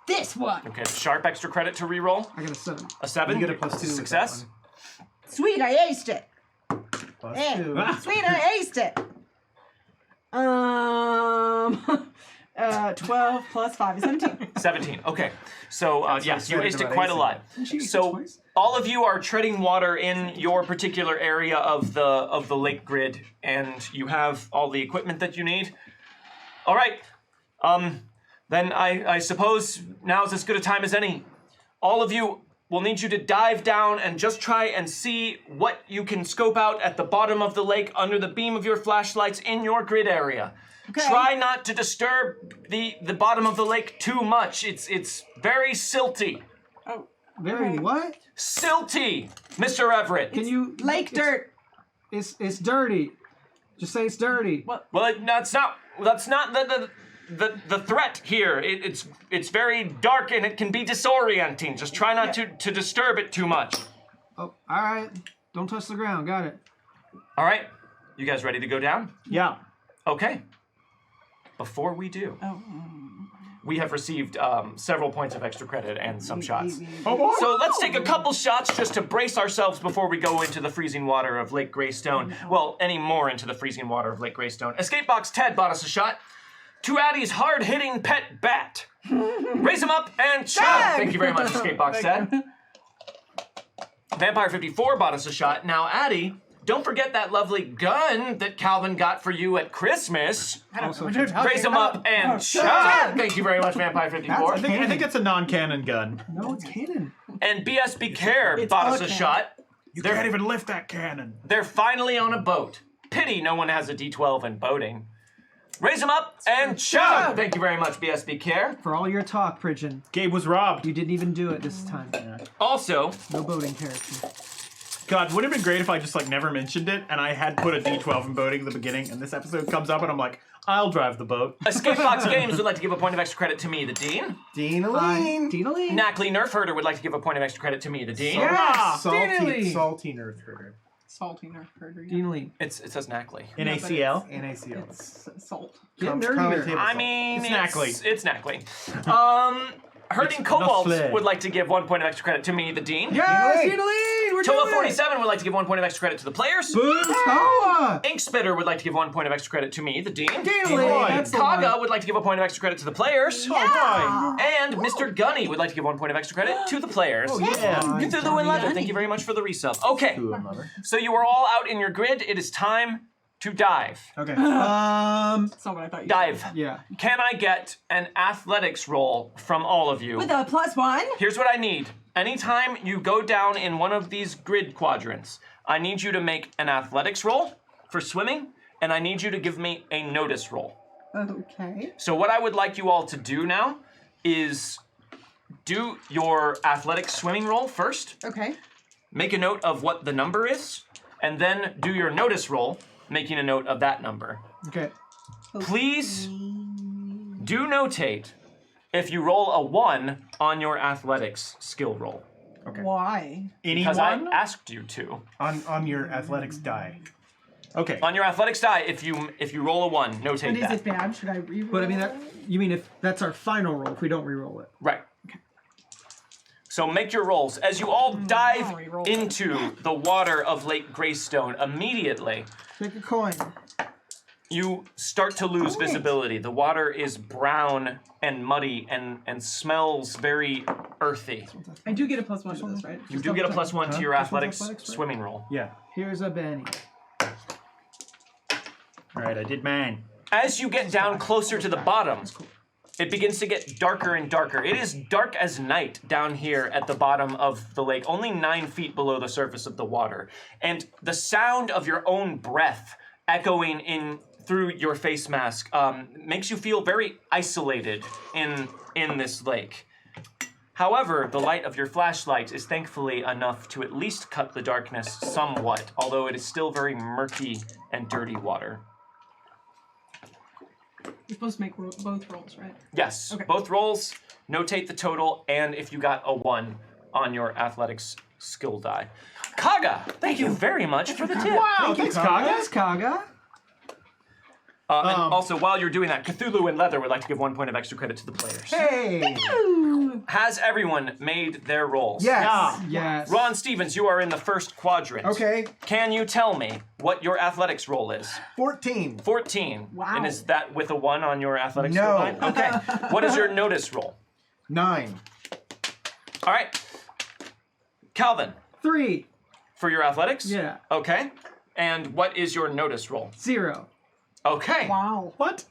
this one. Okay, sharp extra credit to reroll. I got a 7. A 7. You get a +2 with that Success. Sweet, I aced it. +2. Sweet, I aced it. 12 plus 5 is 17. 17. Okay. So yes, you excited aced it about quite a acing lot. She aced it So twice. all of you are treading water in your particular area of the lake grid, and you have all the equipment that you need. All right. Then I suppose now's as good a time as any. All of you will need you to dive down and just try and see what you can scope out at the bottom of the lake under the beam of your flashlights in your grid area. Okay. Try not to disturb the bottom of the lake too much. It's very silty. Oh, Very okay. what? Silty, Mr. Everett. Can you Lake dirt. It's dirty. Just say it's dirty. What? Well, that's not the threat here. It's very dark and it can be disorienting. Just try not to disturb it too much. Oh, all right. Don't touch the ground. Got it. All right, you guys ready to go down? Yeah. Okay. Before we do, we have received several points of extra credit and some shots. Oh boy. So let's take a couple shots just to brace ourselves before we go into the freezing water of Lake Greystone. Well, any more into the freezing water of Lake Greystone. Escape Box Ted bought us a shot. To Addie's hard-hitting pet bat. Raise him up and chug! Thank you very much, Escape Box Ted. Vampire 54 bought us a shot. Now, Addie, don't forget that lovely gun that Calvin got for you at Christmas. Also, Raise him up and chug! Thank you very much, Vampire 54. I think it's a non-cannon gun. no, it's canon. And BSB Care bought us a shot. You They're- can't even lift that cannon. They're finally on a boat. Pity no one has a D12 in boating. Raise them up and chug! Thank you very much, BSB Care. For all your talk, Pridgeon, Gabe was robbed. you didn't even do it this time. Also, No boating character. God, wouldn't it have been great if I just like never mentioned it and I had put a D12 in boating at the beginning and this episode comes up and I'm like, I'll drive the boat. Escape Box Games would like to give a point of extra credit to me, the Dean. Dean-a-leen. Dina-lee. Knackley Nerf Herder would like to give a point of extra credit to me, the Dean. Yeah. Salty, salty nerf herder. Salty nerf herder. Yeah. Dina-lee. It says Knackley. In No, but ACL. NaCl. It's salt. Get Common nerdier. table I salt. mean, It's Knackley. It's Knackley. Herding It's Cobalt Knackley. would like to give 1 point of extra credit to me, the Dean. Yes, Dina-lee. Dina-lee. We're Toa doing it. 47 would like to give 1 point of extra credit to the players. Boom, Toa. Ink Spitter would like to give 1 point of extra credit to me, the Dean. Dina-lee. boy. That's the Kaga one. would like to give a point of extra credit to the players. Yeah. And Mr. Gunny would like to give 1 point of extra credit to the players. Oh yeah. You threw the win leather. Thank you very much for the resub. Okay, Ooh, I'm lover. so you are all out in your grid. It is time to dive. Okay. That's not what I thought you Dive. Yeah. Can I get an athletics roll from all of you? With a +1. Here's what I need. Anytime you go down in one of these grid quadrants, I need you to make an athletics roll for swimming, and I need you to give me a notice roll. Okay. So what I would like you all to do now is do your athletics swimming roll first, Okay. make a note of what the number is, and then do your notice roll, making a note of that number. Okay. Please do notate if you roll a 1 on your athletics skill roll, Why? because I Anyone? asked you to. On your athletics die. Okay. On your athletics die, if you roll a 1, notate And is that. it bad? Should I reroll? But I mean, you mean if that's our final roll, if we don't re-roll it. Right. So make your rolls. As you all dive I'll re-roll into the water of Lake Greystone, immediately Take a coin. you start to lose visibility. The water is brown and muddy and smells very earthy. I do get a +1 to this, right? You do get a +1 to your This one's athletics athletics, right? swimming roll. Yeah. Here's a Benny. All right, I did mine. As you get down closer to the bottom, it begins to get darker and darker. It is dark as night down here at the bottom of the lake, only 9 feet below the surface of the water. And the sound of your own breath echoing in through your face mask makes you feel very isolated in this lake. However, the light of your flashlight is thankfully enough to at least cut the darkness somewhat, although it is still very murky and dirty water. You're supposed to make both rolls, right? Yes, Okay. both rolls, notate the total, and if you got a 1 on your athletics skill die. Kaga, thank you very much for the tip. Wow, thanks, Kaga. Thanks, Kaga. And also, while you're doing that, Cthulhu and Leather would like to give 1 point of extra credit to the players. Hey! Has everyone made their rolls? Yes. Yes. Ron Stevens, you are in the first quadrant. Okay, Can you tell me what your athletics roll is? 14. 14. Wow. And is that with a 1 on your athletics No. skill die? Okay. What is your notice roll? 9. All right. Calvin, 3. for your athletics? Yeah. Okay. And what is your notice roll? 0. Okay. Wow. What?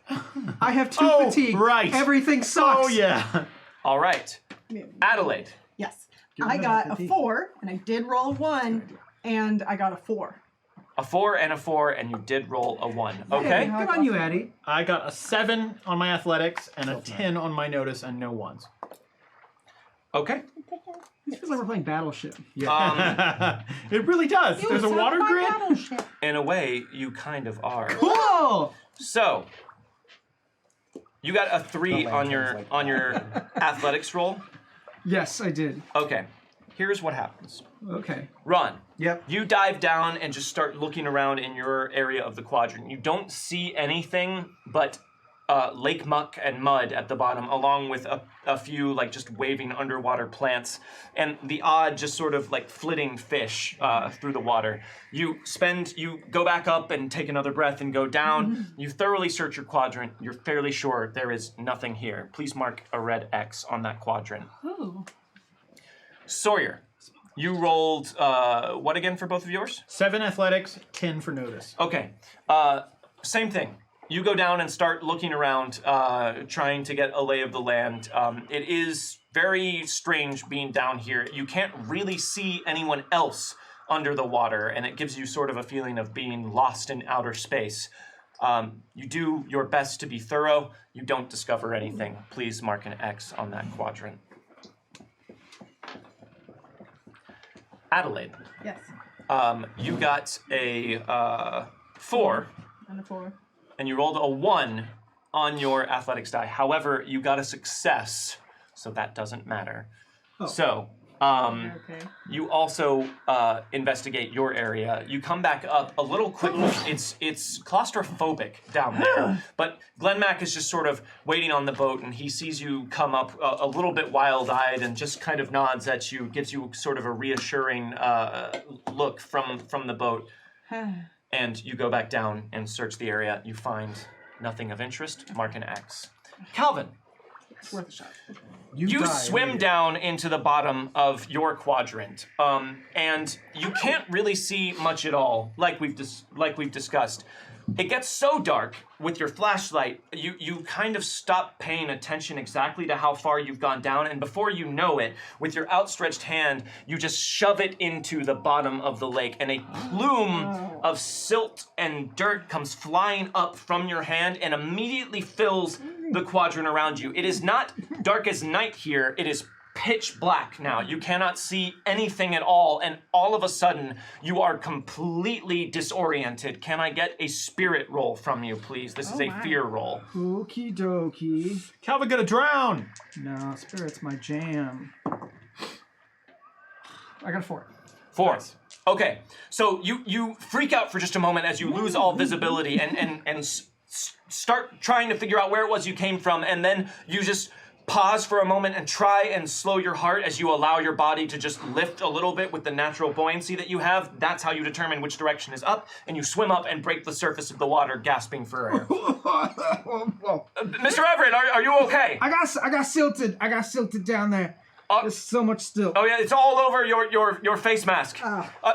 I have 2 Oh, fatigue. right. Everything sucks. Oh, yeah. All right. Adelaide. Yes. Get I rid of got a fatigue. 4, and I did roll a 1, and I got a 4. A 4 and a 4, and you did roll a 1. Okay. Good on you, Addie. I got a 7 on my athletics and a 10 on my notice and no 1s. Okay. It feels like we're playing Battleship. It really does. There's a water grid. In a way, you kind of are. Cool. So, you got a 3 on your athletics roll. Yes, I did. Okay. Here's what happens. Okay. Ron, Yep. you dive down and just start looking around in your area of the quadrant. You don't see anything but lake muck and mud at the bottom, along with a few like just waving underwater plants and the odd just sort of like flitting fish through the water. You go back up and take another breath and go down. You thoroughly search your quadrant. You're fairly sure there is nothing here. Please mark a red X on that quadrant. Ooh. Sawyer, you rolled what again for both of yours? 7 athletics, 10 for notice. Okay, same thing. You go down and start looking around, trying to get a lay of the land. It is very strange being down here. You can't really see anyone else under the water, and it gives you sort of a feeling of being lost in outer space. You do your best to be thorough. You don't discover anything. Please mark an X on that quadrant. Adelaide, Yes. you got a 4. And a 4. And you rolled a 1 on your athletics die. However, you got a success, so that doesn't matter. Oh. So, Okay. you also investigate your area. You come back up a little quickly. It's claustrophobic down there. But Glenn Mack is just sort of waiting on the boat, and he sees you come up a little bit wild-eyed and just kind of nods at you, gives you sort of a reassuring look from the boat. And you go back down and search the area. You find nothing of interest. Mark an X. Calvin, It's worth a shot. you die swim down into the bottom of your quadrant, and you can't really see much at all, like we've discussed. It gets so dark with your flashlight, you kind of stop paying attention exactly to how far you've gone down, and before you know it, with your outstretched hand, you just shove it into the bottom of the lake, and a plume of silt and dirt comes flying up from your hand and immediately fills the quadrant around you. It is not dark as night here, it is pitch black now. You cannot see anything at all, and all of a sudden, you are completely disoriented. Can I get a spirit roll from you, please? This is a my. fear roll. Okie dokie. Calvin gonna drown. No, spirit's my jam. I got a 4. 4. Okay, so you freak out for just a moment as you lose all visibility and start trying to figure out where it was you came from, and then you just pause for a moment and try and slow your heart as you allow your body to just lift a little bit with the natural buoyancy that you have. That's how you determine which direction is up, and you swim up and break the surface of the water, gasping for air. Mr. Everett, are you okay? I got silted. I got silted down there. There's so much still. Oh yeah, it's all over your face mask.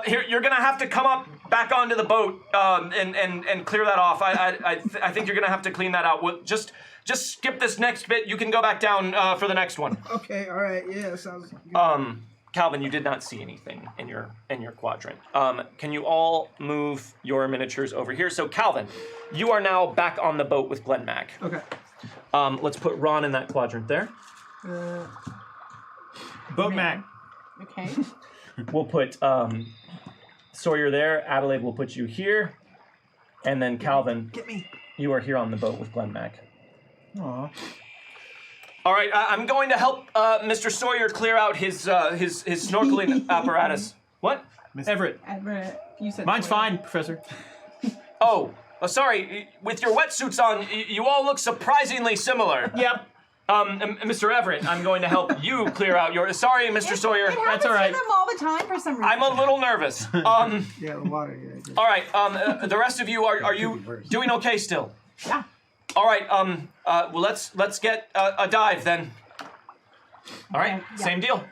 Here, you're gonna have to come up back onto the boat and clear that off. I think you're gonna have to clean that out. Just skip this next bit. You can go back down for the next one. Okay, all right, yeah, sounds good. Calvin, you did not see anything in your quadrant. Can you all move your miniatures over here? So Calvin, you are now back on the boat with Glenn Mack. Okay. Let's put Ron in that quadrant there. Boat Mac. Okay. We'll put Sawyer there. Adelaide will put you here. And then Calvin, Get me. you are here on the boat with Glenn Mac. Aw. All right, I'm going to help Mr. Sawyer clear out his snorkeling apparatus. What? Everett. Everett, you said. Mine's Sawyer. fine, Professor. Oh, sorry. With your wetsuits on, you all look surprisingly similar. Yep. Mr. Everett, I'm going to help you clear out your. Sorry, Mr. Sawyer. It happens That's all right. to them all the time for some reason. I'm a little nervous. Yeah, the water. Yeah. All right. The rest of you are you doing okay still? Yeah. All right. Well, let's get a dive then. All right. Yeah. Same deal.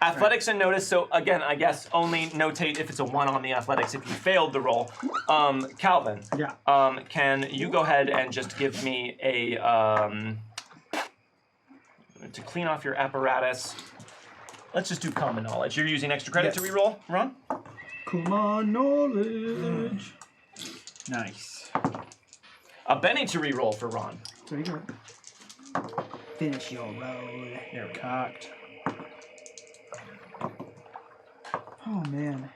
Athletics and notice. So again, I guess only notate if it's a 1 on the athletics if you failed the roll. Calvin. Yeah. Can you go ahead and just give me a to clean off your apparatus? Let's just do common knowledge. You're using extra credit to reroll, Ron? Come on, knowledge. Nice. A Benny to reroll for Ron. There you go. Finish your roll. You're cocked. Oh man.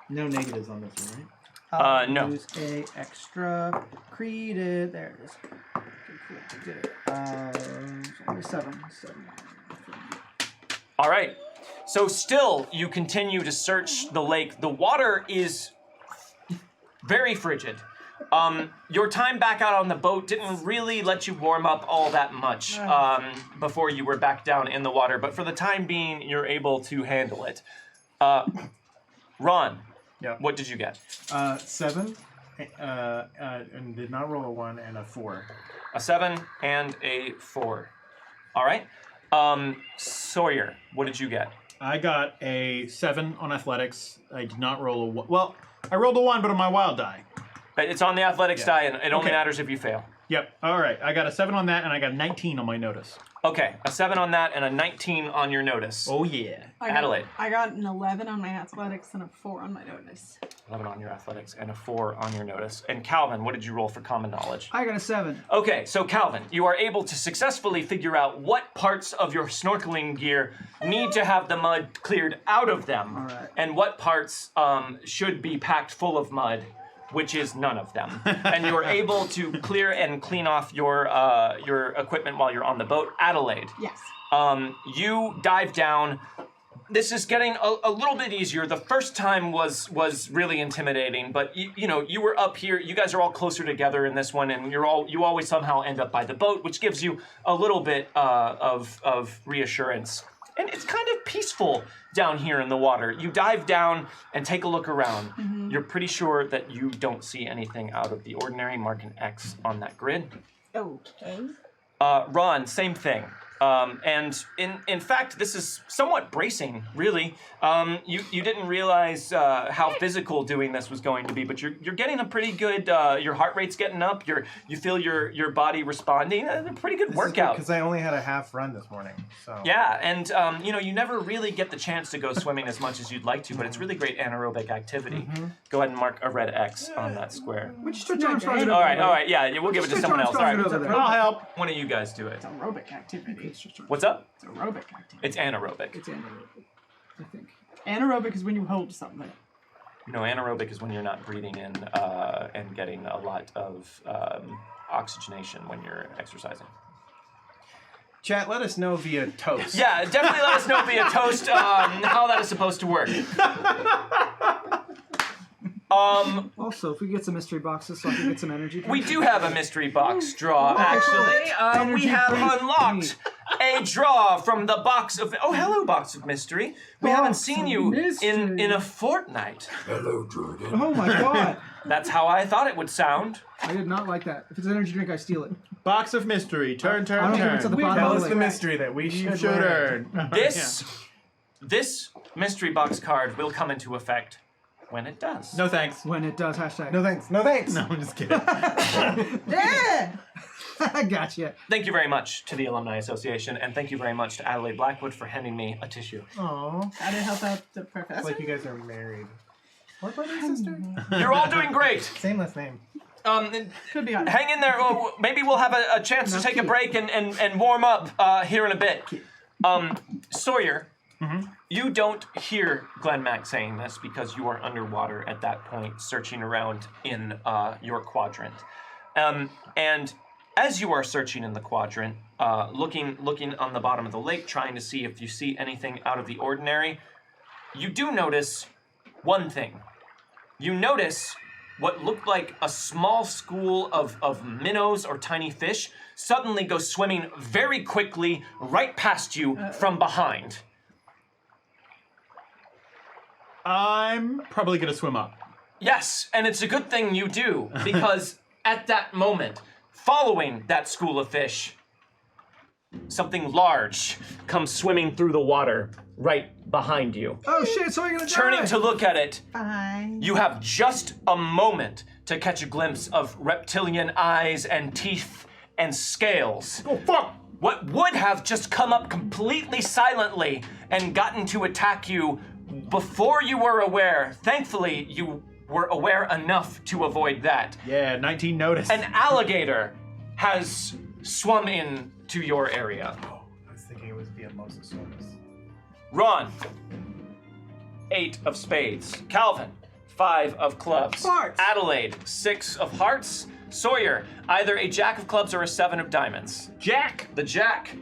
No negatives on this one, right? No. Use a extra credit. There it is. Okay, cool. Did it. Only 7. All right. So still, you continue to search the lake. The water is very frigid. Your time back out on the boat didn't really let you warm up all that much before you were back down in the water. But for the time being, you're able to handle it. Ron, Yeah. what did you get? 7, and did not roll a 1 and a 4. A 7 and a 4. All right. Sawyer, what did you get? I got a 7 on athletics. I did not roll a 1. Well, I rolled a 1, but on my wild die. It's on the athletics die, and it only Okay. matters if you fail. Yep. All right. I got a 7 on that, and I got a 19 on my notice. Okay, a 7 on that and a 19 on your notice. Oh yeah. Adelaide. I got an 11 on my athletics and a 4 on my notice. 11 on your athletics and a 4 on your notice. And Calvin, what did you roll for common knowledge? I got a 7. Okay, so Calvin, you are able to successfully figure out what parts of your snorkeling gear need to have the mud cleared out of them, All right. and what parts should be packed full of mud, which is none of them. And you are able to clear and clean off your equipment while you're on the boat. Adelaide, Yes. you dive down. This is getting a little bit easier. The first time was really intimidating, but you were up here. You guys are all closer together in this one, and you always somehow end up by the boat, which gives you a little bit of reassurance. And it's kind of peaceful down here in the water. You dive down and take a look around. Mm-hmm. You're pretty sure that you don't see anything out of the ordinary. Mark an X on that grid. Okay. Ron, same thing. And in fact, this is somewhat bracing, really. You didn't realize how physical doing this was going to be, but you're getting a pretty good. Your heart rate's getting up. You feel your body responding. A pretty good workout. Because I only had a half run this morning. So. Yeah, and you never really get the chance to go swimming as much as you'd like to, but it's really great anaerobic activity. Go ahead and mark a red X on that square. Would you stretch Armstrong? All right, yeah, we'll give it to someone else. All right, Over there. I'll help. one of you guys do it. It's aerobic activity. What's up? It's aerobic activity. It's anaerobic. It's anaerobic, I think. Anaerobic is when you hold something. No, anaerobic is when you're not breathing in and getting a lot of oxygenation when you're exercising. Chat, let us know via toast. Yeah, definitely let us know via toast how that is supposed to work. Also, if we get some mystery boxes so I can get some energy. We do have a mystery box draw, actually. We have unlocked a draw from the box of... Oh, hello, box of mystery. We haven't seen you in a fortnight. Hello, Jordan. Oh my god. That's how I thought it would sound. I did not like that. If it's an energy drink, I steal it. Box of mystery. Turn, I turn, don't care if it's at the turn. bottom Tell of us the the lake. mystery that we You should should learn. earn. This mystery box card will come into effect when it does. No thanks. When it does, hashtag. No thanks. No thanks. No, I'm just kidding. Yeah. I gotcha. Thank you very much to the Alumni Association, and thank you very much to Adelaide Blackwood for handing me a tissue. Aw. How to help out the It's professor? like you guys are married. What brother and sister? You're all doing great. Same last name. Could be on. Hang in there. Oh, maybe we'll have a chance to take a break and warm up here in a bit. Sawyer, You don't hear Glenn Mack saying this because you are underwater at that point, searching around in your quadrant. And as you are searching in the quadrant, looking on the bottom of the lake, trying to see if you see anything out of the ordinary, you do notice one thing. You notice what looked like a small school of minnows or tiny fish suddenly go swimming very quickly right past you from behind. I'm probably gonna swim up. Yes, and it's a good thing you do, because at that moment, following that school of fish, something large comes swimming through the water right behind you. Oh shit, so you're gonna die. Turning to look at it, Fine. you have just a moment to catch a glimpse of reptilian eyes and teeth and scales. Oh fuck! What would have just come up completely silently and gotten to attack you before you were aware. Thankfully, you were aware enough to avoid that. Yeah, 19 notice. An alligator has swum in to your area. Oh, I was thinking it was via Mosasaurus. Ron, 8 of spades. Calvin, 5 of clubs. Hearts. Adelaide, 6 of hearts. Sawyer, either a jack of clubs or a 7 of diamonds. Jack! The jack.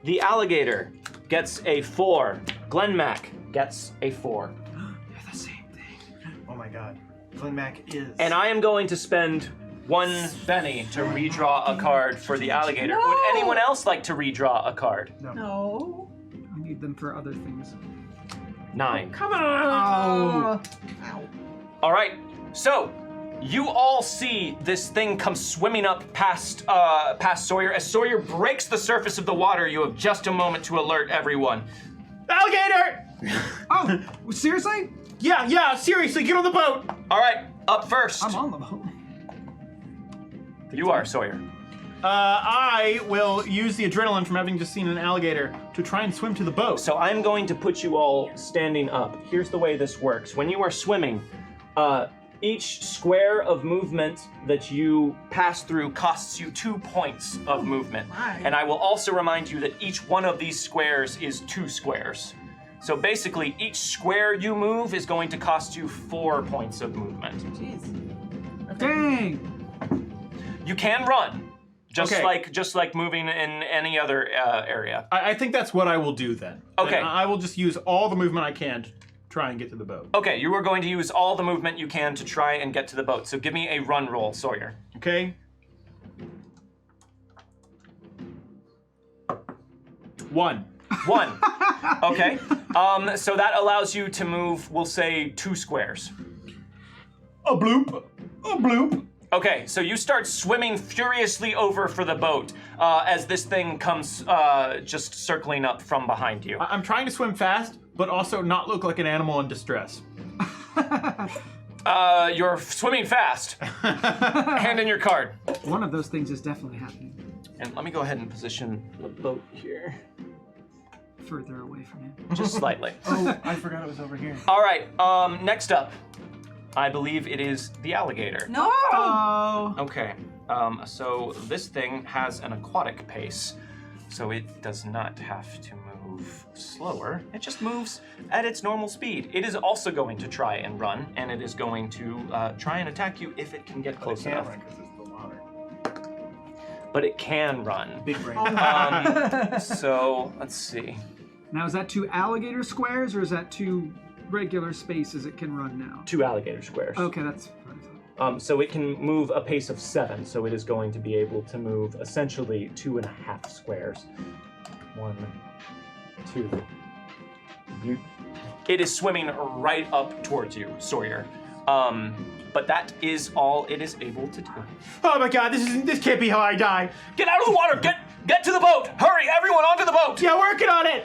The alligator gets a 4. Glenn Mack gets a 4. They're the same thing. Oh my god. Glenn Mack is. And I am going to spend 1 penny to redraw a card for the alligator. No! Would anyone else like to redraw a card? No. I need them for other things. 9. Come on. Oh. Ow. All right, so you all see this thing come swimming up past Sawyer. As Sawyer breaks the surface of the water, you have just a moment to alert everyone. Alligator! Oh, seriously? Yeah, seriously, get on the boat! All right, up first. I'm on the boat. You are Sawyer. I will use the adrenaline from having just seen an alligator to try and swim to the boat. So I'm going to put you all standing up. Here's the way this works. When you are swimming, each square of movement that you pass through costs you 2 points of movement. my. And I will also remind you that each one of these squares is 2 squares. So basically, each square you move is going to cost you 4 points of movement. Jeez. Dang. You can run, just Okay. like moving in any other area. I think that's what I will do then. Okay. And I will just use all the movement I can to try and get to the boat. Okay, you are going to use all the movement you can to try and get to the boat. So give me a run roll, Sawyer. Okay? 1. 1. Okay. So that allows you to move, we'll say, 2 squares. A bloop. A bloop. Okay, so you start swimming furiously over for the boat as this thing comes just circling up from behind you. I'm trying to swim fast, but also not look like an animal in distress. You're swimming fast. Hand in your card. One of those things is definitely happening. And let me go ahead and position the boat here. Further away from him. Just slightly. Oh, I forgot it was over here. All right, next up, I believe it is the alligator. No. Oh. Okay, so this thing has an aquatic pace, so it does not have to move slower. It just moves at its normal speed. It is also going to try and run, and it is going to try and attack you if it can get close enough. Because it's the water. But it can run. Big brain. So let's see. Now, is that 2 alligator squares or is that 2 regular spaces it can run now? 2 alligator squares. Okay, that's what I thought. So it can move a pace of 7, so it is going to be able to move essentially 2.5 squares. 1, 2. It is swimming right up towards you, Sawyer. But that is all it is able to do. Oh my god, this can't be how I die. Get out of the water! Get to the boat! Hurry, everyone, onto the boat! Yeah, working on it.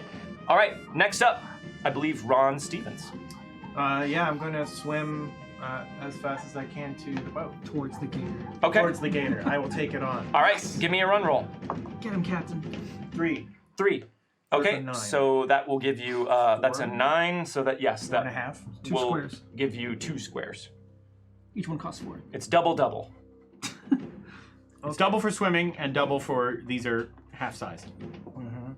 All right, next up, I believe Ron Stevens. Yeah, I'm going to swim as fast as I can to the boat. Towards the gator. Okay. Towards the gator. I will take it on. All right, give me a run roll. Get him, Captain. 3. 3. That's Okay, a 9. so that will give you, that's a 9, so that, yes, that 1.5. 2 will squares. give you 2 squares. Each one costs 4. It's double. It's double for swimming and double for these are half size. Mm-hmm.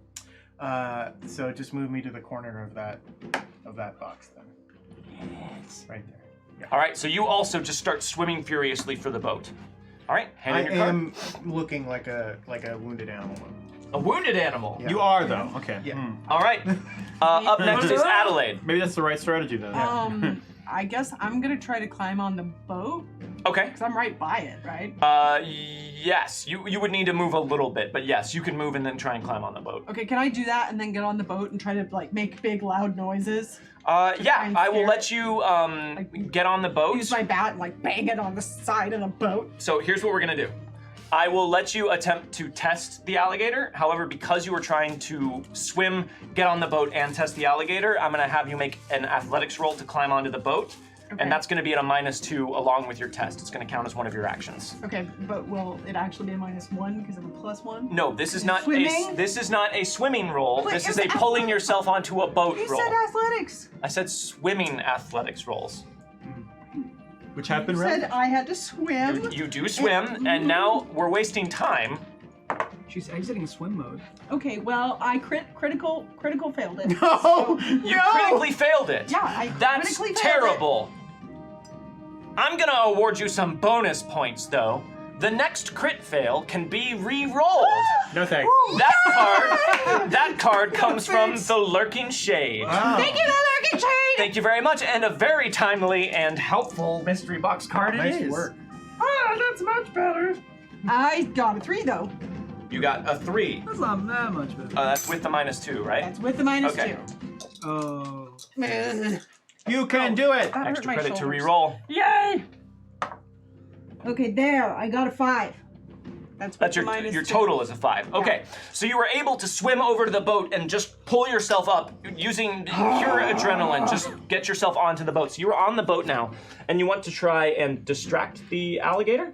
So just move me to the corner of that box then. Yes. Right there. Yeah. All right, so you also just start swimming furiously for the boat. All right, hand I in your card. am looking like a wounded animal. A wounded animal. Yeah. You are though. Okay. Yeah. Hmm. All right. Up next is Adelaide. Maybe that's the right strategy then. I guess I'm gonna try to climb on the boat Okay. because I'm right by it, right? Yes. You would need to move a little bit, but yes, you can move and then try and climb on the boat. Okay, can I do that and then get on the boat and try to like make big loud noises? Yeah, and I will scare let you get on the boat. Use my bat and like bang it on the side of the boat. So here's what we're gonna do. I will let you attempt to test the alligator. However, because you were trying to swim, get on the boat, and test the alligator, I'm gonna have you make an athletics roll to climb onto the boat. Okay. And that's gonna be at a -2 along with your test. It's gonna count as one of your actions. Okay, but will it actually be a -1 because of a +1? No, this is not Swimming? this is not a swimming roll. Wait, This is it's a pulling yourself onto a boat You roll. said athletics. I said swimming athletics rolls. Which have been You read. said I had to swim. You do swim, and now we're wasting time. She's exiting swim mode. Okay, well I critical failed it. No. You critically failed it. Yeah, I That's critically failed terrible. I'm gonna award you some bonus points, though. The next crit fail can be re-rolled. No thanks. That card comes from the Lurking Shade. Wow. Thank you, the lurking shade. Thank you very much, and a very timely and helpful mystery box card it Nice is. work. Oh, that's much better. I got a 3 though. You got a 3. That's not that much better. That's with the -2, right? That's with the -2. Okay. Oh. You can do it. That hurt Extra my credit to shoulders. re-roll. Yay! Okay, there. I got a 5. That's with That's the your -2. total is a 5. Okay, so you were able to swim over to the boat and just pull yourself up using pure adrenaline. Just get yourself onto the boat. So you're on the boat now, and you want to try and distract the alligator?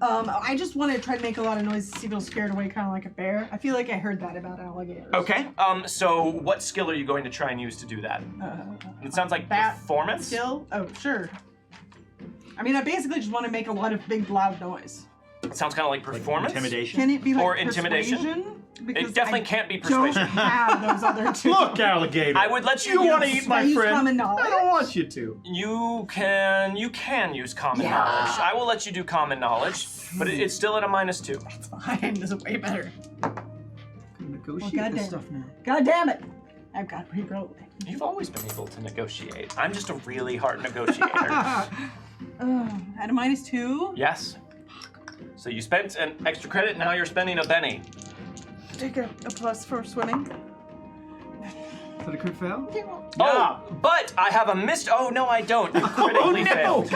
I just want to try to make a lot of noise to see if it'll scare it away, kind of like a bear. I feel like I heard that about alligators. Okay. So what skill are you going to try and use to do that? It sounds like bat performance. Skill? Oh, sure. I mean, I basically just want to make a lot of big, loud noise. It sounds kind of like performance. Intimidation. Can it be like Or intimidation? persuasion? Because It definitely I can't be don't persuasion. have those other two. Look, alligator. I would let you. You want to use- eat my I use friend? common knowledge? I don't want you to. You can use common Yeah. knowledge. I will let you do common knowledge, but it's still at a -2. It's fine. This is way better. Can negotiate goddamn. this stuff now. God damn it. I've got to re-roll it. You've always been able to negotiate. I'm just a really hard negotiator. At a -2. Yes. So you spent an extra credit, now you're spending a penny. Take a plus for swimming. Is that a crit fail? Oh, but I have a missed. Oh no, I don't. You critically failed.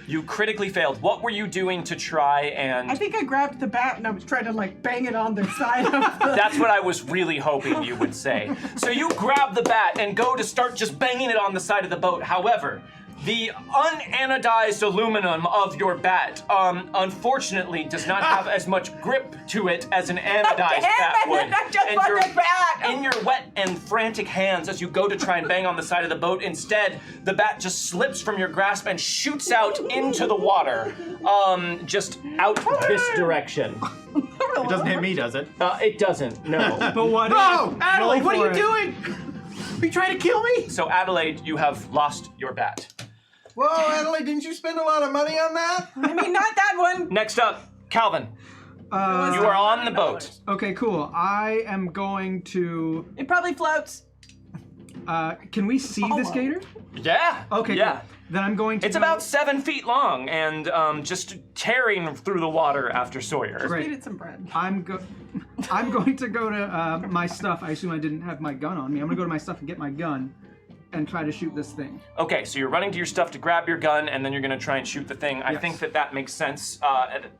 You critically failed. What were you doing to try and? I think I grabbed the bat and I was trying to like bang it on the side of the... That's what I was really hoping you would say. So you grab the bat and go to start just banging it on the side of the boat. However, the unanodized aluminum of your bat, unfortunately, does not have as much grip to it as an anodized bat would. I just want the bat. In your wet and frantic hands, as you go to try and bang on the side of the boat, instead, the bat just slips from your grasp and shoots out into the water, just out this direction. It doesn't hit me, does it? It doesn't, no. But what? No, Adelaide, what for are you it. doing? Are you trying to kill me? So Adelaide, you have lost your bat. Whoa, Adelaide, didn't you spend a lot of money on that? I mean, not that one. Next up, Calvin. You Uh, are on the boat. okay, cool. I am going to. It probably floats. Can we see this Hello. gator? Yeah. Okay, Yeah. cool. Then I'm going to. It's go- about 7 feet long and just tearing through the water after Sawyer. Great. Feed it some bread. I'm going to go to my stuff. I assume I didn't have my gun on me. I'm gonna go to my stuff and get my gun, and try to shoot this thing. Okay, so you're running to your stuff to grab your gun, and then you're going to try and shoot the thing. I Yes. think that makes sense.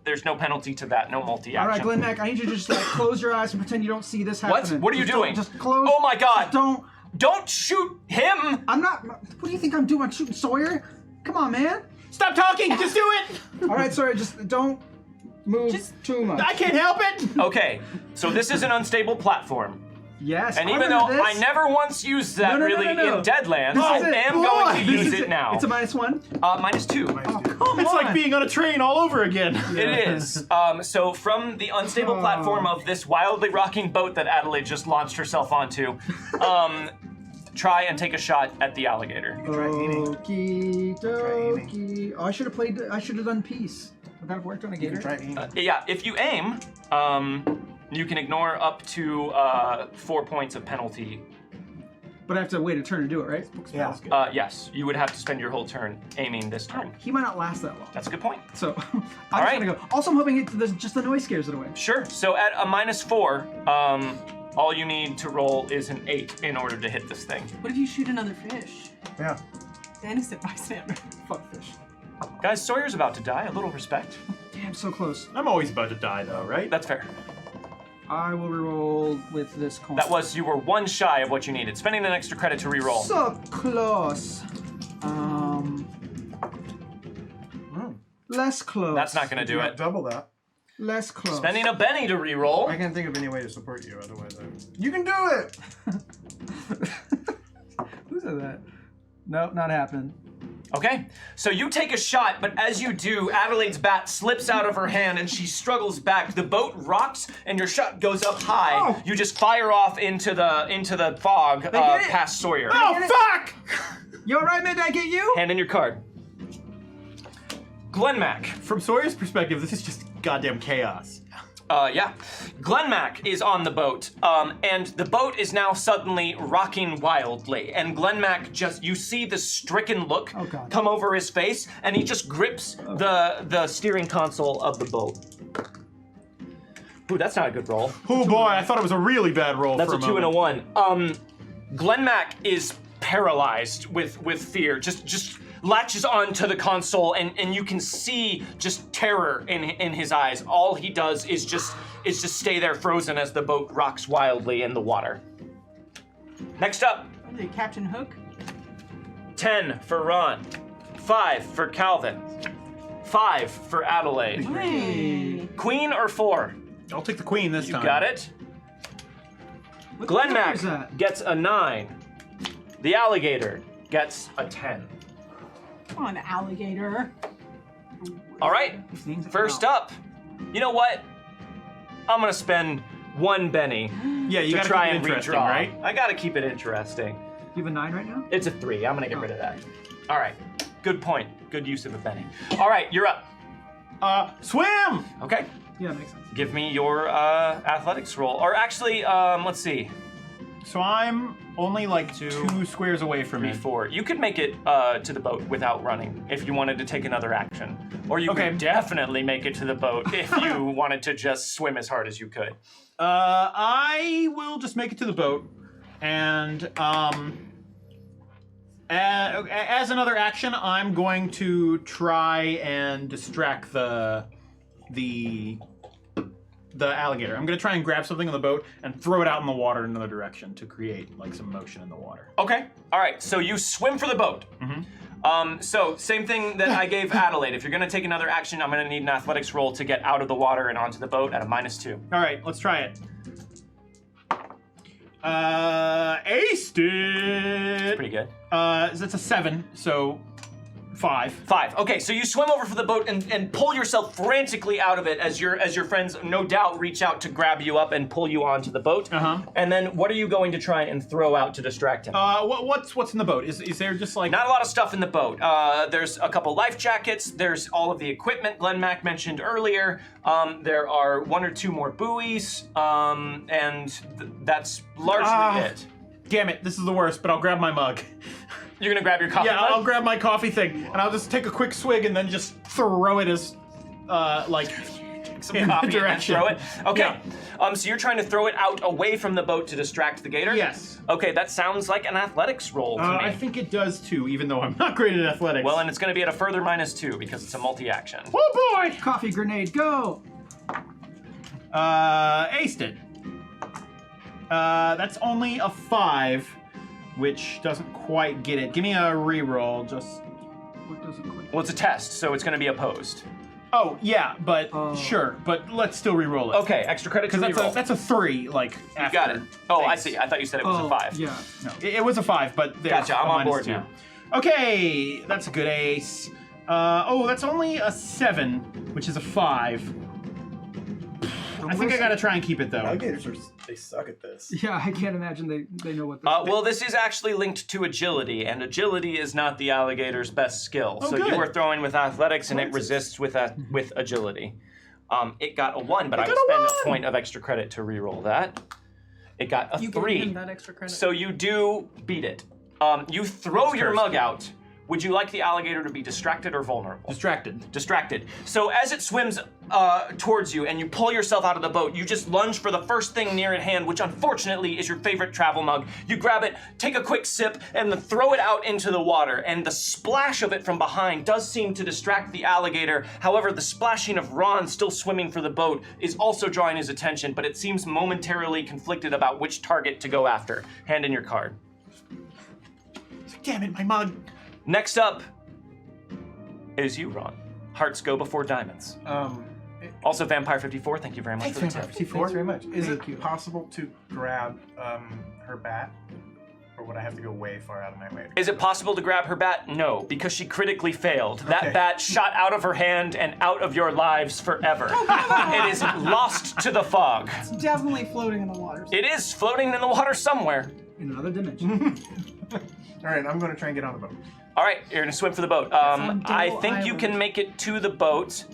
There's no penalty to that, no multi-action. All right, Glenn Mac, I need you to just like close your eyes and pretend you don't see this What? happening. What are you Just don't- doing? Just close. Oh my God. Just don't. Don't shoot him! I'm not. What do you think I'm doing? I'm shooting Sawyer? Come on, man. Stop talking. Just do it. All right, Sawyer, just don't move too much. I can't help it. Okay, so this is an unstable platform. Yes. And I even though remember I this. never once used that No. really in Deadlands, This I is it. am Boy, going to this use is it now. It's a -1. -2. Come It's on. like being on a train all over again. It is. So from the unstable platform of this wildly rocking boat that Adelaide just launched herself onto, try and take a shot at the alligator. Try aiming. Okie aiming. dokie. Oh, I should have done peace. Would that have worked on a You gator? can try aiming. Yeah, if you aim, you can ignore up to 4 points of penalty. But I have to wait a turn to do it, right? Yeah. Yes, you would have to spend your whole turn aiming this turn. He might not last that long. That's a good point. So, I'm All just right. gonna go. Also, I'm hoping just the noise scares it away. Sure. So at a -4, all you need to roll is an 8 in order to hit this thing. What if you shoot another fish? Yeah. The innocent bystander. Fuck fish. Guys, Sawyer's about to die. A little respect. Damn, so close. I'm always about to die, though, right? That's fair. I will reroll with this coin. You were 1 shy of what you needed. Spending an extra credit to reroll. So close. Less close. That's not going to do Yeah, it. double that. Less close. Spending a Benny to reroll. I can't think of any way to support you, otherwise you can do it! Who said that? No, not happening. Okay, so you take a shot, but as you do, Adelaide's bat slips out of her hand and she struggles back. The boat rocks and your shot goes up high. Oh. You just fire off into the fog get it. past Sawyer. Oh, fuck! You alright, man? Did I get you? Hand in your card. Glenmac. From Sawyer's perspective, this is just goddamn chaos. Yeah. Glenmac is on the boat, and the boat is now suddenly rocking wildly. And Glenmac you see the stricken look Oh, God. come over his face, and he just grips the steering console of the boat. Ooh, that's not a good roll. Oh boy, I thought it was a really bad roll That's for a a 2 and a moment. 1. Glenmac is paralyzed with fear. Just latches onto the console, and you can see just terror in his eyes. All he does is just stay there frozen as the boat rocks wildly in the water. Next up, What are they, Captain Hook? 10 for Ron, 5 for Calvin, 5 for Adelaide. Hey. Queen or 4? I'll take the queen this You time. got it? What the fuck is Glenmac that? gets a 9. The alligator gets a 10. Come on, alligator. All right, These names are first out. up. You know what? I'm gonna spend 1 Benny Yeah, you to gotta try keep it and interesting, redraw. right? I gotta keep it interesting. You have a 9 right now? It's a 3. I'm gonna get rid of that. All right, good point. Good use of a Benny. All right, you're up. Swim! Okay, Yeah, that makes sense. give me your athletics roll. Or actually, let's see. So I'm only like Two, 2 squares away from 3, it. 4. You could make it to the boat without running if you wanted to take another action. Or you Okay. could definitely make it to the boat if you wanted to just swim as hard as you could. I will just make it to the boat, and as another action, I'm going to try and distract the alligator. I'm going to try and grab something on the boat and throw it out in the water in another direction to create like some motion in the water. Okay. All right. So you swim for the boat. So same thing that I gave Adelaide. If you're gonna take another action, I'm gonna need an athletics roll to get out of the water and onto the boat at a -2. All right, let's try it. Aced it. Pretty good. That's a 7, so 5. 5. Okay, so you swim over for the boat and pull yourself frantically out of it as your friends no doubt reach out to grab you up and pull you onto the boat. And then what are you going to try and throw out to distract him? What's in the boat? Is there just like Not a lot of stuff in the boat. There's a couple life jackets. There's all of the equipment Glenmac mentioned earlier. There are 1 or 2 more buoys, and that's largely it. Damn it, this is the worst, but I'll grab my mug. You're gonna grab your coffee Yeah, mug? I'll grab my coffee thing, and I'll just take a quick swig and then just throw it as, Some in the coffee and then direction. throw it. Okay. Yeah. So you're trying to throw it out away from the boat to distract the gator? Yes. Okay, that sounds like an athletics roll to me. I think it does too, even though I'm not great at athletics. Well, and it's gonna be at a further -2 because it's a multi-action. Oh boy! Coffee grenade, go! Aced it. That's only a 5, which doesn't quite get it. Give me a reroll, just... What doesn't quite... Well, it's a test, so it's gonna be opposed. Oh yeah, but Oh. sure. But let's still re-roll it. Okay, extra credit to Because reroll. that's a 3. Like You got it. Oh, I things. see. I thought you said it was a 5. Yeah. No, it was a 5, but there's Gotcha, I'm a on minus board 2. now. Okay, that's a good ace. That's only a 7, which is a 5. I think I gotta try and keep it though. Alligators they suck at this. Yeah, I can't imagine they know what this is. Well, this is actually linked to agility, and agility is not the alligator's best skill. Oh, So good. you were throwing with athletics, and it resists with agility. It got a 1, but I got would a spend 1. a point of extra credit to re-roll that. It got a You gave 3. him that extra credit. So you do beat it. You throw your mug out. Would you like the alligator to be distracted or vulnerable? Distracted. Distracted. So as it swims towards you and you pull yourself out of the boat, you just lunge for the first thing near at hand, which unfortunately is your favorite travel mug. You grab it, take a quick sip, and then throw it out into the water. And the splash of it from behind does seem to distract the alligator. However, the splashing of Ron still swimming for the boat is also drawing his attention, but it seems momentarily conflicted about which target to go after. Hand in your card. Damn it, my mug. Next up is you, Ron. Hearts go before diamonds. Also, Vampire 54, thank you very much for the tip. Thanks very much. Is Thank it you. possible to grab her bat? Or would I have to go way far out of my way? Is it possible to grab her bat? No, because she critically failed. That Okay. bat shot out of her hand and out of your lives forever. It is lost to the fog. It's definitely floating in the water. It is floating in the water somewhere. In another dimension. All right, I'm going to try and get on the boat. All right, you're gonna swim for the boat. on I Dole think you Island. can make it to the boat.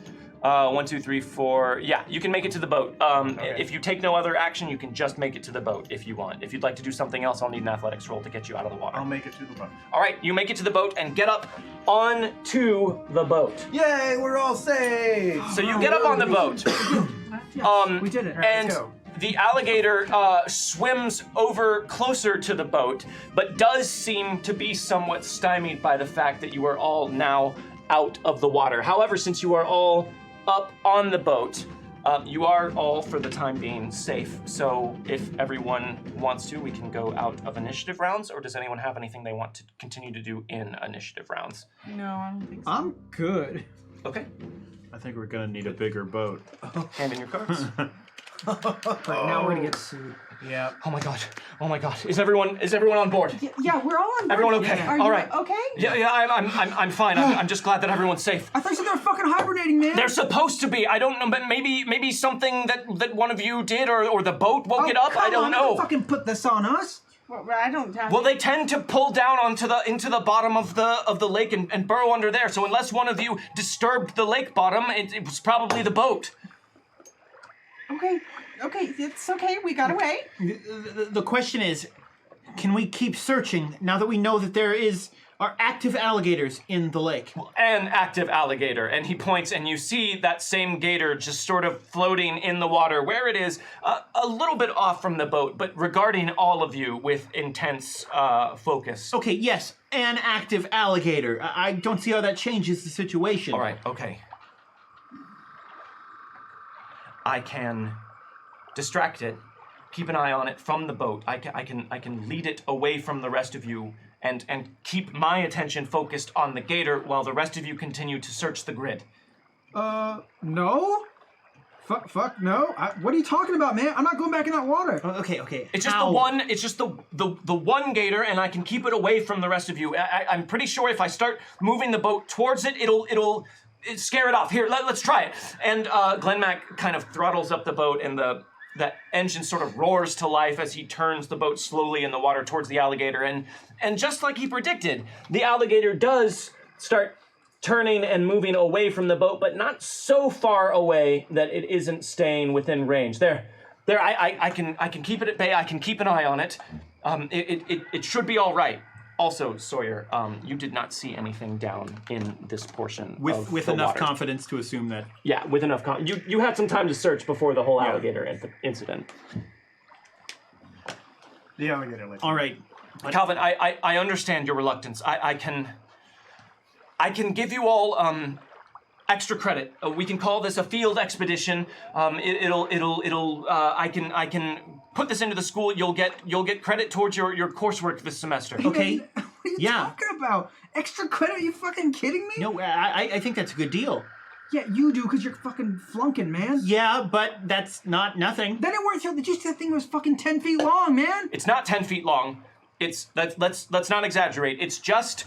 1, 2, 3, 4. Yeah, you can make it to the boat. If you take no other action, you can just make it to the boat if you want. If you'd like to do something else, I'll need an athletics roll to get you out of the water. I'll make it to the boat. All right, you make it to the boat and get up onto the boat. Yay, we're all safe! So you get up on the boat. We did it. And let's go. the alligator swims over closer to the boat, but does seem to be somewhat stymied by the fact that you are all now out of the water. However, since you are all up on the boat, you are all, for the time being, safe. So if everyone wants to, we can go out of initiative rounds, or does anyone have anything they want to continue to do in initiative rounds? No, I don't think so. I'm good. Okay, I think we're gonna need a bigger boat. hand in your cards. But now we're gonna get sued. Yeah. Oh my god, oh my god. Is everyone on board? Yeah, we're all on board. Everyone okay? Yeah. Are All you right. okay? Yeah, I'm fine. I'm just glad that everyone's safe. I thought you said they were fucking hibernating, man. They're supposed to be. I don't know, but maybe something that one of you did, or the boat woke it up. I don't know. Fucking put this on us. Well, I don't have. Well, they tend to pull down into the bottom of the lake and burrow under there. So unless one of you disturbed the lake bottom, it was probably the boat. Okay, it's okay. We got away. The question is, can we keep searching now that we know that there are active alligators in the lake? An active alligator, and he points, and you see that same gator just sort of floating in the water, where it is a little bit off from the boat, but regarding all of you with intense focus. Okay, yes, an active alligator. I don't see how that changes the situation. All right, okay. I can distract it, keep an eye on it from the boat. I can lead it away from the rest of you and keep my attention focused on the gator while the rest of you continue to search the grid. No. Fuck, no. What are you talking about, man? I'm not going back in that water. Okay. It's just Ow. the one. It's just the one gator, and I can keep it away from the rest of you. I'm pretty sure if I start moving the boat towards it, it'll scare it off. Here, let's try it. And Glenn Mac kind of throttles up the boat, and that engine sort of roars to life as he turns the boat slowly in the water towards the alligator. And just like he predicted, the alligator does start turning and moving away from the boat, but not so far away that it isn't staying within range. There, I can keep it at bay. I can keep an eye on it. It should be all right. Also, Sawyer, you did not see anything down in this portion of with the enough water. confidence to assume that. Yeah, with enough you had some time to search before the whole alligator incident. The alligator lake. All right. Calvin, I understand your reluctance. I can give you all extra credit. We can call this a field expedition. I can put this into the school. You'll get credit towards your coursework this semester. Okay. What are you Yeah. talking about? Extra credit? Are you fucking kidding me? No, I think that's a good deal. Yeah, you do, because you're fucking flunking, man. Yeah, but that's not nothing. Then it worked out that you said that thing was fucking 10 feet long, man. It's not 10 feet long. Let's not exaggerate. It's just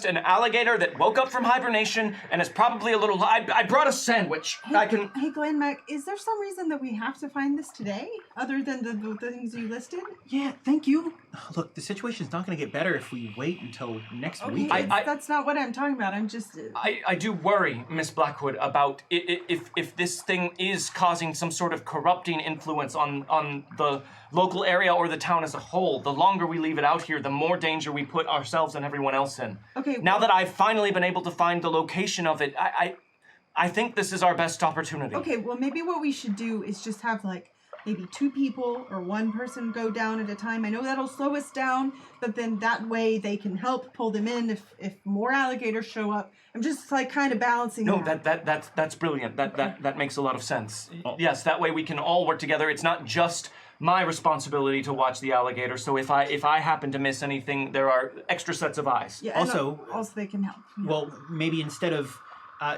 an alligator that woke up from hibernation and is probably a little. I brought a sandwich. I can. Hey, Glenn Mac, is there some reason that we have to find this today, other than the things you listed? Yeah, thank you. Look, the situation's not going to get better if we wait until next Okay, week. that's not what I'm talking about. I'm just. I do worry, Miss Blackwood, about if this thing is causing some sort of corrupting influence on the local area or the town as a whole. The longer we leave it out here, the more danger we put ourselves and everyone else in. Okay. Now that I've finally been able to find the location of it, I think this is our best opportunity. Okay, well, maybe what we should do is just have, like, maybe 2 people or 1 person go down at a time. I know that'll slow us down, but then that way they can help pull them in if more alligators show up. I'm just, like, kind of balancing No, that. that's brilliant. That makes a lot of sense. Yes, that way we can all work together. It's not just my responsibility to watch the alligator. So if I happen to miss anything, there are extra sets of eyes. Yeah, and Also- also they can help. Yeah. Well, maybe instead of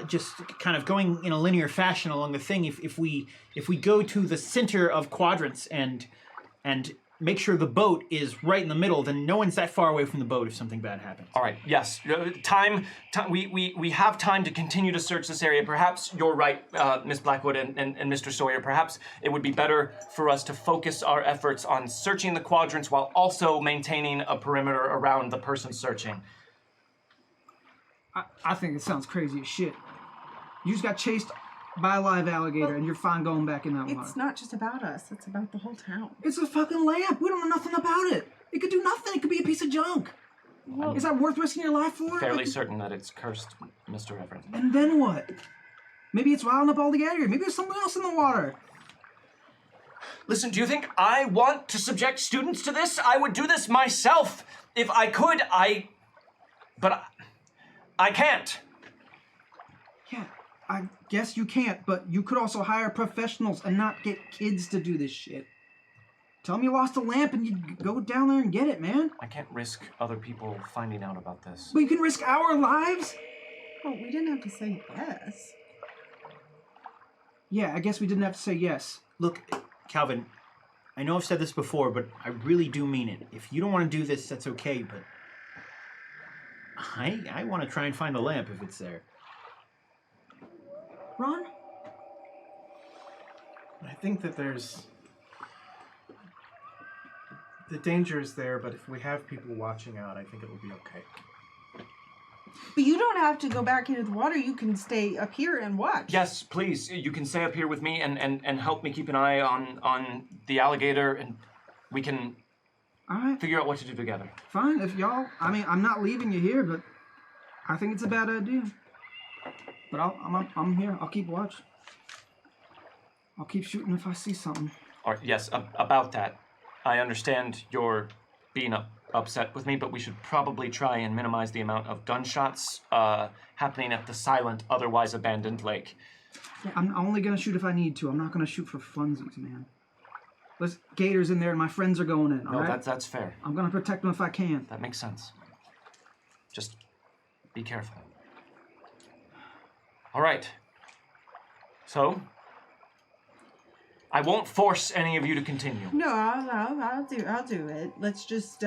just kind of going in a linear fashion along the thing, if we go to the center of quadrants and make sure the boat is right in the middle, then no one's that far away from the boat if something bad happens. All right. Yes. Time. We have time to continue to search this area. Perhaps you're right, Miss Blackwood and Mr. Sawyer. Perhaps it would be better for us to focus our efforts on searching the quadrants while also maintaining a perimeter around the person searching. I think it sounds crazy as shit. You just got chased by a live alligator and you're fine going back in that water. It's not just about us. It's about the whole town. It's a fucking lamp. We don't know nothing about it. It could do nothing. It could be a piece of junk. Is that worth risking your life for? Fairly certain that it's cursed, Mr. Everett. And then what? Maybe it's wilding up altogether. Maybe there's something else in the water. Listen, do you think I want to subject students to this? I would do this myself if I could. But I can't. Yeah, I guess you can't, but you could also hire professionals and not get kids to do this shit. Tell them you lost a lamp and you go down there and get it, man. I can't risk other people finding out about this. But you can risk our lives? Oh, we didn't have to say yes. Yeah, I guess we didn't have to say yes. Look, Calvin, I know I've said this before, but I really do mean it. If you don't want to do this, that's okay, but I want to try and find the lamp if it's there. Ron? I think that there's... The danger is there, but if we have people watching out, I think it will be okay. But you don't have to go back into the water. You can stay up here and watch. Yes, please. You can stay up here with me and help me keep an eye on the alligator, and we can All right, figure out what to do together. fine. If y'all... I mean, I'm not leaving you here, but I think it's a bad idea. But I'm here. I'll keep watch. I'll keep shooting if I see something. Or yes, about that. I understand you're being upset with me, but we should probably try and minimize the amount of gunshots happening at the silent, otherwise abandoned lake. I'm only gonna shoot if I need to. I'm not gonna shoot for funsies, man. There's gators in there, and my friends are going in. No, All right. that's fair. I'm gonna protect them if I can. That makes sense. Just be careful. All right. So, I won't force any of you to continue. No, I'll do it. Let's just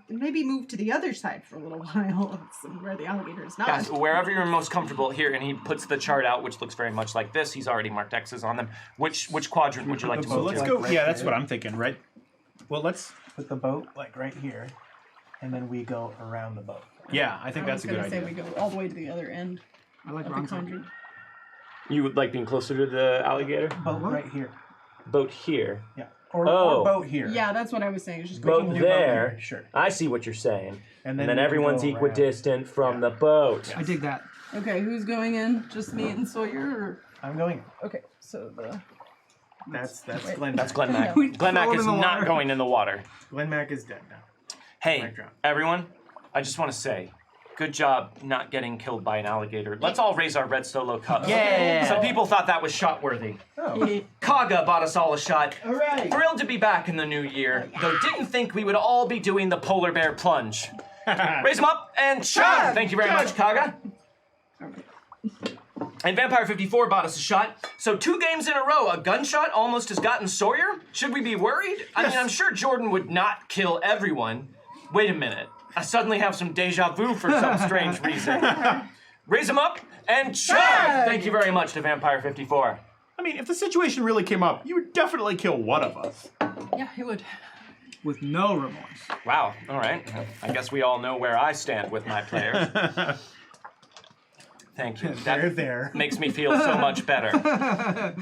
maybe move to the other side for a little while, where the alligator is not. Guys, wherever you're most comfortable here, and he puts the chart out, which looks very much like this. He's already marked X's on them. Which quadrant would you like to Well, move let's to? go- Yeah, that's what I'm thinking, right? Well, let's... Put the boat, like, right here, and then we go around the boat. Yeah, I think that's a good I was idea. gonna say we go all the way to the other end I like of the Ron's idea. conjuring. You would like being closer to the alligator? Boat what? right here. Boat here. Yeah. Or Oh. boat here. Yeah, that's what I was saying. It's just Boat going there. Sure. I see what you're saying. And And then then we can everyone's go around. equidistant from the boat. I dig that. Okay, who's going in? Just me and Sawyer? Or... I'm going. Okay, so the... That's Wait. Glenn. That's Glenn Mack. We Glenn Mack throw him is in the not water. going in the water. Glenn Mack is dead now. Hey, Mic drop. everyone, I just want to say, good job not getting killed by an alligator. Let's all raise our red solo cups. Yeah. Some people thought that was shot worthy. Oh. Kaga bought us all a shot. All right. Thrilled to be back in the new year, though didn't think we would all be doing the polar bear plunge. Raise them up and chug! Thank you very much, Kaga. And Vampire 54 bought us a shot. So 2 games in a row, a gunshot almost has gotten Sawyer. Should we be worried? I mean, I'm sure Jordan would not kill everyone. Wait a minute. I suddenly have some deja vu for some strange reason. Raise him up and charge! Thank you very much to Vampire 54. I mean, if the situation really came up, you would definitely kill one of us. Yeah, he would. With no remorse. Wow, all right. I guess we all know where I stand with my players. Thank you. They're there. Makes me feel so much better.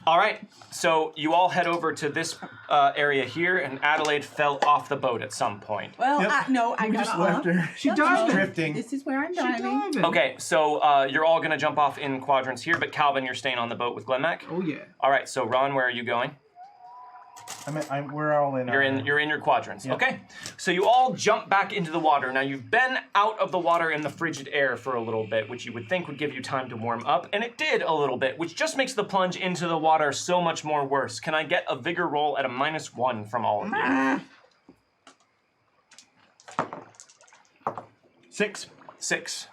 All right, so you all head over to this area here, and Adelaide fell off the boat at some point. Well, Yep. no, I We got just off. left her. She dived. Drifting. This is where I'm She diving. diving. Okay, so you're all gonna jump off in quadrants here, but Calvin, you're staying on the boat with Glenmac. Oh yeah. All right, so Ron, where are you going? We're all in. You're in your quadrants. Okay. So you all jump back into the water. Now you've been out of the water in the frigid air for a little bit, which you would think would give you time to warm up, and it did a little bit, which just makes the plunge into the water so much more worse. Can I get a vigor roll at a -1 from all of you? 6. 6.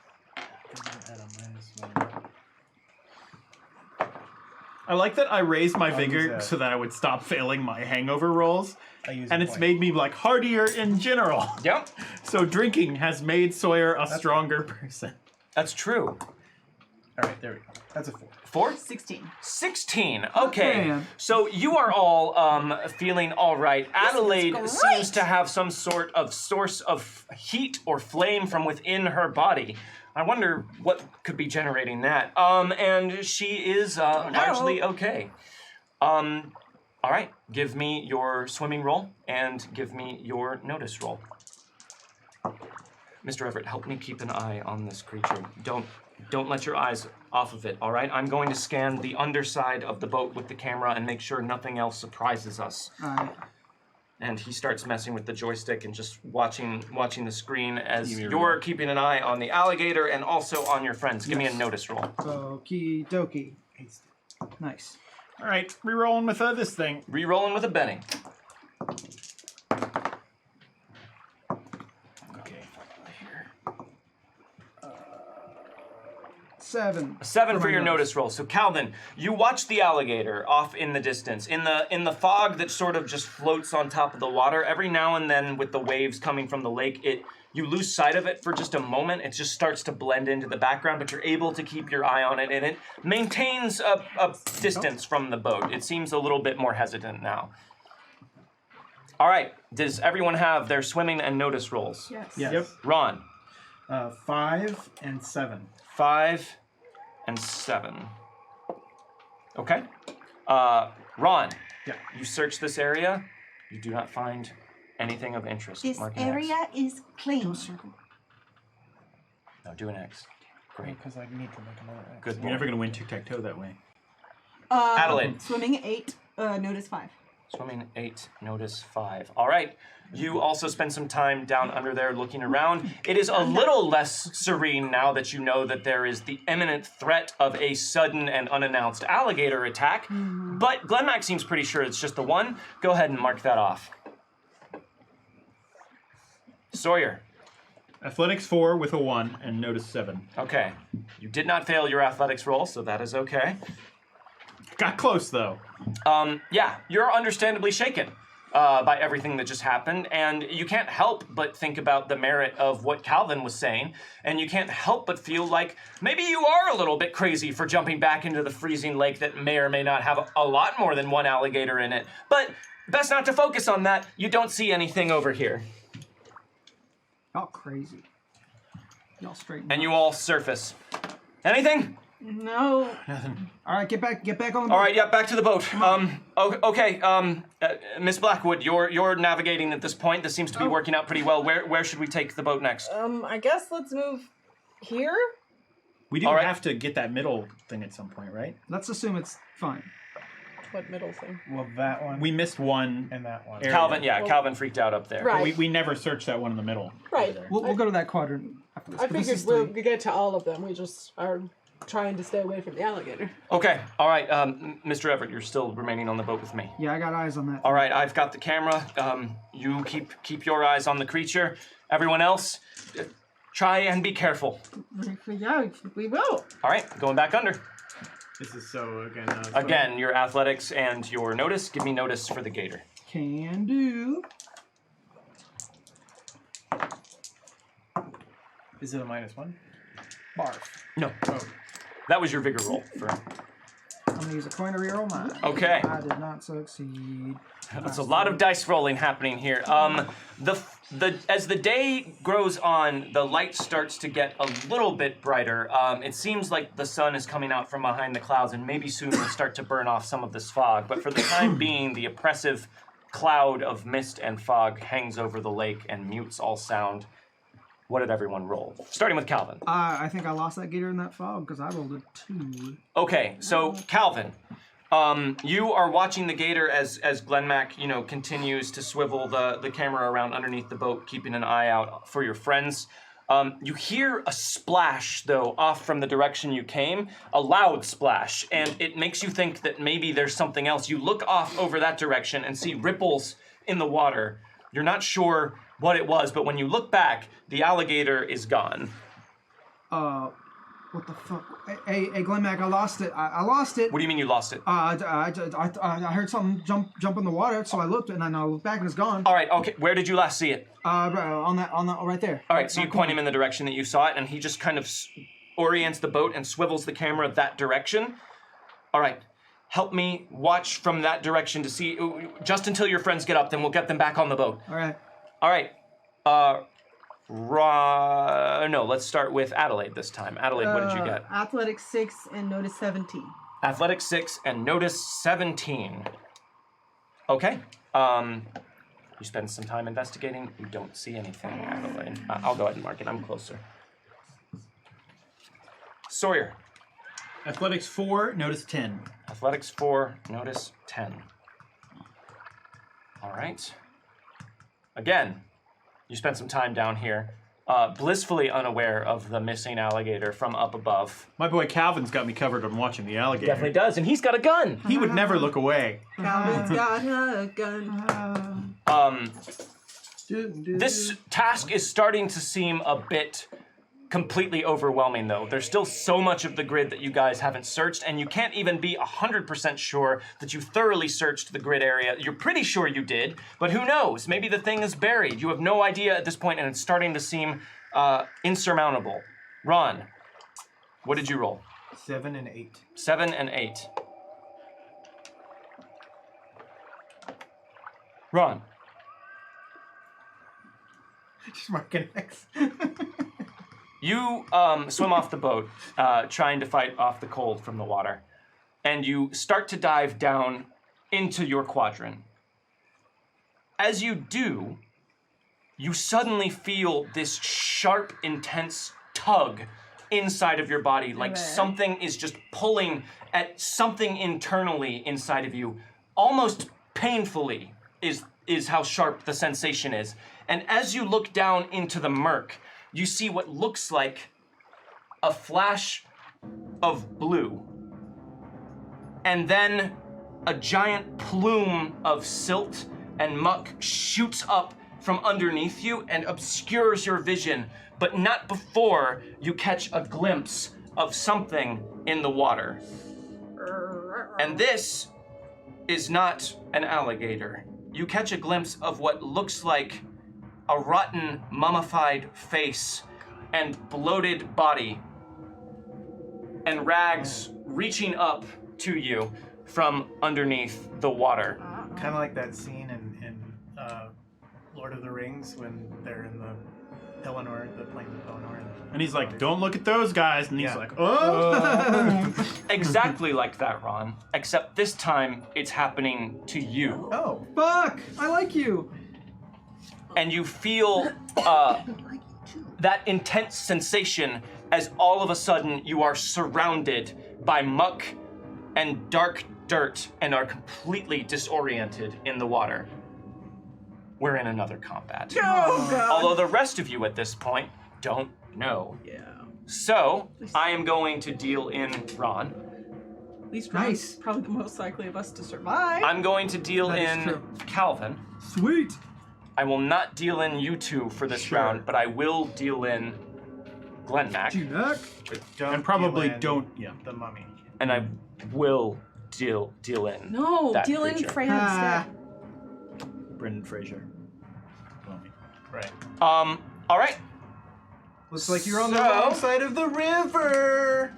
I like that I raised my use vigor that. so that I would stop failing my hangover rolls. I use And a it's point. made me like hardier in general. Yep, So drinking has made Sawyer a stronger person. that's true. All right, there we go. That's a 4. 4? 16. 16. Okay. Man. So you are all feeling all right. Adelaide great. seems to have some sort of source of heat or flame from within her body. I wonder what could be generating that. And she is largely okay. All right. Give me your swimming roll and give me your notice roll. Mr. Everett, help me keep an eye on this creature. Don't let your eyes off of it, all right? I'm going to scan the underside of the boat with the camera and make sure nothing else surprises us. All right. And he starts messing with the joystick and just watching the screen as Give me a you're roll. keeping an eye on the alligator and also on your friends. Give me a notice roll. Okie dokie. Nice. All right, re-rolling with this thing. Re-rolling with a betting. Okay. 7. A 7 for my your notice roll. So Calvin, you watch the alligator off in the distance, in the fog that sort of just floats on top of the water. Every now and then, with the waves coming from the lake, you lose sight of it for just a moment. It just starts to blend into the background, but you're able to keep your eye on it, and it maintains a distance from the boat. It seems a little bit more hesitant now. All right. Does everyone have their swimming and notice rolls? Yes. Yes. Yep. Ron, 5 and 7. 5 and 7. Okay. Ron, Yeah. you search this area. You do not find anything of interest. This Mark an X. area is clean. No, do an X. Great. Because I need to make another X. Good. You're never going to win tic-tac-toe that way. Adelaide. Swimming 8, notice 5. Swimming 8, notice 5. All right. You also spend some time down under there looking around. It is a little less serene now that you know that there is the imminent threat of a sudden and unannounced alligator attack. But Glenmac seems pretty sure it's just the one. Go ahead and mark that off. Sawyer. Athletics 4 with a 1 and notice 7. Okay. You did not fail your athletics roll, so that is okay. Got close though. Yeah, you're understandably shaken by everything that just happened, and you can't help but think about the merit of what Calvin was saying, and you can't help but feel like maybe you are a little bit crazy for jumping back into the freezing lake that may or may not have a lot more than one alligator in it. But best not to focus on that. You don't see anything over here. Y'all crazy. Y'all straighten And up. you all surface. Anything? No. All right, get back on the boat. All right, yeah, back to the boat. Okay, Miss Blackwood, you're navigating at this point. This seems to be working out pretty well. Where should we take the boat next? I guess let's move here. We do All right. have to get that middle thing at some point, right? Let's assume it's fine. What middle thing? Well, that one We missed one. and that one. area. Calvin, yeah, Well- Calvin freaked out up there. Right. We never searched that one in the middle. Right. We'll go to that quadrant after this. I but this figured is we'll three. get to all of them. We just are trying to stay away from the alligator. Okay, all right, Mr. Everett, you're still remaining on the boat with me. Yeah, I got eyes on that. All right, I've got the camera. You keep your eyes on the creature. Everyone else, Try and be careful. Yeah, we will. All right, going back under. This is so again. Again, your athletics and your notice. Give me notice for the gator. Can do. Is it a -1? Barf. No, Oh. that was your vigor roll. For... I'm gonna use a coin to reroll mine. Okay. I did not succeed. That's a lot of dice rolling happening here. As the day grows on, the light starts to get a little bit brighter. It seems like the sun is coming out from behind the clouds, and maybe soon will start to burn off some of this fog. But for the time being, the oppressive cloud of mist and fog hangs over the lake and mutes all sound. What did everyone roll? Starting with Calvin. I think I lost that gator in that fog because I rolled a 2. Okay, so Calvin, you are watching the gator as Glenmac, continues to swivel the camera around underneath the boat, keeping an eye out for your friends. You hear a splash, though, off from the direction you came, a loud splash, and it makes you think that maybe there's something else. You look off over that direction and see ripples in the water. You're not sure what it was, but when you look back, the alligator is gone. What the fuck? Hey, Glenmac, I lost it. I lost it. What do you mean you lost it? I heard something jump in the water, so I looked and then I looked back and it's gone. All right, okay. Where did you last see it? On that, right there. All right, so you point him in the direction that you saw it, and he just kind of orients the boat and swivels the camera that direction. All right, help me watch from that direction to see, just until your friends get up, then we'll get them back on the boat. All right. All right. No, let's start with Adelaide this time. Adelaide, what did you get? Athletics 6 and notice 17. Athletics 6 and notice 17. Okay. You spend some time investigating. You don't see anything, Adelaide. I'll go ahead and mark it. I'm closer. Sawyer. Athletics 4, notice 10. Athletics 4, notice 10. All right. Again, you spent some time down here, blissfully unaware of the missing alligator from up above. My boy Calvin's got me covered on watching the alligator. Definitely does, and he's got a gun. He would never look away. Calvin's got a gun. This task is starting to seem a bit completely overwhelming, though. There's still so much of the grid that you guys haven't searched, and you can't even be 100% sure that you thoroughly searched the grid area. You're pretty sure you did, but who knows? Maybe the thing is buried. You have no idea at this point, and it's starting to seem insurmountable. Ron, what did you roll? 7 and 8. 7 and 8. Ron. Just mark an X. You swim off the boat, trying to fight off the cold from the water, and you start to dive down into your quadrant. As you do, you suddenly feel this sharp, intense tug inside of your body, like something is just pulling at something internally inside of you, almost painfully is how sharp the sensation is. And as you look down into the murk, you see what looks like a flash of blue. And then a giant plume of silt and muck shoots up from underneath you and obscures your vision, but not before you catch a glimpse of something in the water. And this is not an alligator. You catch a glimpse of what looks like a rotten, mummified face and bloated body, and rags reaching up to you from underneath the water. Kind of like that scene in Lord of the Rings when they're in the Pelennor, the plane of Pelennor. And he's like, don't look at those guys. And he's Yeah. like, oh. Exactly like that, Ron, except this time it's happening to you. Oh. Fuck! I like you. And you feel that intense sensation as all of a sudden you are surrounded by muck and dark dirt and are completely disoriented in the water. We're in another combat. Oh, God. Although the rest of you at this point don't know. Yeah. So, I am going to deal in Ron. At least Ron's Nice. probably the most likely of us to survive. I'm going to deal That is in true. Calvin. Sweet. I will not deal in you two for this Sure. round, but I will deal in Glenmac, Don't And probably deal in don't. Yeah. the mummy. and I will deal in. No, that deal in creature. Freya Ah. instead. Brendan Fraser. Mummy. Right. All right. Looks like you're on the So- wrong side of the river.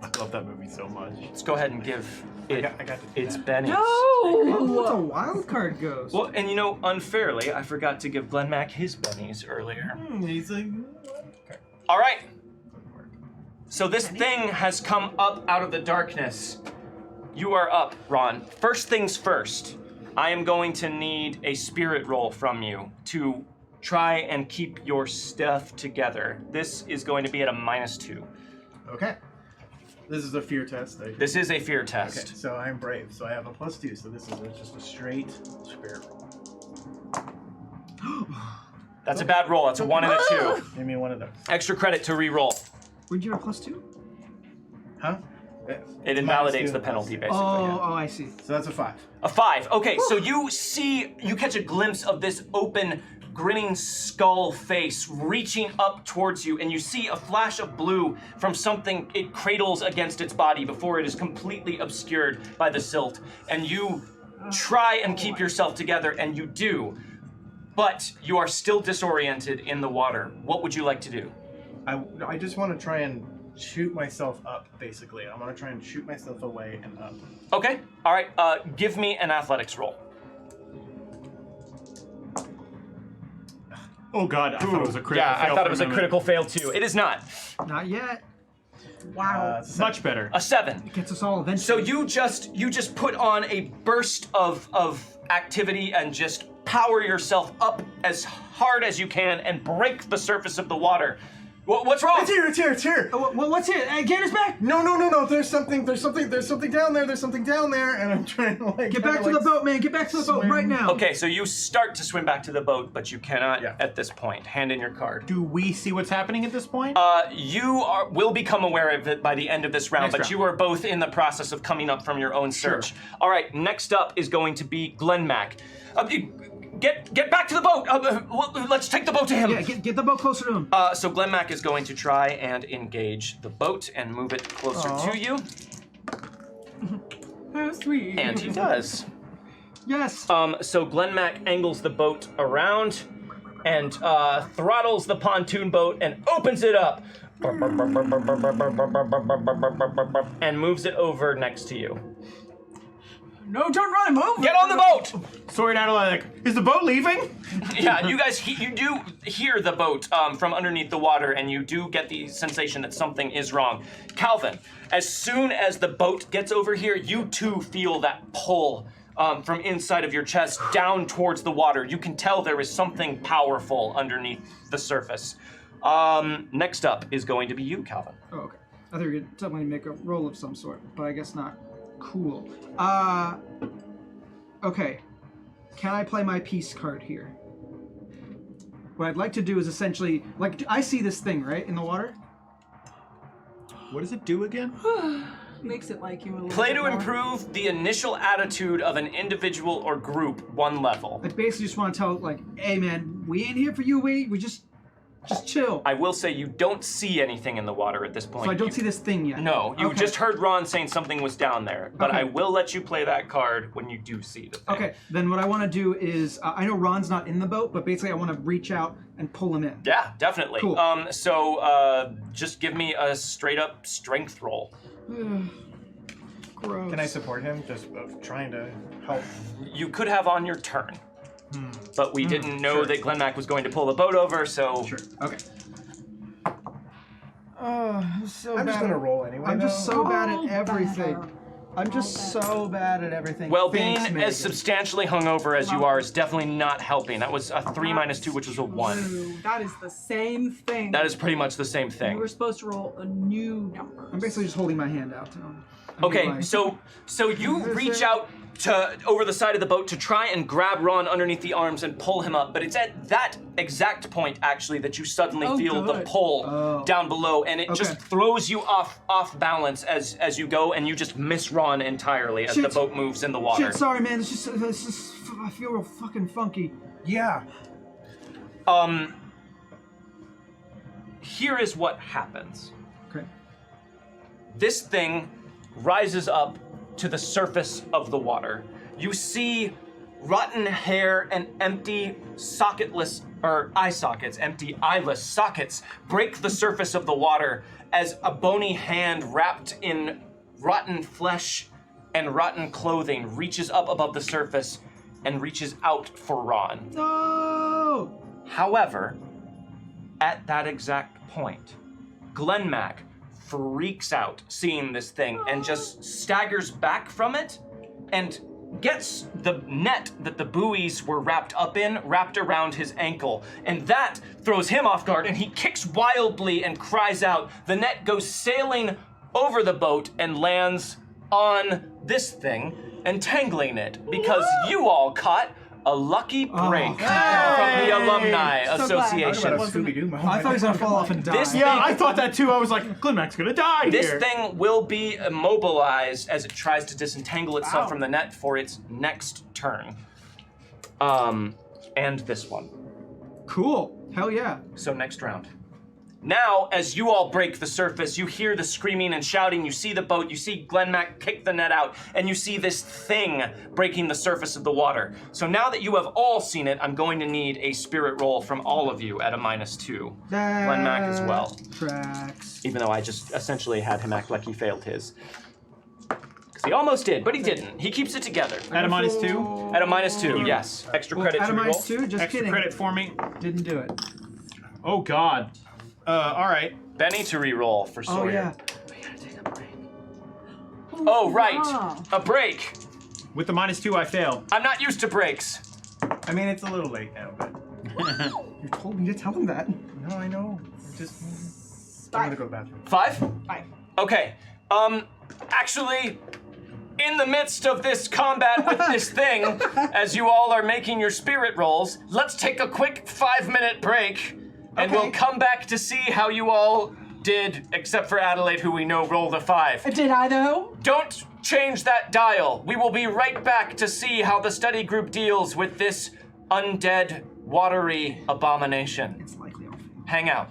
I love that movie so much. Let's go ahead and give it I got to do its that. bennies. Oh, it's a wild card ghost. Well, and you know, unfairly, I forgot to give Glenmac his bennies earlier. He's like, All right. So this thing has come up out of the darkness. You are up, Ron. First things first, I am going to need a spirit roll from you to try and keep your stuff together. This is going to be at a -2. okay. This is a fear test. This is a fear Okay, test. so I'm brave, so I have a +2, so this is just a straight spirit roll. That's a bad roll. That's a 1 and a 2. Give me one of those. Extra credit to re-roll. Wouldn't you have a +2? Huh? It invalidates -2 the penalty, basically. Oh, I see. So that's a 5. A 5. Okay, so you catch a glimpse of this open, grinning skull face reaching up towards you, and you see a flash of blue from something it cradles against its body before it is completely obscured by the silt. And you try and keep yourself together, and you do, but you are still disoriented in the water. What would you like to do? I just want to try and shoot myself up, basically. I want to try and shoot myself away and up. Okay, all right, give me an athletics roll. Oh God, I thought it was a critical Yeah, fail I thought for it was a moment. critical fail too. It is not. Not yet. Wow. It's a 7. Much better. A 7. Gets us all So eventually. you just put on a burst of activity and just power yourself up as hard as you can and break the surface of the water. What's wrong? It's here, it's here, it's here! What's it? Gator's back! No, there's something down there, and I'm trying to like... Get back to the boat, man! Get back to the boat swim. right now! Okay, so you start to swim back to the boat, but you cannot Yeah. at this point. Hand in your card. Do we see what's happening at this point? You will become aware of it by the end of this round, Next but round. you are both in the process of coming up from your own search. All right, next up is going to be Glenmac. Get back to the boat. Let's take the boat to him. Yeah, get the boat closer to him. So Glenmac is going to try and engage the boat and move it closer to you, How sweet. and he does. Yes! So Glenmac angles the boat around and throttles the pontoon boat and opens it up and moves it over next to you. No, don't run, move! Get on the boat! Sorry, Natalie, like, is the boat leaving? Yeah, you guys, you do hear the boat from underneath the water, and you do get the sensation that something is wrong. Calvin, as soon as the boat gets over here, you too feel that pull from inside of your chest down towards the water. You can tell there is something powerful underneath the surface. Next up is going to be you, Calvin. Oh, okay. I thought you were going to tell me to make a roll of some sort, but I guess not. Cool. Okay. Can I play my peace card here? What I'd like to do is essentially, like, I see this thing, right, in the water? What does it do again? Makes it like you a little Play bit to more. improve the initial attitude of an individual or group 1 level. I basically just want to tell, like, hey, man, we ain't here for you, we just chill. I will say you don't see anything in the water at this point. So I don't You- see this thing yet. No, you Okay. just heard Ron saying something was down there, but Okay. I will let you play that card when you do see the thing. Okay, then what I want to do is, I know Ron's not in the boat, but basically I want to reach out and pull him in. Yeah, definitely. Cool. So just give me a straight up strength roll. Gross. Can I support him? Just of trying to help. You could have on your turn, but we didn't know sure. that Glenmac was going to pull the boat over, so Sure. Okay. So I'm just gonna roll anyway. I'm just though. so bad All at everything. better. I'm just so bad at everything. well, Thanks, being Megan. as substantially hungover as you are is definitely not helping. That was a 3 minus 2, which was a 1. True. That is the same thing. That is pretty much the same You thing. were supposed to roll a new number. I'm basically just holding my hand out to him. Okay, so you reach out to over the side of the boat to try and grab Ron underneath the arms and pull him up, but it's at that exact point actually that you suddenly Oh, feel the good. pull Oh. down below, and it Okay. just throws you off balance as you go, and you just miss Ron entirely as the Shit. boat moves in the water. Shit, sorry, man. It's just I feel real fucking funky. Yeah. here is what happens. Okay. This thing rises up to the surface of the water. You see rotten hair and empty socketless, or eye sockets, empty eyeless sockets break the surface of the water as a bony hand wrapped in rotten flesh and rotten clothing reaches up above the surface and reaches out for Ron. No! However, at that exact point, Glenmac freaks out seeing this thing and just staggers back from it and gets the net that the buoys were wrapped up in wrapped around his ankle. And that throws him off guard and he kicks wildly and cries out. The net goes sailing over the boat and lands on this thing, entangling it because you all caught a lucky break from the Alumni So glad. Association. Talk about a Scooby-Doo moment. I thought he was gonna fall off and die. This Yeah, I thought that too. I was like, Glenmac's gonna die This here. thing will be immobilized as it tries to disentangle itself from the net for its next turn. And this one. Cool. Hell yeah. So next round. Now, as you all break the surface, you hear the screaming and shouting, you see the boat, you see Glenmac kick the net out, and you see this thing breaking the surface of the water. So now that you have all seen it, I'm going to need a spirit roll from all of you at a -2. Glenmac as well. Tracks. Even though I just essentially had him act like he failed his. Because he almost did, but he didn't. He keeps it together. At a -2. At a -2, yes. Extra credit At a to roll. -2, just Extra kidding. credit for me. Didn't do it. Oh God. All right. Benny to re-roll for Oh Sawyer. yeah. Oh, right. Wow. A break. With the -2, I failed. I'm not used to breaks. I mean, it's a little late now, but You told me to tell him that. no, I know. Just I'm gonna go to the bathroom. 5? 5. Okay. Actually, in the midst of this combat with this thing, as you all are making your spirit rolls, let's take a quick 5-minute break, and Okay. we'll come back to see how you all did, except for Adelaide, who we know rolled a 5. Did I though? Don't change that dial. We will be right back to see how the study group deals with this undead, watery abomination. It's likely I'll fail. Hang out.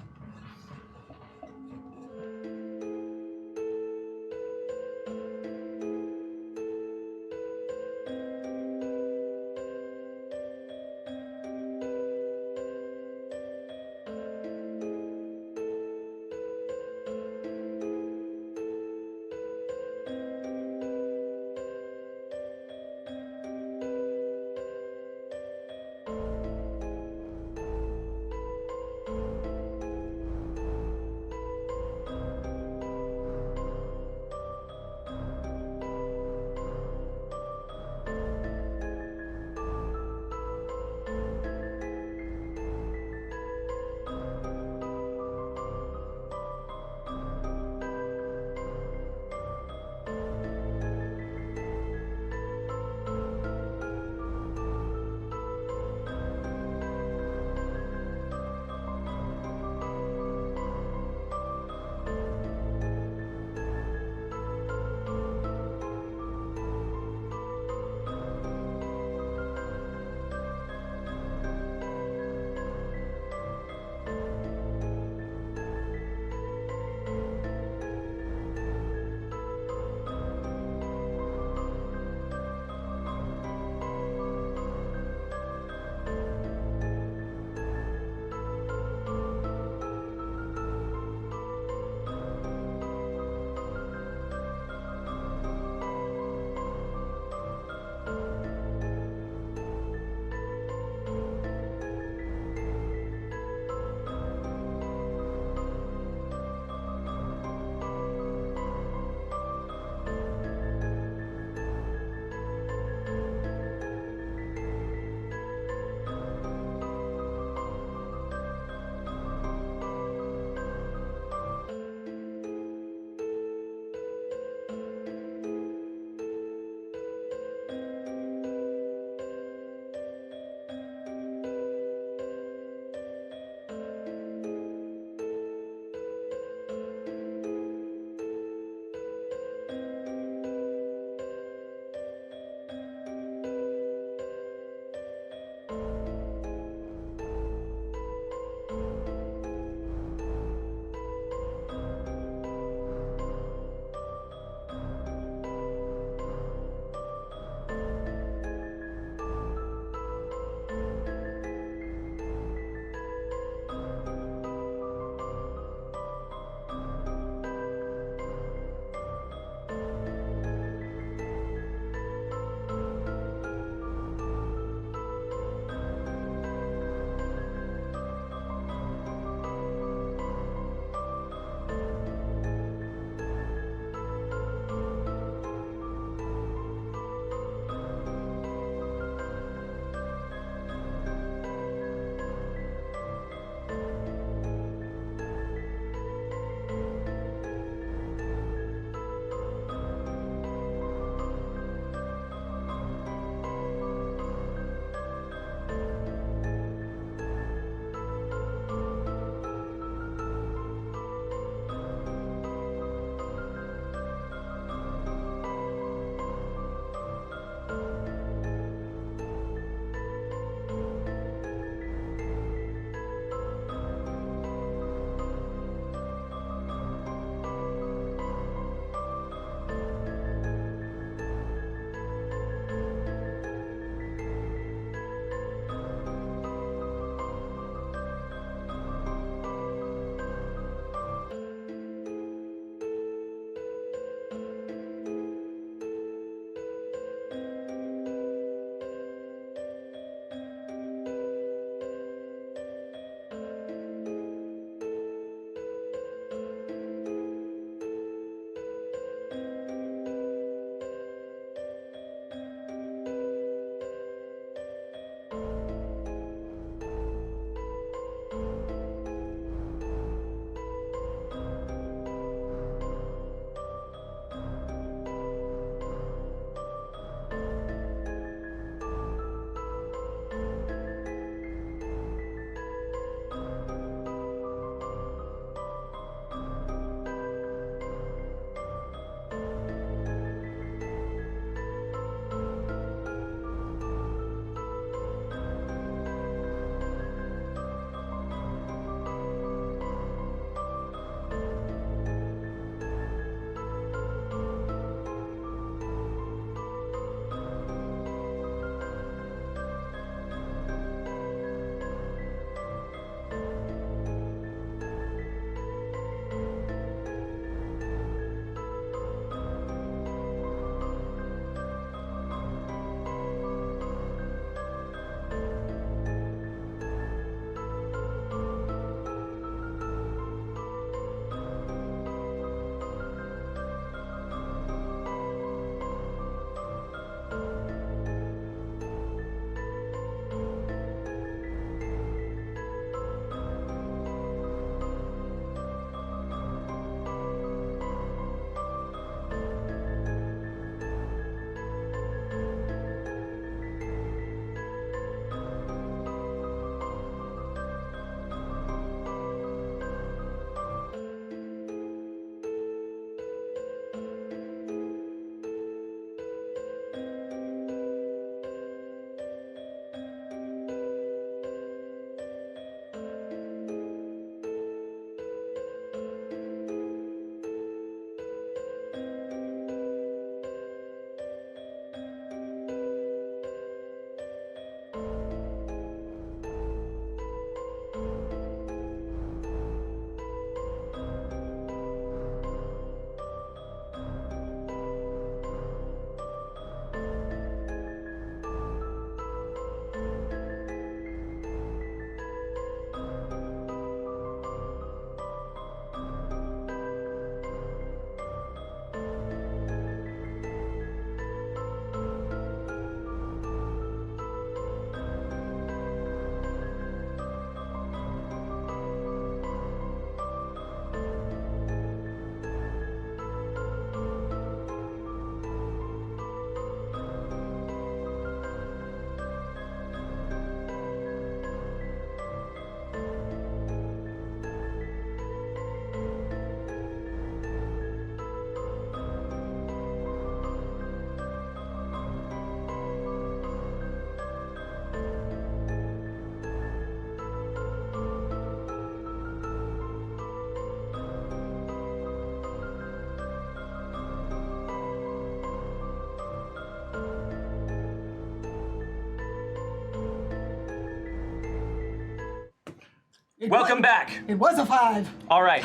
Welcome back. It was a 5. All right.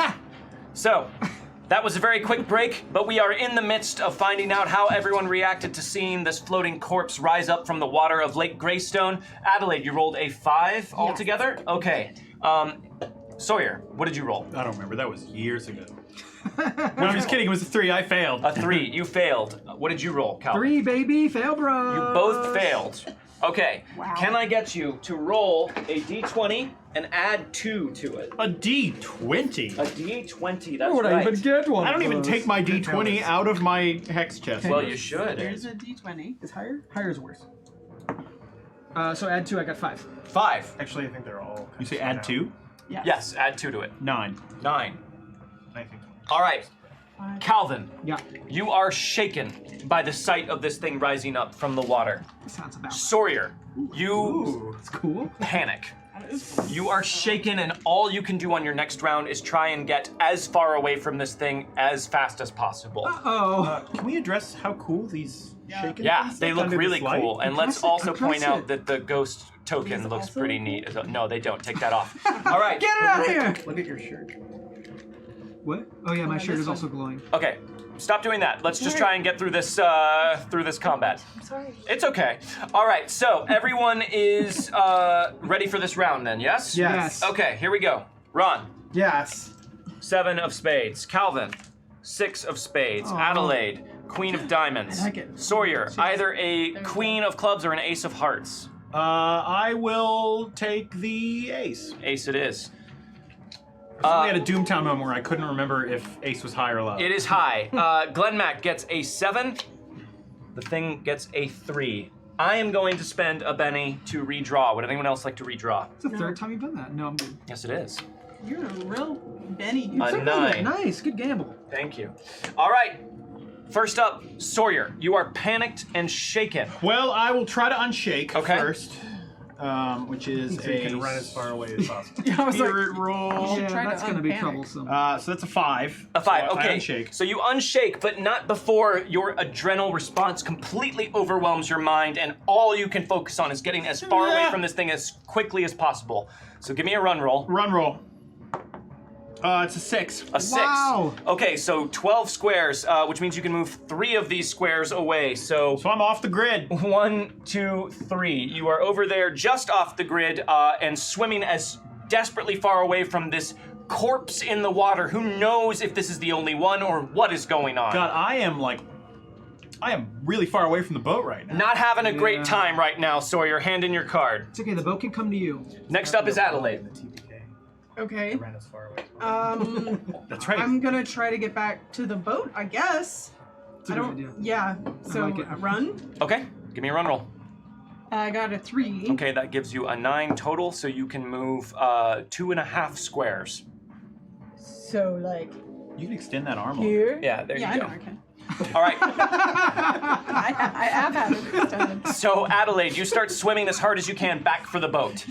So, that was a very quick break, but we are in the midst of finding out how everyone reacted to seeing this floating corpse rise up from the water of Lake Greystone. Adelaide, you rolled a 5 altogether? Okay. Sawyer, what did you roll? I don't remember. That was years ago. No, I'm just kidding. It was a 3. I failed. A 3. You failed. What did you roll, Cal? 3, baby. Fail, bro. You both failed. Okay. Wow. Can I get you to roll a d20 and add 2 to it? A D20. A d20, that's Where would right. I even get one? I don't of even those? take my D20 out of my hex chest. Well, you should. There's a d20. It's higher? Higher is worse. So add 2, I got 5. 5. Actually, I think they're all. You say add 2? Yes, add 2 to it. 9. 9. I think. All right. Calvin, Yeah. you are shaken by the sight of this thing rising up from the water. Sounds about. Sawyer, you Ooh. It's cool. panic. You are shaken, and all you can do on your next round is try and get as far away from this thing as fast as possible. Oh. Can we address how cool these shaken Yeah, things they look under really this light? cool. And let's Address it, also point address out it. that the ghost token These looks also pretty look neat. No, they don't. Take that off. All right. Get it out of here! Look at your shirt. What? Oh yeah, my Oh, shirt this is also glowing. Okay. Stop doing that. Let's just try and get through this combat. I'm sorry. It's okay. All right. So everyone is ready for this round, then? Yes. Yes. Okay. Here we go. Ron, Yes. 7 of spades. Calvin, 6 of spades. Aw. Adelaide, Queen of diamonds. I like it. Sawyer, either a we Queen of clubs or an Ace of hearts. I will take the ace. Ace it is. We had a Doomtown moment where I couldn't remember if ace was high or low. It is high. Glenn Mack gets a 7. The thing gets a 3. I am going to spend a Benny to redraw. Would anyone else like to redraw? It's the third time you've done that. No, I'm good. Yes, it is. You're a real Benny. A Good. 9. Nice. Good gamble. Thank you. All right. First up, Sawyer. You are panicked and shaken. Well, I will try to unshake Okay. first, which is So you a can run as far away as possible. Yeah, I was like, spirit roll. should Yeah, try to that's gonna be unpanic. troublesome. So that's a 5. A 5. So I Okay. unshake. So you unshake, but not before your adrenal response completely overwhelms your mind, and all you can focus on is getting as far away from this thing as quickly as possible. So give me a run roll. Run roll. It's a 6. A 6. Wow. Okay, so 12 squares, which means you can move 3 of these squares away. So So I'm off the grid. 1, 2, 3. You are over there just off the grid and swimming as desperately far away from this corpse in the water. Who knows if this is the only one or what is going on? God, I am really far away from the boat right now. Not having a great Yeah. time right now, Sawyer. Hand in your card. It's okay. The boat can come to you. Next up is Adelaide. The TPK. okay. Ran as far away as possible. That's right. I'm gonna try to get back to the boat, I guess. It's a I good don't. idea. Yeah. So like it. run. Okay, give me a run roll. I got a 3. Okay, that gives you a 9 total, so you can move 2.5 squares. So like You can extend that arm. here. Yeah, there Yeah, I you know go. I can. All right. I have had it this time. So Adelaide, you start swimming as hard as you can back for the boat.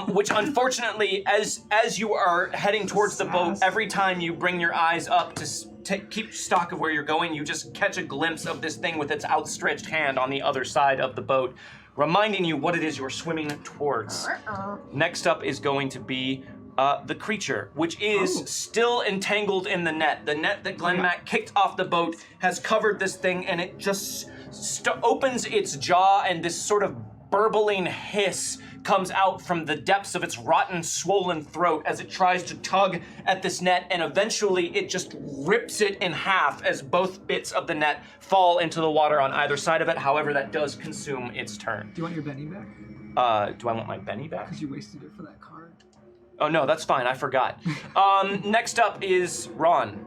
Which unfortunately, as you are heading towards the boat, every time you bring your eyes up to keep stock of where you're going, you just catch a glimpse of this thing with its outstretched hand on the other side of the boat, reminding you what it is you're swimming towards. Next up is going to be the creature, which is still entangled in the net. The net that Glenn Mack kicked off the boat has covered this thing, and it just opens its jaw, and this sort of burbling hiss comes out from the depths of its rotten, swollen throat as it tries to tug at this net, and eventually it just rips it in half as both bits of the net fall into the water on either side of it. However, that does consume its turn. Do you want your Benny back? Do I want my Benny back? Because you wasted it for that card. Oh no, that's fine. I forgot. Next up is Ron.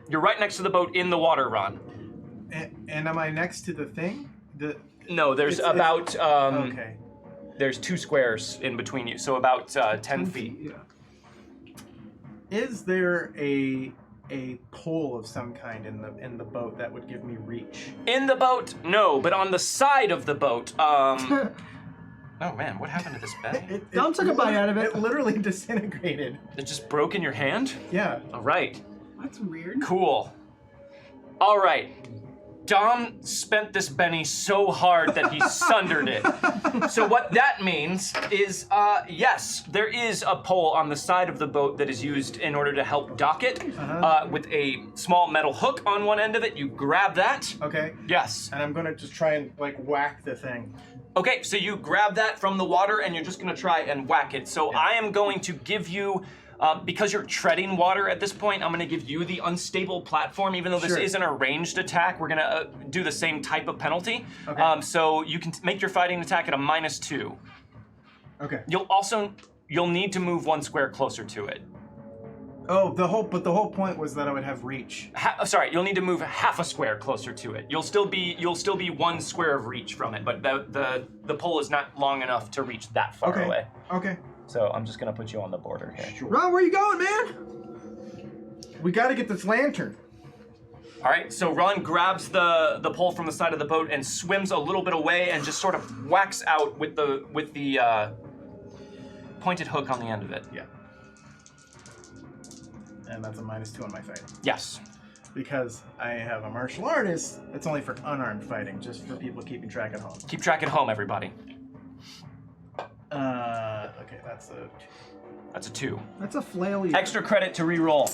You're right next to the boat in the water, Ron. And am I next to the thing? No, there's It's- about Okay. there's 2 squares in between you, so about 10 feet. Yeah. Is there a pole of some kind in the boat that would give me reach? In the boat, no, but on the side of the boat. Oh man, what happened to this bed? Dom took a bite out of it. It literally disintegrated. It just broke in your hand? Yeah. All right, That's weird. cool. All right, Dom spent this Benny so hard that he sundered it. So what that means is, yes, there is a pole on the side of the boat that is used in order to help dock it, with a small metal hook on one end of it. You grab that. Okay. Yes. And I'm gonna just try and like whack the thing. Okay, so you grab that from the water and you're just gonna try and whack it. So I am going to give you, because you're treading water at this point, I'm gonna give you the unstable platform. Even though this isn't a ranged attack, we're gonna do the same type of penalty. Okay. So you can make your fighting attack at a -2. Okay. You'll need to move 1 square closer to it. Oh, the whole point was that I would have reach. Sorry, you'll need to move half a square closer to it. You'll still be 1 square of reach from it, but the pole is not long enough to reach that far away. Okay. So I'm just gonna put you on the border here. Sure. Ron, where you going, man? We got to get this lantern. All right, so Ron grabs the pole from the side of the boat and swims a little bit away and just sort of whacks out with the pointed hook on the end of it. Yeah. And that's a -2 on my fighting. Yes. Because I have a martial artist, it's only for unarmed fighting, just for people keeping track at home. Keep track at home, everybody. Okay, that's a... That's a 2. That's a flail. Extra credit to re-roll.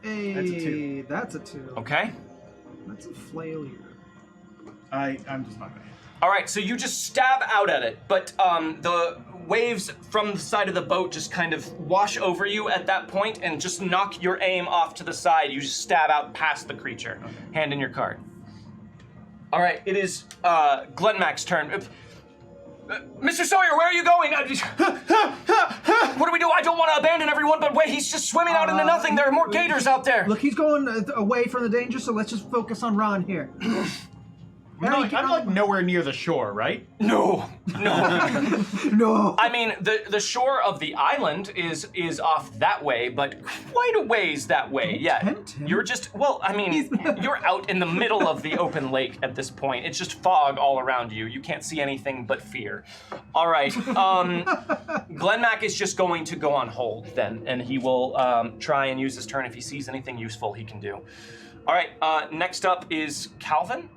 Hey, That's a 2. That's a 2. Okay. That's a flail. I'm just not gonna hit. All right, so you just stab out at it, but the waves from the side of the boat just kind of wash over you at that point and just knock your aim off to the side. You just stab out past the creature. Okay. Hand in your card. All right, it is Glenmac's turn. Mr. Sawyer, where are you going? What do we do? I don't want to abandon everyone, but wait, he's just swimming out into nothing. There are more gators out there. Look, he's going away from the danger, so let's just focus on Ron here. I'm like nowhere near the shore, right? No. No. I mean, the shore of the island is off that way, but quite a ways that way. Yeah, tempt him. you're just you're out in the middle of the open lake at this point. It's just fog all around you. You can't see anything but fear. All right, Glenmac is just going to go on hold then, and he will try and use his turn if he sees anything useful he can do. All right, next up is Calvin.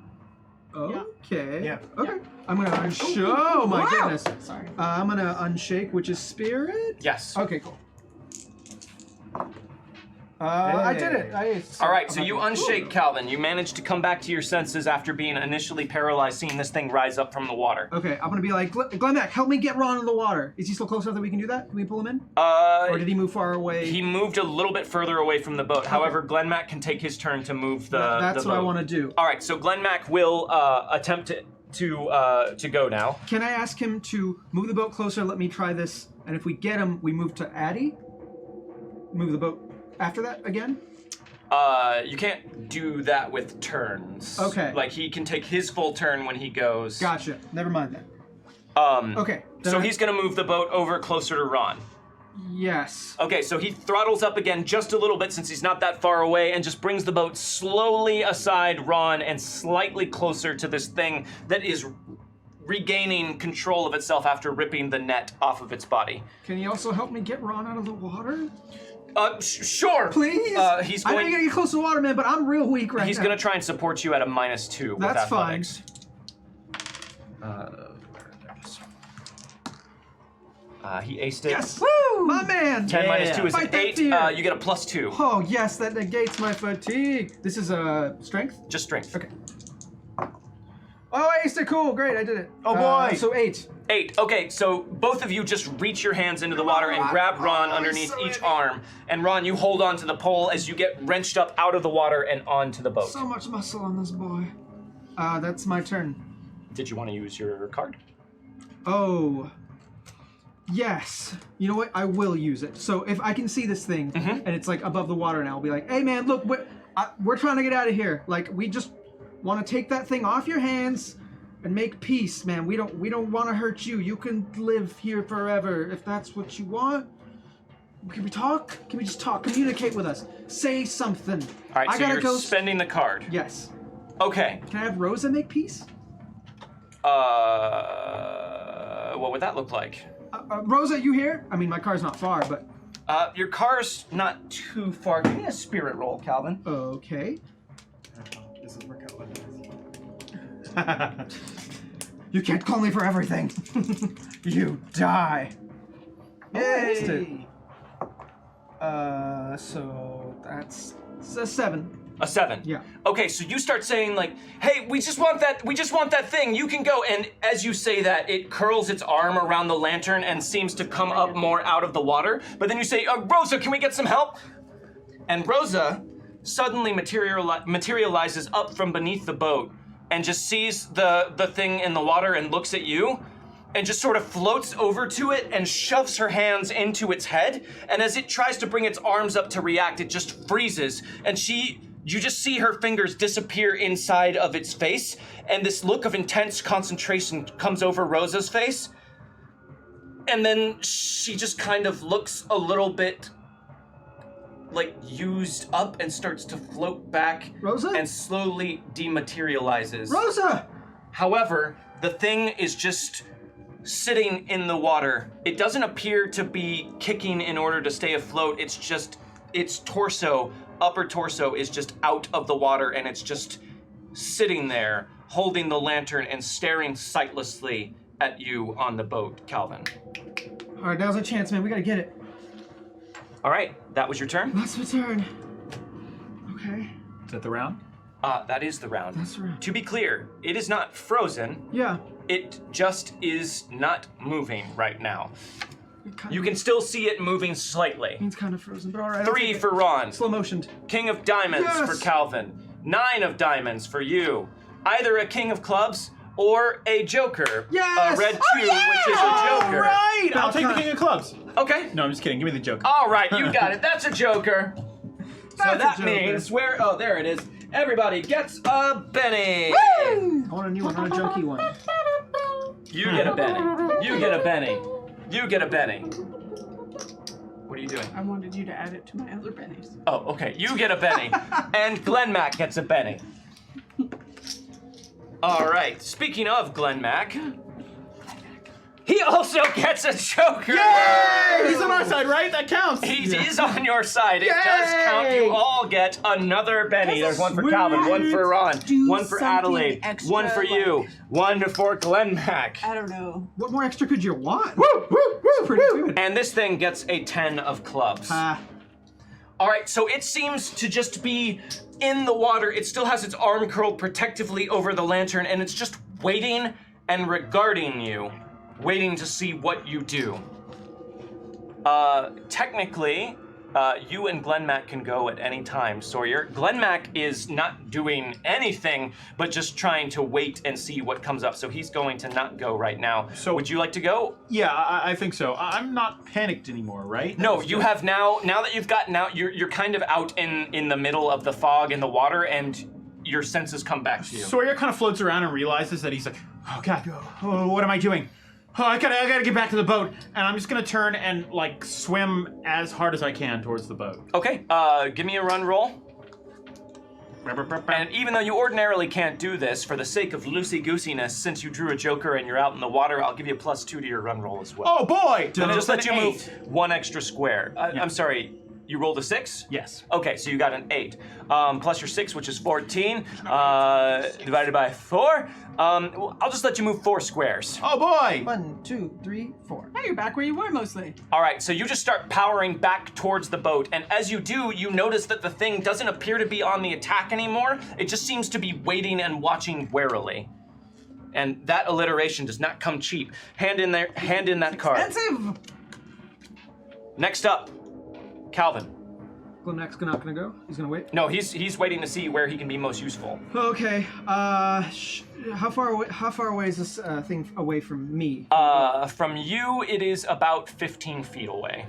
Okay. Yeah. Okay. I'm gonna unshake. Oh my goodness. Sorry. I'm gonna unshake, which is spirit. Yes. Okay. Cool. I did it. All right, so you unshake Calvin. You managed to come back to your senses after being initially paralyzed, seeing this thing rise up from the water. Okay, I'm gonna be like, Glenmac, help me get Ron in the water. Is he still close enough that we can do that? Can we pull him in? Or did he move far away? He moved a little bit further away from the boat. However, Glenmac can take his turn to move the That's the what I boat. want to do. All right, so Glenmac will attempt to go now. Can I ask him to move the boat closer? Let me try this. And if we get him, we move to Addie. Move the boat after that again. You can't do that with turns. Okay. Like he can take his full turn when he goes. Gotcha. Never mind that. Okay. So he's gonna move the boat over closer to Ron. Yes. Okay, so he throttles up again just a little bit since he's not that far away and just brings the boat slowly aside Ron and slightly closer to this thing that is regaining control of itself after ripping the net off of its body. Can you also help me get Ron out of the water? Sure. Please? He's I know going. you're gonna get close to the water, man, but I'm real weak right He's now. gonna try and support you at a -2 with That's fine. athletics. He aced it. Yes! Woo! My man! 10 minus 2 is Fight an that 8. fear. You get a +2. Oh, yes, that negates my fatigue. This is strength? Just strength. Okay. Oh, I aced it. Cool. Great, I did it. Oh, boy. So 8. 8. Okay, so both of you just reach your hands into the water and grab Ron underneath each arm. And Ron, you hold on to the pole as you get wrenched up out of the water and onto the boat. So much muscle on this boy. That's my turn. Did you want to use your card? Oh. Yes. You know what? I will use it. So if I can see this thing and it's like above the water now, I'll be like, hey man, look, we're trying to get out of here. Like, we just want to take that thing off your hands and make peace, man. We don't want to hurt you. You can live here forever if that's what you want. Can we talk? Can we just talk? Communicate with us. Say something. All right, I so gotta you're go. spending the card. Yes. Okay. Can I have Rosa make peace? What would that look like? Rosa, you here? I mean, my car's not far, but... Your car's not too far. Give me a spirit roll, Calvin. Okay. this is work out like this. You can't call me for everything. You die. Yay! So that's a 7. A 7. Yeah. Okay, so you start saying like, "Hey, we just want that thing. You can go." And as you say that, it curls its arm around the lantern and seems to come up more out of the water. But then you say, "Rosa, can we get some help?" And Rosa suddenly materializes up from beneath the boat and just sees the thing in the water and looks at you and just sort of floats over to it and shoves her hands into its head. And as it tries to bring its arms up to react, it just freezes. And you just see her fingers disappear inside of its face, and this look of intense concentration comes over Rosa's face. And then she just kind of looks a little bit like used up and starts to float back. Rosa? And slowly dematerializes. Rosa! However, the thing is just sitting in the water. It doesn't appear to be kicking in order to stay afloat. It's just its torso, upper torso, is just out of the water, and it's just sitting there holding the lantern and staring sightlessly at you on the boat, Calvin. All right, now's our chance, man. We gotta get it. All right, that was your turn? That's my turn. Okay. Is that the round? That is the round. That's the round. To be clear, it is not frozen. Yeah. It just is not moving right now. It You can still see it moving slightly. Means kind of frozen, but all right. I'll 3 take it. for Ron. Slow motioned. King of diamonds Yes! for Calvin. 9 of diamonds for you. Either a king of clubs or a joker. Yes! A red 2, Oh, yeah! which is a joker. All right, I'll take the Okay. king of clubs. Okay. No, I'm just kidding. Give me the joker. All right, you got it. That's a joker. So That's a that joker. means oh, there it is. Everybody gets a Benny. I want a new one, not a junky one. You get a Benny. You get a Benny. You get a Benny. What are you doing? I wanted you to add it to my other bennies. Oh, okay. You get a Benny. And Glenn Mac gets a Benny. All right. Speaking of Glenn Mac, he also gets a joker. Yay! He's on our side, right? That counts. He is on your side. It does count. You all get another Benny. There's one for Calvin, one for Ron, Do one for something Adelaide, extra, one for you, one for Glenn Mac. I don't know. What more extra could you want? Woo, woo, woo, It's pretty woo. good. And this thing gets a 10 of clubs. All right, so it seems to just be in the water. It still has its arm curled protectively over the lantern, and it's just waiting and regarding you, waiting to see what you do. Technically, you and Glenn Mac can go at any time, Sawyer. Glenn Mac is not doing anything, but just trying to wait and see what comes up, so he's going to not go right now. So- would you like to go? Yeah, I think so. I'm not panicked anymore, right? No, you have now that you've gotten out, you're kind of out in the middle of the fog in the water, and your senses come back to you. Sawyer kind of floats around and realizes that he's like, oh god, oh, what am I doing? Oh, I gotta get back to the boat, and I'm just gonna turn and like swim as hard as I can towards the boat. Okay, give me a run roll. And even though you ordinarily can't do this, for the sake of loosey-goosiness, since you drew a joker and you're out in the water, I'll give you a +2 to your run roll as well. Oh boy! And just let It's you an move 8. 1 extra square. I'm sorry, you rolled a 6? Yes. Okay, so you got an 8. Plus your 6, which is 14, divided by 4. I'll just let you move 4 squares. Oh boy! 1, 2, 3, 4. Now you're back where you were mostly. All right, so you just start powering back towards the boat, and as you do, you notice that the thing doesn't appear to be on the attack anymore. It just seems to be waiting and watching warily. And that alliteration does not come cheap. Hand in that card. Expensive! Next up, Calvin. Glenn Mac's not gonna go? He's gonna wait? No, he's waiting to see where he can be most useful. Okay, how far away is this thing away from me? From you, it is about 15 feet away.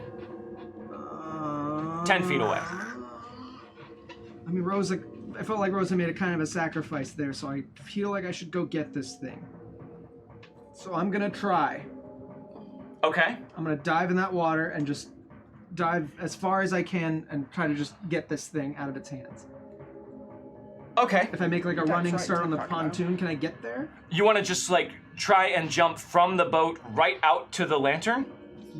10 feet away. I mean, Rosa, I felt like Rosa made a kind of a sacrifice there, so I feel like I should go get this thing. So I'm gonna try. Okay. I'm gonna dive in that water and just dive as far as I can and try to just get this thing out of its hands. Okay. If I make like a That's running right, start on the crocodile. pontoon, can I get there? You want to just like try and jump from the boat right out to the lantern?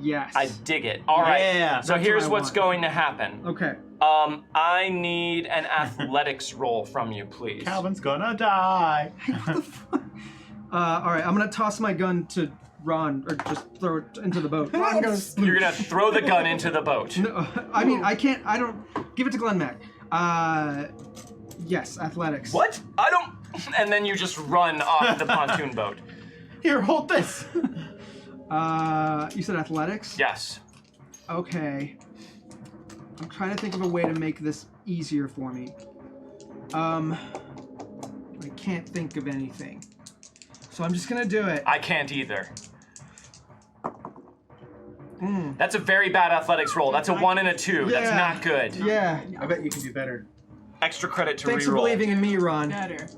Yes. I dig it. All right. Yeah, So that's here's what I what's want. going to happen. Okay. I need an athletics roll from you, please. Calvin's gonna die. What the fuck? All right, I'm gonna toss my gun to Ron, or just throw it into the boat. Ron goes. You're gonna throw the gun into the boat. No, I mean, I can't. I don't. Give it to Glenn Mac. Yes, athletics. What? I don't. And then you just run off the pontoon boat. Here, hold this. You said athletics? Yes. Okay. I'm trying to think of a way to make this easier for me. I can't think of anything. So I'm just gonna do it. I can't either. That's a very bad athletics roll. That's a 1 and a 2. That's Yeah. not good. Yeah. I bet you can do better. Extra credit to Thanks for reroll. believing in me, Ron. Better.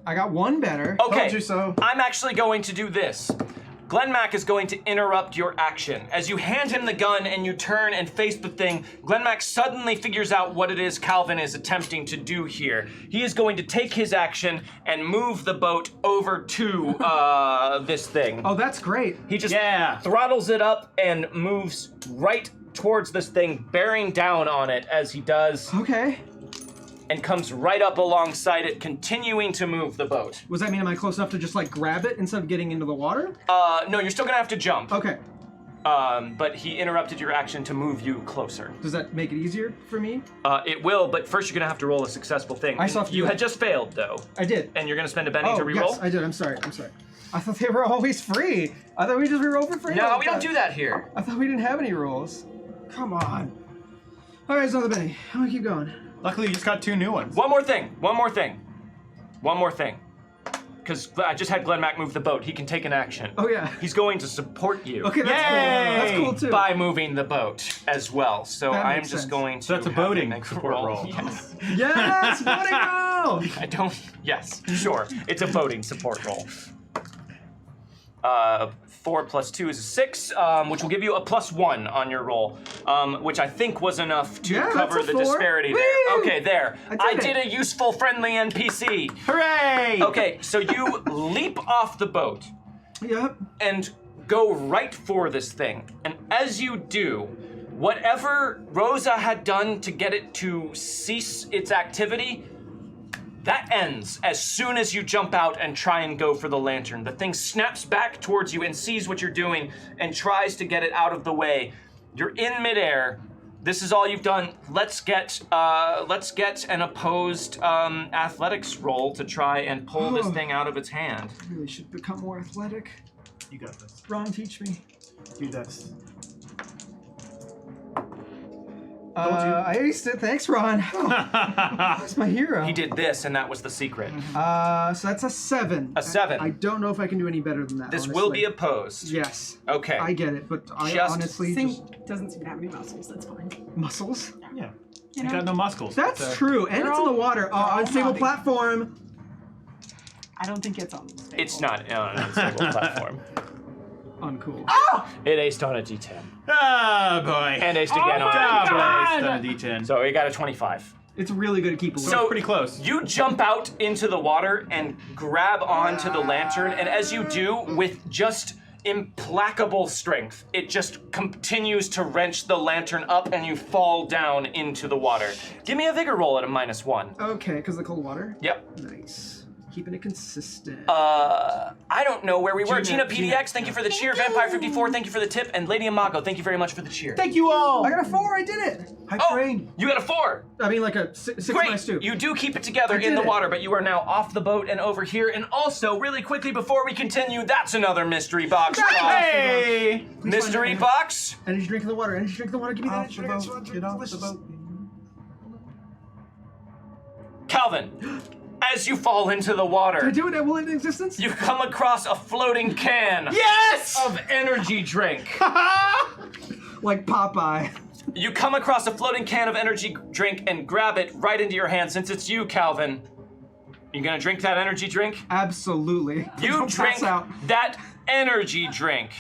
I got one better. Okay. Told you so. I'm actually going to do this. Glenn Mac is going to interrupt your action. As you hand him the gun and you turn and face the thing, Glenn Mac suddenly figures out what it is Calvin is attempting to do here. He is going to take his action and move the boat over to this thing. Oh, that's great. He just Yeah. throttles it up and moves right towards this thing, bearing down on it as he does, Okay. and comes right up alongside it, continuing to move the boat. Was that mean am I close enough to just like grab it instead of getting into the water? No, you're still gonna have to jump. Okay. But he interrupted your action to move you closer. Does that make it easier for me? It will, but first you're gonna have to roll a successful thing. I still have to You do had it. just failed, though, I did. and you're gonna spend a penny to reroll? Yes, I did. I'm sorry. I thought they were always free. I thought we just reroll for free. No, all we the don't time. do that here. I thought we didn't have any rules. Come on. All right, it's another penny. I'm gonna keep going. Luckily, you just got 2 new ones. One more thing. Because I just had Glenn Mac move the boat. He can take an action. Oh yeah. He's going to support you. Okay, that's cool. That's cool too. By moving the boat as well. So That I'm makes just sense. going to. So that's a have him boating make support roll. Yes. Yes, what a go! I don't. Yes, sure. It's a boating support roll. 4 plus 2 is a 6, which will give you a +1 on your roll, which I think was enough to Yeah, cover that's a the 4. disparity Woo! there. Okay, there. I did it. a useful, friendly NPC. Hooray! Okay, so you leap off the boat Yep. and go right for this thing. And as you do, whatever Rosa had done to get it to cease its activity, that ends as soon as you jump out and try and go for the lantern. The thing snaps back towards you and sees what you're doing and tries to get it out of the way. You're in midair. This is all you've done. Let's get an opposed athletics roll to try and pull this thing out of its hand. I really should become more athletic. You got this. Ron, teach me. Do this. I aced it. Thanks, Ron. That's my hero. He did this, and that was the secret. So that's a 7. A 7. I don't know if I can do any better than that. This honestly. will be opposed. Yes. Okay. I get it, but I Just honestly Thing just doesn't seem to have any muscles. That's fine. muscles. Yeah. You got no muscles. That's So- true, and it's in the water. Oh, all unstable body. platform. I don't think it's on the stable. It's not on an unstable platform. Uncool. It aced on a D10. Oh boy. And aced again on a Ah, D10. boy, it's done a D10. So we got a 25. It's really good at keep away. So it's pretty close. You jump out into the water and grab onto the lantern, and as you do, with just implacable strength, it just continues to wrench the lantern up and you fall down into the water. Give me a vigor roll at a -1. Okay, because of the cold water. Yep. Nice. Keeping it consistent. I don't know where we were. Gina Gina, PDX, thank you for the cheer. Vampire 54, thank you for the tip. And Lady Imago, thank you very much for the cheer. Thank you all. I got a 4. I did it. High Oh, train. you got a 4. I mean, like a 6 Great. minus 2. You do keep it together I in did the it. water, but you are now off the boat and over here. And also, really quickly before we continue, that's another mystery box. Hey! Mystery box. Energy drink in the water. Energy drink in the water. Give me that. Off the boat. Get off the boat. Calvin, as you fall into the Did I water, do it at will in existence? you come across a floating can Yes! of energy drink. Like Popeye. You come across a floating can of energy drink and grab it right into your hand. Since it's you, Calvin, you gonna drink that energy drink? Absolutely. You Don't drink pass out. that energy drink.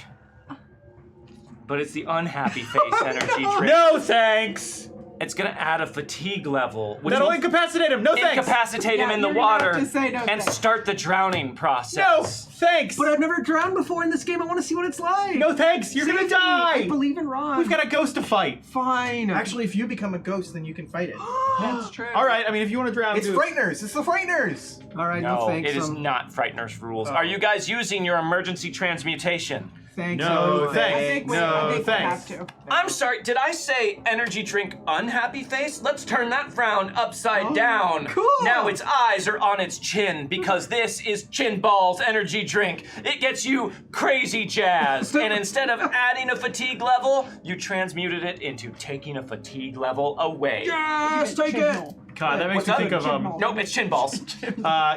But it's the unhappy face energy drink. No thanks. It's gonna add a fatigue level, which That'll will incapacitate him. No thanks. incapacitate him Yeah, in the you're gonna have water to say no and thanks. start the drowning No, process. thanks. But I've never drowned before in this game. I want to see what it's like. No thanks. You're gonna Save me. I die. believe in Ron. We've got a ghost to fight. Fine. Actually, if you become a ghost, then you can fight it. That's true. All right. I mean, if you want to drown, It's do it. Frighteners. It's the Frighteners. All right. No, No, thanks. it is not Frightener's rules. Oh. Are you guys using your emergency transmutation? Thanks. No, I thanks. think we, No, I think thanks. we have to. I'm sorry, did I say energy drink unhappy face? Let's turn that frown upside down. cool. Now its eyes are on its chin because this is Chin Ball's energy drink. It gets you crazy jazzed. And instead of adding a fatigue level, you transmuted it into taking a fatigue level away. Yes, take it. Chibnall. God, that makes What's me up? think of Chibnall. Nope, it's Chin Balls.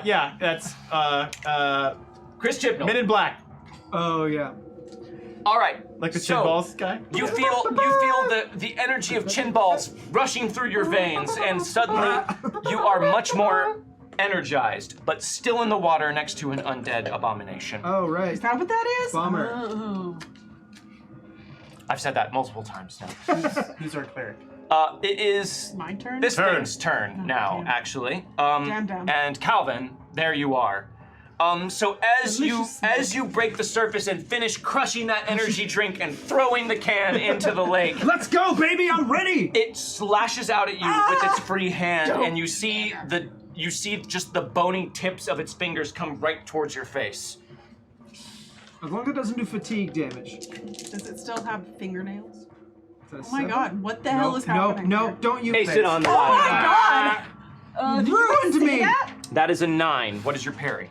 yeah, that's Chris Chibnall. Men in Black, Oh yeah. All right. like the so, Chin Balls guy. You feel the energy of Chin Balls rushing through your veins, and suddenly you are much more energized, but still in the water next to an undead abomination. Oh right. Is that what that is? Bummer. Oh. I've said that multiple times now. Who's our cleric? It is My turn? this Turn. thing's turn now, damn. actually. Damn. And Calvin, there you are. So Delicious as you break the surface and finish crushing that energy drink and throwing the can into the lake, Let's go, baby. I'm ready. it slashes out at you with its free hand, and you see just the bony tips of its fingers come right towards your face. As long as it doesn't do fatigue damage. Does it still have fingernails? Is that a Oh my 7? god, what the hell is happening? No, here? don't you Paste face it on the Oh line. my god! Did you Ruined guys see me. that? That is a 9. What is your parry?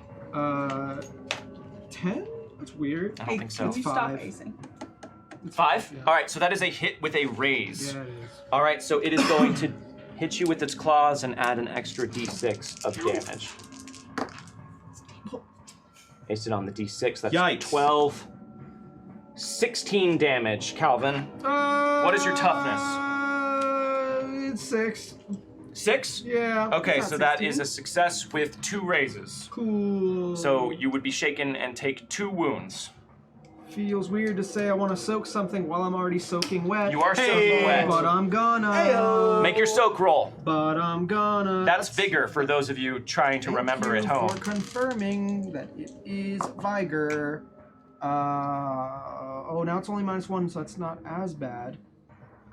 10? That's weird. I don't think so. Can you 5. stop acing? 5? Yeah. All right, so that is a hit with a raise. Yeah, it is. All right, so it is going to hit you with its claws and add an extra d6 of damage. Paste it on the d6. That's Yikes. 12. 16 damage, Calvin. What is your toughness? It's 6. 6? Yeah. Okay, It's so not that is a success with 2 raises. Cool. So you would be shaken and take 2 wounds. Feels weird to say I want to soak something while I'm already soaking wet. You are Hey. soaking wet. But I'm gonna. Heyo. Make your soak roll. But I'm gonna. That's vigor for those of you trying to remember at home. For confirming that it is vigor. Oh, now it's only -1, so that's not as bad.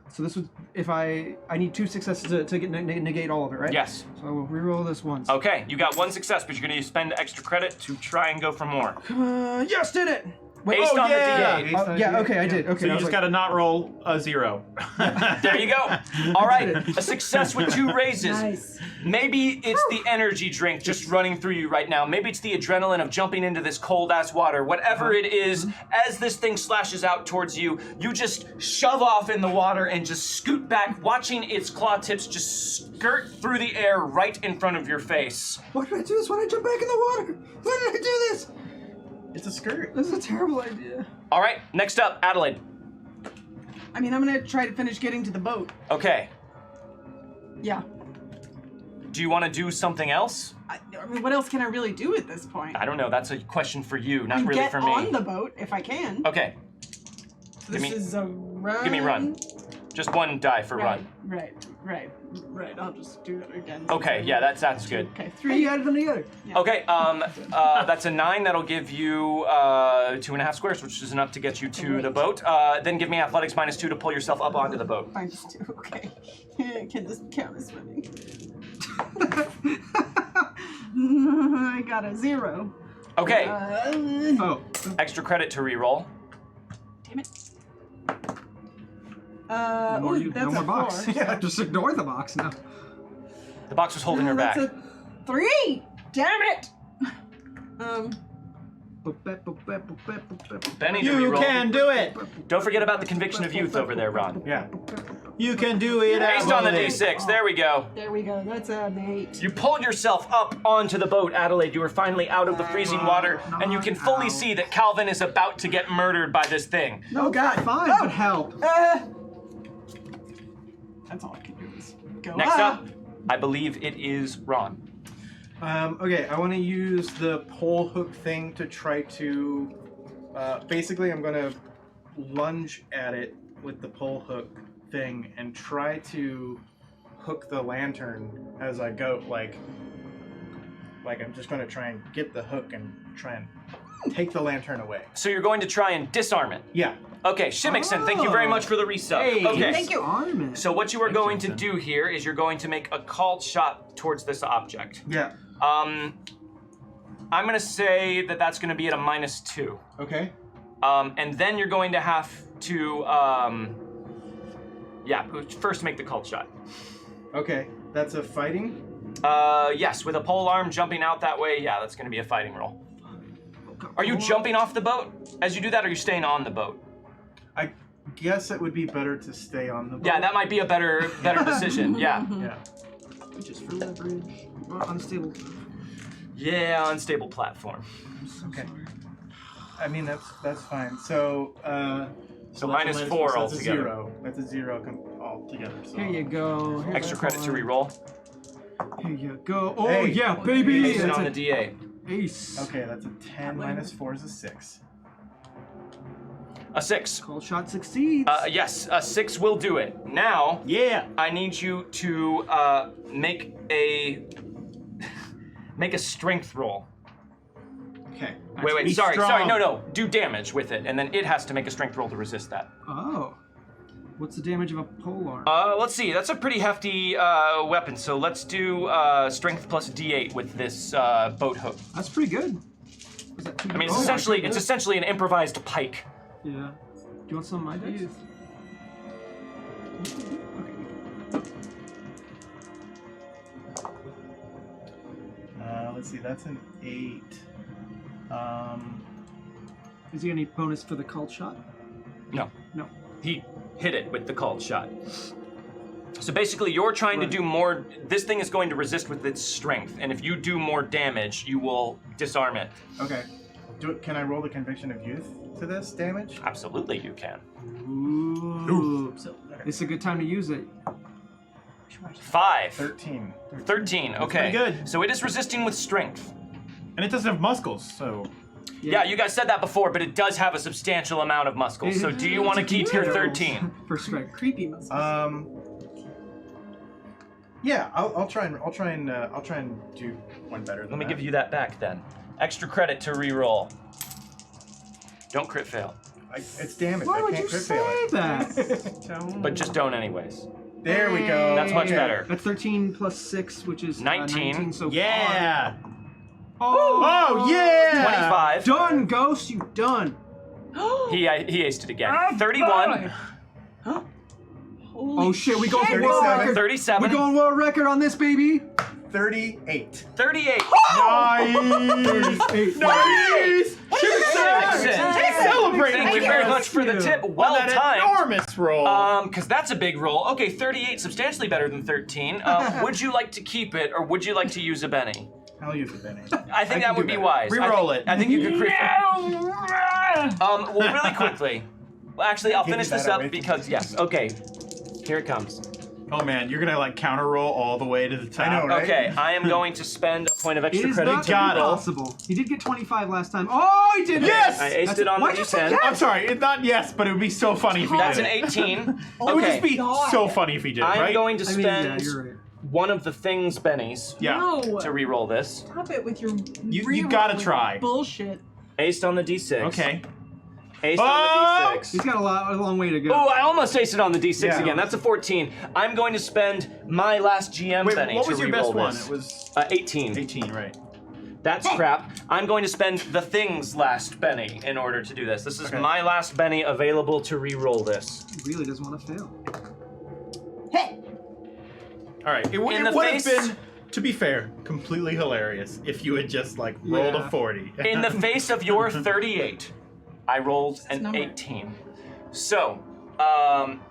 So this would, if I need 2 successes to negate all of it, right? Yes. So I will reroll this once. Okay, you got 1 success, but you're going to spend extra credit to try and go for more. Yes, did it. Wait, Based on yeah. the D8. Based on yeah, D8, okay, I did. Okay, So you I was just like, gotta not roll a 0. There you go. All right, a success with 2 raises. Nice. Maybe it's the energy drink just running through you right now. Maybe it's the adrenaline of jumping into this cold ass water. Whatever it is, as this thing slashes out towards you, you just shove off in the water and just scoot back, watching its claw tips just skirt through the air right in front of your face. Why did I do this? Why did I jump back in the water? Why did I do this? It's a skirt. This is a terrible idea. All right, next up, Adelaide. I mean, I'm gonna try to finish getting to the boat. Okay, Yeah. do you want to do something else? I mean, what else can I really do at this point? I don't know, that's a question for you, I not mean, really get for me. on the boat if I can. Okay, This me- is a run. give me run. Just 1 die for run. Right. I'll just do it again. Okay, yeah, that's good. Okay, Hey, 3. you added them together. Okay, that's a 9. That'll give you 2.5 squares, which is enough to get you to the boat. Then give me athletics -2 to pull yourself up onto the boat. -2. Okay. Can this count as swimming? I got a 0. Okay, Oh. extra credit to reroll. Damn it. No more, Ooh, that's no more a box. 4. Yeah, just ignore the box now. The box was holding her back. That's a 3. Damn it. Benny, to You reroll. can do it. Don't forget about the conviction of youth over there, Ron. Yeah. You can do it. Based on the Adelaide. D6, there we go. There we go. That's an 8. You pulled yourself up onto the boat, Adelaide. You are finally out of the freezing water, and you can fully see that Calvin is about to get murdered by this thing. Oh God. Fine, Oh. but help. That's all I can do is go. Next up, I believe it is Ron. Okay, I want to use the pole hook thing to try to. Basically, I'm going to lunge at it with the pole hook thing and try to hook the lantern as I go. Like I'm just going to try and get the hook and try and take the lantern away. So you're going to try and disarm it. Yeah. Okay, Shimmickson, thank you very much for the resub. Hey. Okay. Thank you. Armament. So what you are going to Jameson. do here is you're going to make a called shot towards this object. Yeah. I'm gonna say that that's gonna be at a -2. Okay. And then you're going to have to, first make the called shot. Okay. That's a fighting. Yes, with a pole arm jumping out that way, yeah, that's gonna be a fighting roll. Are you jumping off the boat as you do that, or are you staying on the boat? I guess it would be better to stay on the boat. Yeah, that might be a better decision, yeah. Yeah. Just for leverage. Unstable. Yeah, unstable platform. Okay. I mean that's fine. So So that's a -4 that's altogether. A 0. That's a 0 altogether. So. Here you go. Here's Extra that credit to card. re-roll. Here you go. Oh Hey. yeah, baby. Based That's on the an DA. ace. Okay, that's a 10 minus 4 is a 6. A 6. Call shot succeeds. Yes, a 6 will do it. Now, Yeah. I need you to make a strength roll. Okay. Wait, Be sorry, strong. no. Do damage with it, and then it has to make a strength roll to resist that. Oh. What's the damage of a polearm? Let's see, that's a pretty hefty weapon, so let's do strength plus D8 with this boat hook. That's pretty good. Is that I mean, it's essentially an improvised pike. Yeah. Do you want some of my dice? Let's see, that's an 8. Is there any bonus for the called shot? No. No. He hit it with the called shot. So basically, you're trying to do more. This thing is going to resist with its strength, and if you do more damage, you will disarm it. Okay. Can I roll the conviction of youth to this damage? Absolutely, you can. Ooh. It's a good time to use it. 5. 13. 13. Okay. pretty good. So it is resisting with strength. And it doesn't have muscles, so. Yeah, you guys said that before, but it does have a substantial amount of muscles. So do you want to keep your 13? For strength. Creepy muscles. Yeah, I'll try and do one better than Let me that. give you that back then. Extra credit to re-roll. Don't crit fail, It's damage. Why I would can't you crit say fail it. that? but just don't anyways. There we go. That's much Okay. better. That's 13 plus 6, which is 19. So Yeah. far. Oh, yeah. 25. Done, Ghost, you done. He aced it again. 31. Oh shit, we going for 37. world record. 37. We going world record on this, baby. 38. 38. Nice. Nice. Celebrate. Thank you very Thank much for the you. tip. On Well that timed. enormous roll. Because that's a big roll. Okay, 38, substantially better than 13. Would you like to keep it, or would you like to use a Benny? I'll use it, Benny. I think that would be wise. Reroll it. I think you could crit. Well, really quickly. Well, actually, I'll Give finish you this that up away. because, yes. Okay, here it comes. Oh man, you're gonna like counter roll all the way to the top. I know, right? Okay, I am going to spend a point of It extra is credit not to got it. re-roll. possible. He did get 25 last time. Oh, he did. Yes! I aced it on the Why'd you say D10. yes? I'm sorry, it's not yes, but it would be so funny if he That's did an it. 18. It would just Okay, be so funny if he did, I'm right? going to I mean, yeah, spend you're right. one of the things bennies Yeah. No. to re-roll this. Stop it with your You gotta try. bullshit. Aced on the D6. Okay. Aced Oh! on the He's D6. got a long way to go. Oh, I almost aced it on the D6 Yeah. again. That's a 14. I'm going to spend my last GM Wait, Benny what to was your re-roll best one? this. It was 18. 18, right? That's crap. I'm going to spend the thing's last Benny in order to do this. This is Okay. my last Benny available to re-roll this. He really doesn't want to fail. All right. It would In the have face- been, to be fair, completely hilarious if you had just like rolled Yeah. a 40. In the face of your 38, I rolled an number. 18. So,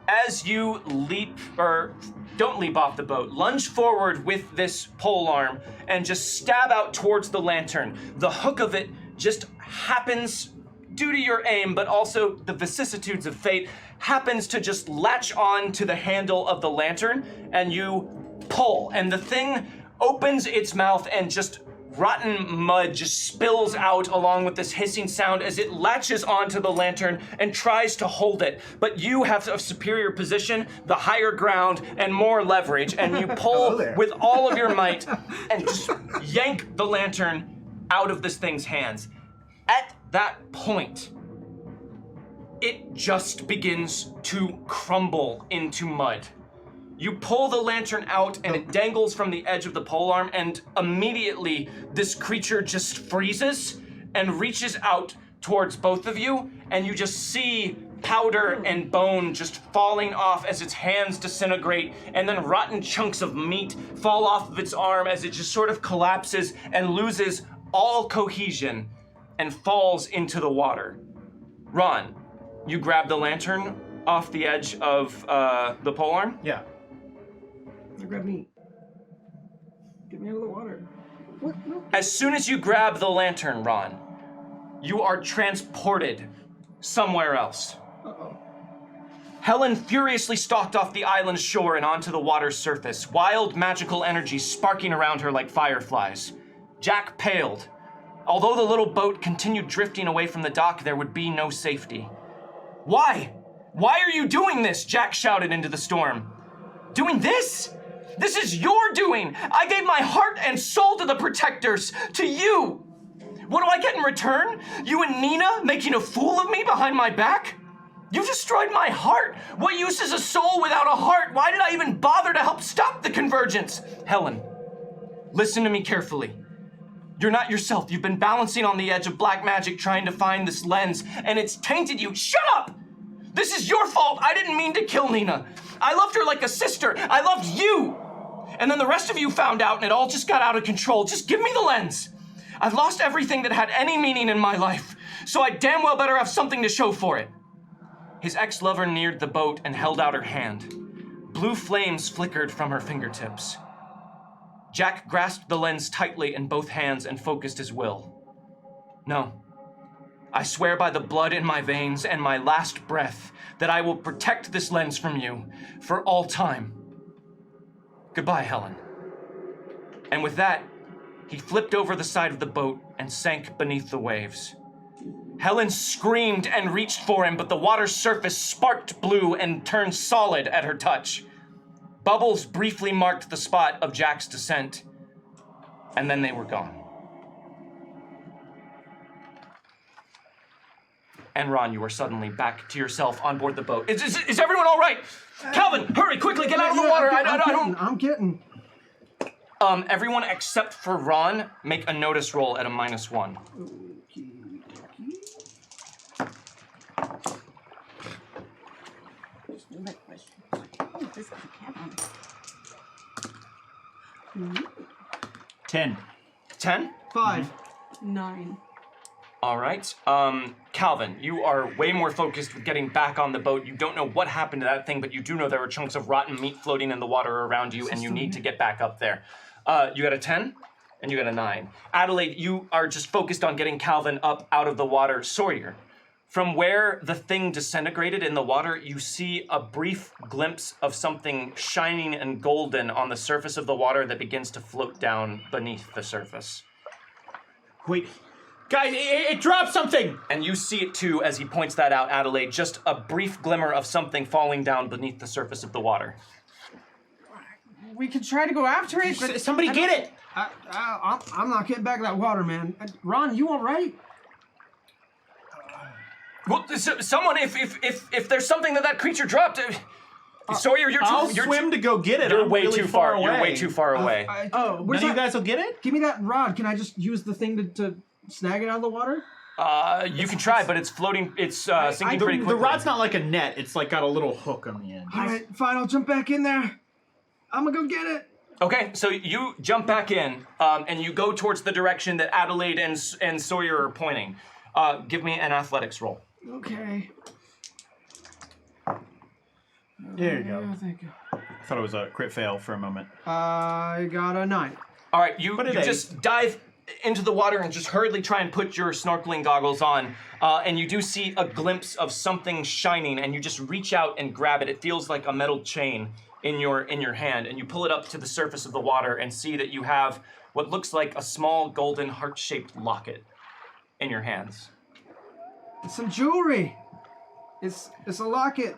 as you leap, or don't leap off the boat, lunge forward with this pole arm and just stab out towards the lantern. The hook of it just happens, due to your aim, but also the vicissitudes of fate, happens to just latch on to the handle of the lantern, and you pull, and the thing opens its mouth and just rotten mud just spills out along with this hissing sound as it latches onto the lantern and tries to hold it. But you have a superior position, the higher ground, and more leverage, and you pull with all of your might and just yank the lantern out of this thing's hands. At that point, it just begins to crumble into mud. You pull the lantern out and it dangles from the edge of the polearm, and immediately this creature just freezes and reaches out towards both of you, and you just see powder and bone just falling off as its hands disintegrate, and then rotten chunks of meat fall off of its arm as it just sort of collapses and loses all cohesion and falls into the water. Ron, you grab the lantern off the edge of the polearm? Yeah. Grab me. Get me out of the water. What? No. As soon as you grab the lantern, Ron, you are transported somewhere else. Uh-oh. Helen furiously stalked off the island's shore and onto the water's surface, wild magical energy sparking around her like fireflies. Jack paled. Although the little boat continued drifting away from the dock, there would be no safety. Why? Why are you doing this? Jack shouted into the storm. Doing this? This is your doing! I gave my heart and soul to the protectors, to you! What do I get in return? You and Nina making a fool of me behind my back? You destroyed my heart! What use is a soul without a heart? Why did I even bother to help stop the convergence? Helen, listen to me carefully. You're not yourself. You've been balancing on the edge of black magic trying to find this lens, and it's tainted you. Shut up! This is your fault. I didn't mean to kill Nina. I loved her like a sister. I loved you. And then the rest of you found out and it all just got out of control. Just give me the lens. I've lost everything that had any meaning in my life, so I damn well better have something to show for it. His ex-lover neared the boat and held out her hand. Blue flames flickered from her fingertips. Jack grasped the lens tightly in both hands and focused his will. No. I swear by the blood in my veins and my last breath that I will protect this lens from you for all time. Goodbye, Helen. And with that, he flipped over the side of the boat and sank beneath the waves. Helen screamed and reached for him, but the water's surface sparked blue and turned solid at her touch. Bubbles briefly marked the spot of Jack's descent, and then they were gone. And Ron, you are suddenly back to yourself on board the boat. Is everyone all right? Calvin, hurry, quickly, get out of the water. I'm getting. Everyone except for Ron, make a notice roll at a -1. Oh, this is a cat. 10. 10? 5. 9. All right. Calvin, you are way more focused with getting back on the boat. You don't know what happened to that thing, but you do know there were chunks of rotten meat floating in the water around you, and you need to get back up there. You got a 10, and you got a 9. Adelaide, you are just focused on getting Calvin up out of the water. Sawyer, from where the thing disintegrated in the water, you see a brief glimpse of something shining and golden on the surface of the water that begins to float down beneath the surface. Wait. Guys, it dropped something! And you see it too as he points that out, Adelaide, just a brief glimmer of something falling down beneath the surface of the water. We could try to go after it, but Somebody get it! I'm not getting back in that water, man. Ron, you all right? Well, someone, if there's something that creature dropped, Sawyer, I'll swim to go get it. You're I'm way really too far. away. You're way too far away. Oh, where's None of that? you guys will get it? Give me that rod. Can I just use the thing to snag it out of the water? You can try, but it's floating. It's sinking pretty quickly. The rod's not like a net. It's like got a little hook on the end. All right, fine. I'll jump back in there. I'm gonna go get it. Okay, so you jump back in, and you go towards the direction that Adelaide and Sawyer are pointing. Give me an athletics roll. Okay. There you go. Yeah, thank you. I thought it was a crit fail for a moment. I got a 9. All right, you Put it just dive into the water and just hurriedly try and put your snorkeling goggles on, and you do see a glimpse of something shining, and you just reach out and grab it. It feels like a metal chain, in your hand, and you pull it up to the surface of the water and see that you have what looks like a small golden heart-shaped locket in your hands. It's some jewelry. It's a locket.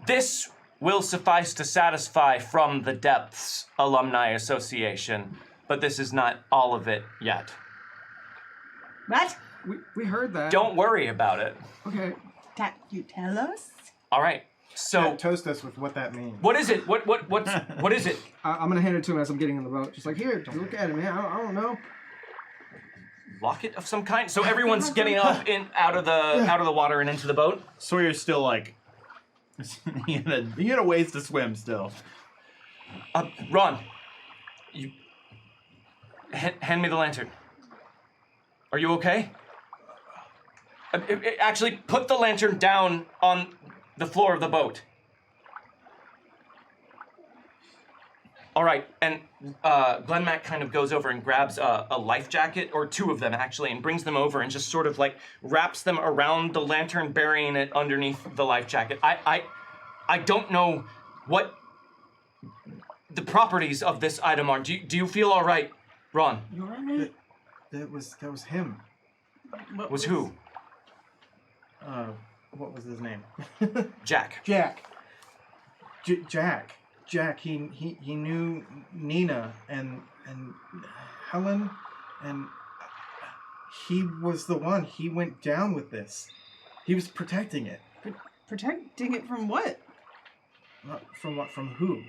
This will suffice to satisfy From the Depths Alumni Association, but this is not all of it yet. What? We heard that. Don't worry about it. Okay. That you tell us? All right. So, Yeah, toast us with what that means. what is it? What is it? I'm gonna hand it to him as I'm getting in the boat. Just like, here, look at it, man. I don't know. Locket of some kind? So everyone's getting up out of the water and into the boat? Sawyer's still like, he had a ways to swim still. Ron, you hand me the lantern. Are you okay? Actually, put the lantern down on the floor of the boat. All right, and Glenn Mac kind of goes over and grabs a life jacket, or two of them actually, and brings them over and just sort of like wraps them around the lantern, burying it underneath the life jacket. I don't know what the properties of this item are. Do you feel all right, Ron? You all right? That was him. What Was who? What was his name? Jack. Jack. Jack. He knew Nina and Helen, and he was the one. He went down with this. He was protecting it. Protecting it from what? From what? From who?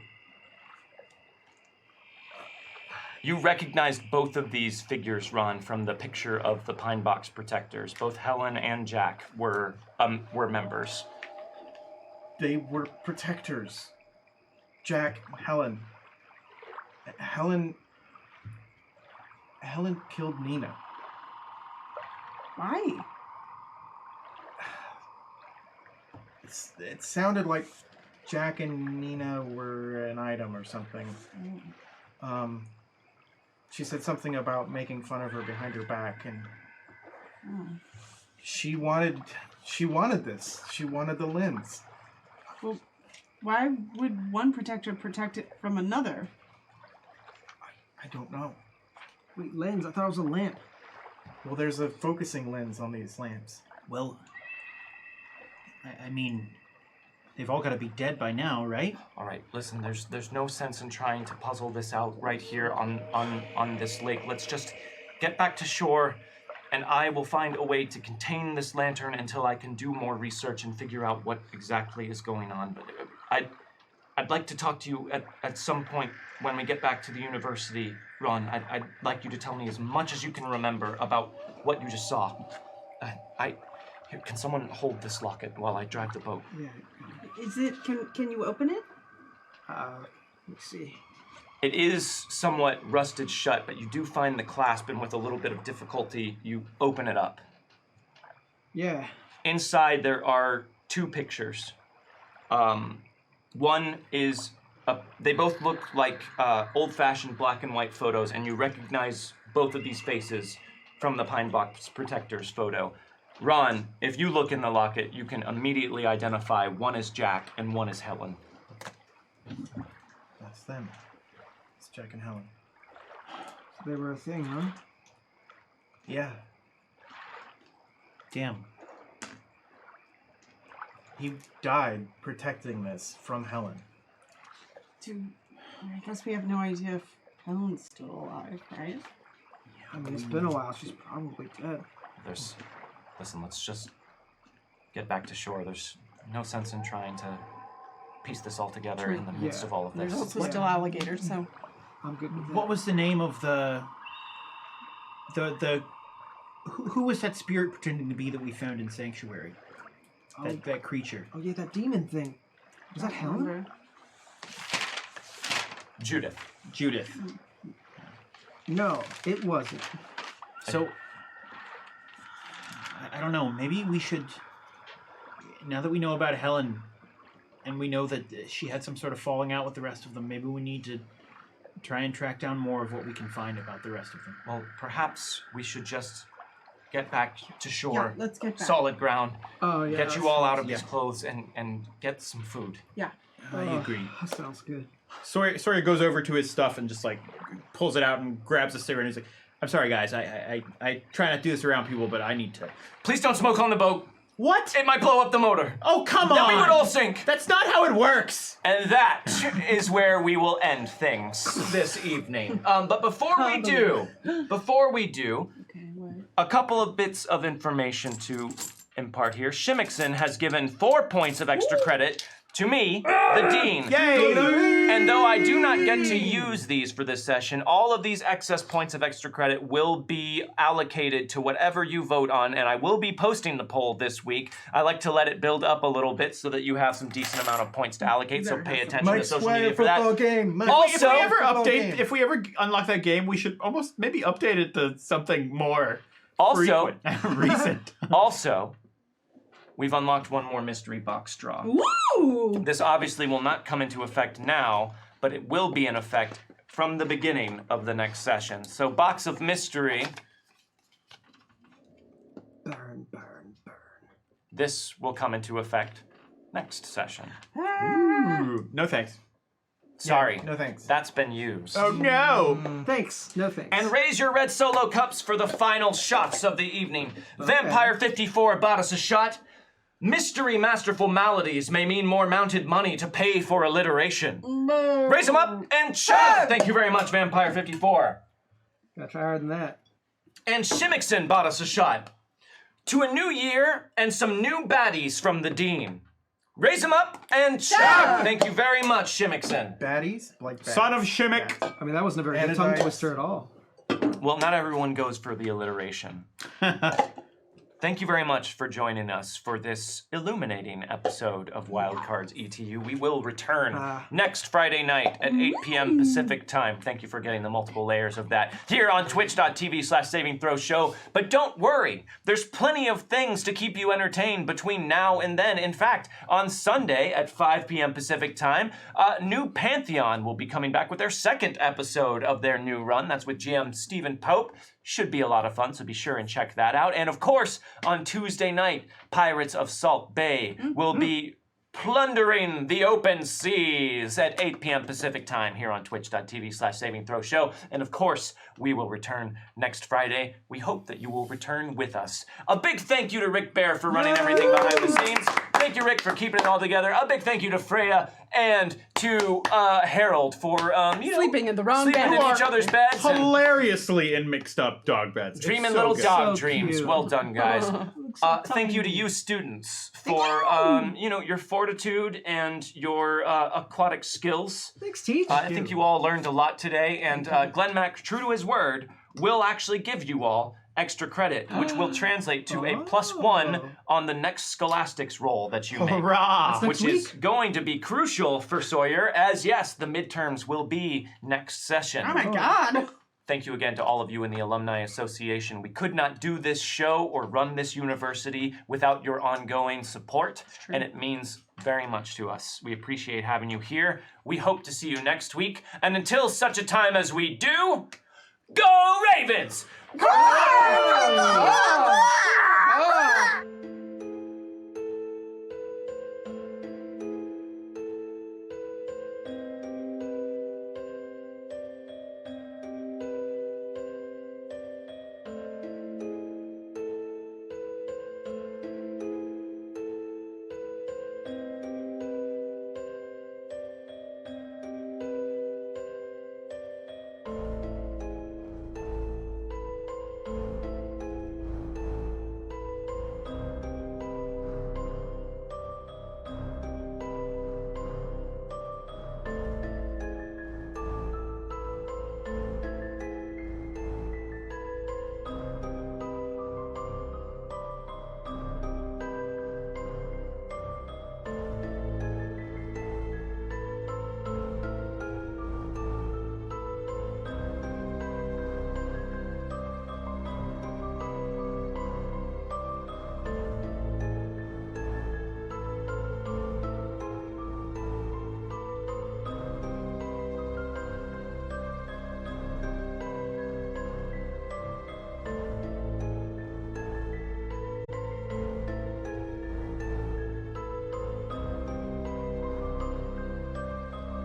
You recognized both of these figures, Ron, from the picture of the Pine Box Protectors. Both Helen and Jack were members. They were protectors. Jack, Helen. Helen killed Nina. Why? It sounded like Jack and Nina were an item or something. She said something about making fun of her behind her back, and she wanted this. She wanted the lens. Well, why would one protector protect it from another? I don't know. Wait, lens. I thought it was a lamp. Well, there's a focusing lens on these lamps. Well, I mean, they've all got to be dead by now, right? All right, listen, there's no sense in trying to puzzle this out right here on this lake. Let's just get back to shore, and I will find a way to contain this lantern until I can do more research and figure out what exactly is going on. But I'd like to talk to you at some point when we get back to the university, Ron. I'd like you to tell me as much as you can remember about what you just saw. Here, can someone hold this locket while I drive the boat? Yeah. Is it? Can you open it? Let's see. It is somewhat rusted shut, but you do find the clasp, and with a little bit of difficulty, you open it up. Yeah. Inside, there are two pictures. One is, they both look like old-fashioned black and white photos, and you recognize both of these faces from the Pine Box Protectors photo. Ron, if you look in the locket, you can immediately identify one is Jack and one is Helen. That's them. It's Jack and Helen. They were a thing, huh? Yeah. Damn. He died protecting this from Helen. I guess we have no idea if Helen's still alive, right? I mean, it's been a while. She's probably dead. Listen, let's just get back to shore. There's no sense in trying to piece this all together True. in the midst of all of There's this. also still alligators, so. I'm good with that. What was the name of the who was that spirit pretending to be that we found in Sanctuary? That creature. Oh yeah, that demon thing. Was that Helen? Remember? Judith. No, it wasn't. So, I don't know, maybe we should, now that we know about Helen, and we know that she had some sort of falling out with the rest of them, maybe we need to try and track down more of what we can find about the rest of them. Well, perhaps we should just get back to shore. Yeah, let's get back. Solid ground. Oh yeah. Get you all out of these clothes and get some food. Yeah. I agree. That sounds good. Sawyer goes over to his stuff and just like pulls it out and grabs a cigarette and he's like, I'm sorry guys, I try not to do this around people, but I need to. Please don't smoke on the boat. What? It might blow up the motor. Oh, come on! Then we would all sink. That's not how it works! And that is where we will end things this evening. But before we do, Okay, wait. a couple of bits of information to impart here. Shimmickson has given 4 points of extra credit to me, the Dean. Yay! And though I do not get to use these for this session, all of these excess points of extra credit will be allocated to whatever you vote on, and I will be posting the poll this week. I like to let it build up a little bit so that you have some decent amount of points to allocate, so pay attention to Mike's social media for that. football game. If we ever update, if we ever unlock that game, we should almost maybe update it to something more Also, frequent, recent. also, we've unlocked one more mystery box draw. Woo! This obviously will not come into effect now, but it will be in effect from the beginning of the next session. So, Box of Mystery, Burn, burn, burn. this will come into effect next session. Ooh, no thanks. Sorry, No thanks. that's been used. Oh no! Thanks. No thanks. And raise your red solo cups for the final shots of the evening. Vampire 54 bought us a shot. Mystery masterful maladies may mean more mounted money to pay for alliteration. Raise them up and chug! Thank you very much, Vampire 54. Gotta try harder than that. And Shimmickson bought us a shot. To a new year and some new baddies from the Dean. Raise them up and chug! Thank you very much, Shimmickson. Baddies? Like bats. Son of Shimmick. I mean, that wasn't a very good tongue Anodize. twister at all. Well, not everyone goes for the alliteration. Thank you very much for joining us for this illuminating episode of Wildcards ETU. We will return next Friday night at 8 p.m. Pacific time. Thank you for getting the multiple layers of that here on twitch.tv/savingthrow show. But don't worry, there's plenty of things to keep you entertained between now and then. In fact, on Sunday at 5 p.m. Pacific time, New Pantheon will be coming back with their second episode of their new run. That's with GM Stephen Pope. Should be a lot of fun, so be sure and check that out. And of course, on Tuesday night, Pirates of Salt Bay will be plundering the open seas at 8 p.m. Pacific time here on twitch.tv/savingthrow show. And of course, we will return next Friday. We hope that you will return with us. A big thank you to Rick Bear for running everything behind the scenes. Thank you, Rick, for keeping it all together. A big thank you to Freya and to Harold for Sleeping in the wrong sleeping bed. in each other's beds. And Hilariously in mixed up dog beds. It's dreaming so little good. dog So dreams. cute. Well done, guys. Thank you to you students for your fortitude and your aquatic skills. Thanks, Teach. I think you all learned a lot today, and Glenn Mack, true to his word, will actually give you all extra credit, which will translate to a +1 on the next scholastics roll that you make. Hurrah! Which is going to be crucial for Sawyer, as yes, the midterms will be next session. Oh my god. Thank you again to all of you in the Alumni Association. We could not do this show or run this university without your ongoing support, and it means very much to us. We appreciate having you here. We hope to see you next week, and until such a time as we do, go Ravens! Oh.